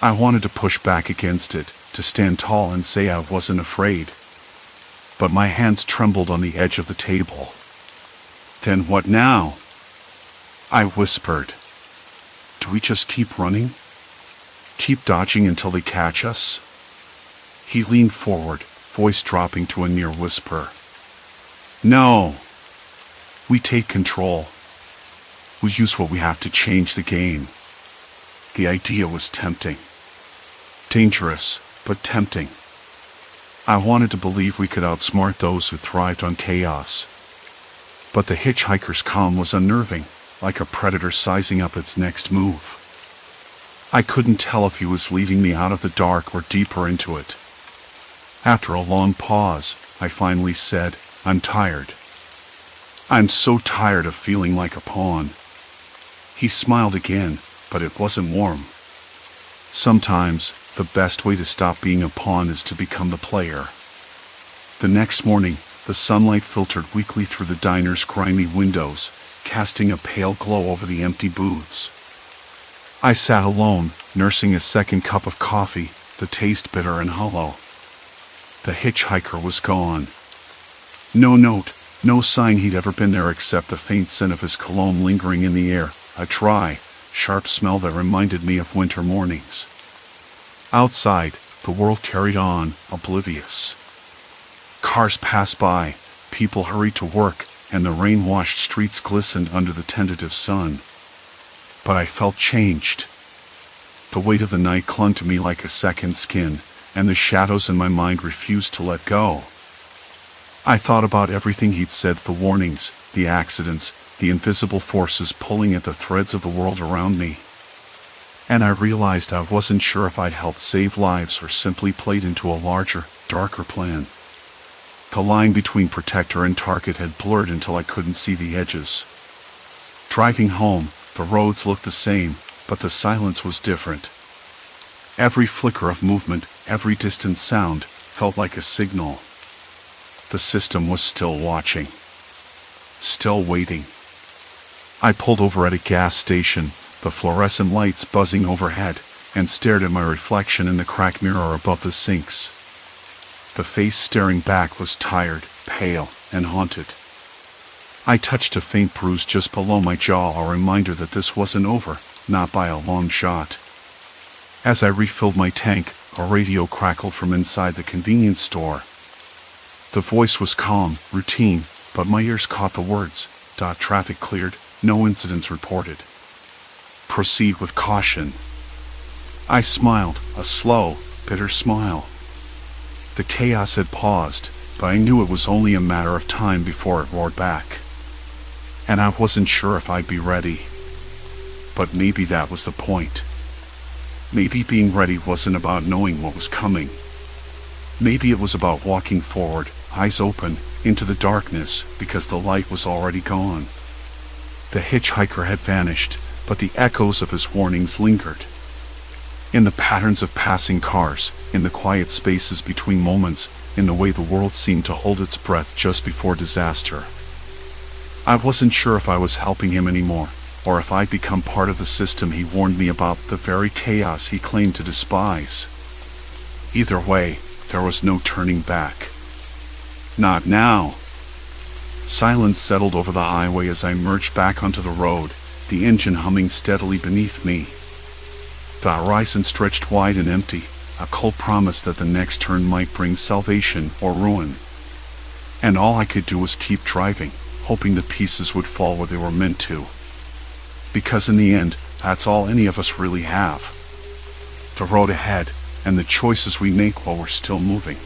I wanted to push back against it, to stand tall and say I wasn't afraid. But my hands trembled on the edge of the table. Then what now? I whispered. Do we just keep running? Keep dodging until they catch us? He leaned forward, voice dropping to a near whisper. No. We take control. We use what we have to change the game. The idea was tempting. Dangerous, but tempting. I wanted to believe we could outsmart those who thrived on chaos. But the hitchhiker's calm was unnerving, like a predator sizing up its next move. I couldn't tell if he was leading me out of the dark or deeper into it. After a long pause, I finally said, "I'm tired. I'm so tired of feeling like a pawn." He smiled again, but it wasn't warm. Sometimes, the best way to stop being a pawn is to become the player. The next morning, the sunlight filtered weakly through the diner's grimy windows, casting a pale glow over the empty booths. I sat alone, nursing a second cup of coffee, the taste bitter and hollow. The hitchhiker was gone. No note, no sign he'd ever been there except the faint scent of his cologne lingering in the air, a dry, sharp smell that reminded me of winter mornings. Outside, the world carried on, oblivious. Cars passed by, people hurried to work, and the rain-washed streets glistened under the tentative sun. But I felt changed. The weight of the night clung to me like a second skin, and the shadows in my mind refused to let go. I thought about everything he'd said, the warnings, the accidents, the invisible forces pulling at the threads of the world around me. And I realized I wasn't sure if I'd helped save lives or simply played into a larger, darker plan. The line between protector and target had blurred until I couldn't see the edges. Driving home, the roads looked the same, but the silence was different. Every flicker of movement, every distant sound, felt like a signal. The system was still watching. Still waiting. I pulled over at a gas station, the fluorescent lights buzzing overhead, and stared at my reflection in the cracked mirror above the sinks. The face staring back was tired, pale, and haunted. I touched a faint bruise just below my jaw, a reminder that this wasn't over, not by a long shot. As I refilled my tank, a radio crackled from inside the convenience store. The voice was calm, routine, but my ears caught the words, "Traffic cleared, no incidents reported. Proceed with caution." I smiled, a slow, bitter smile. The chaos had paused, but I knew it was only a matter of time before it roared back. And I wasn't sure if I'd be ready. But maybe that was the point. Maybe being ready wasn't about knowing what was coming. Maybe it was about walking forward, eyes open, into the darkness, because the light was already gone. The hitchhiker had vanished, but the echoes of his warnings lingered. In the patterns of passing cars, in the quiet spaces between moments, in the way the world seemed to hold its breath just before disaster. I wasn't sure if I was helping him anymore, or if I'd become part of the system he warned me about, the very chaos he claimed to despise. Either way, there was no turning back. Not now. Silence settled over the highway as I merged back onto the road, the engine humming steadily beneath me. The horizon stretched wide and empty, a cold promise that the next turn might bring salvation or ruin. And all I could do was keep driving, hoping the pieces would fall where they were meant to. Because in the end, that's all any of us really have. The road ahead, and the choices we make while we're still moving.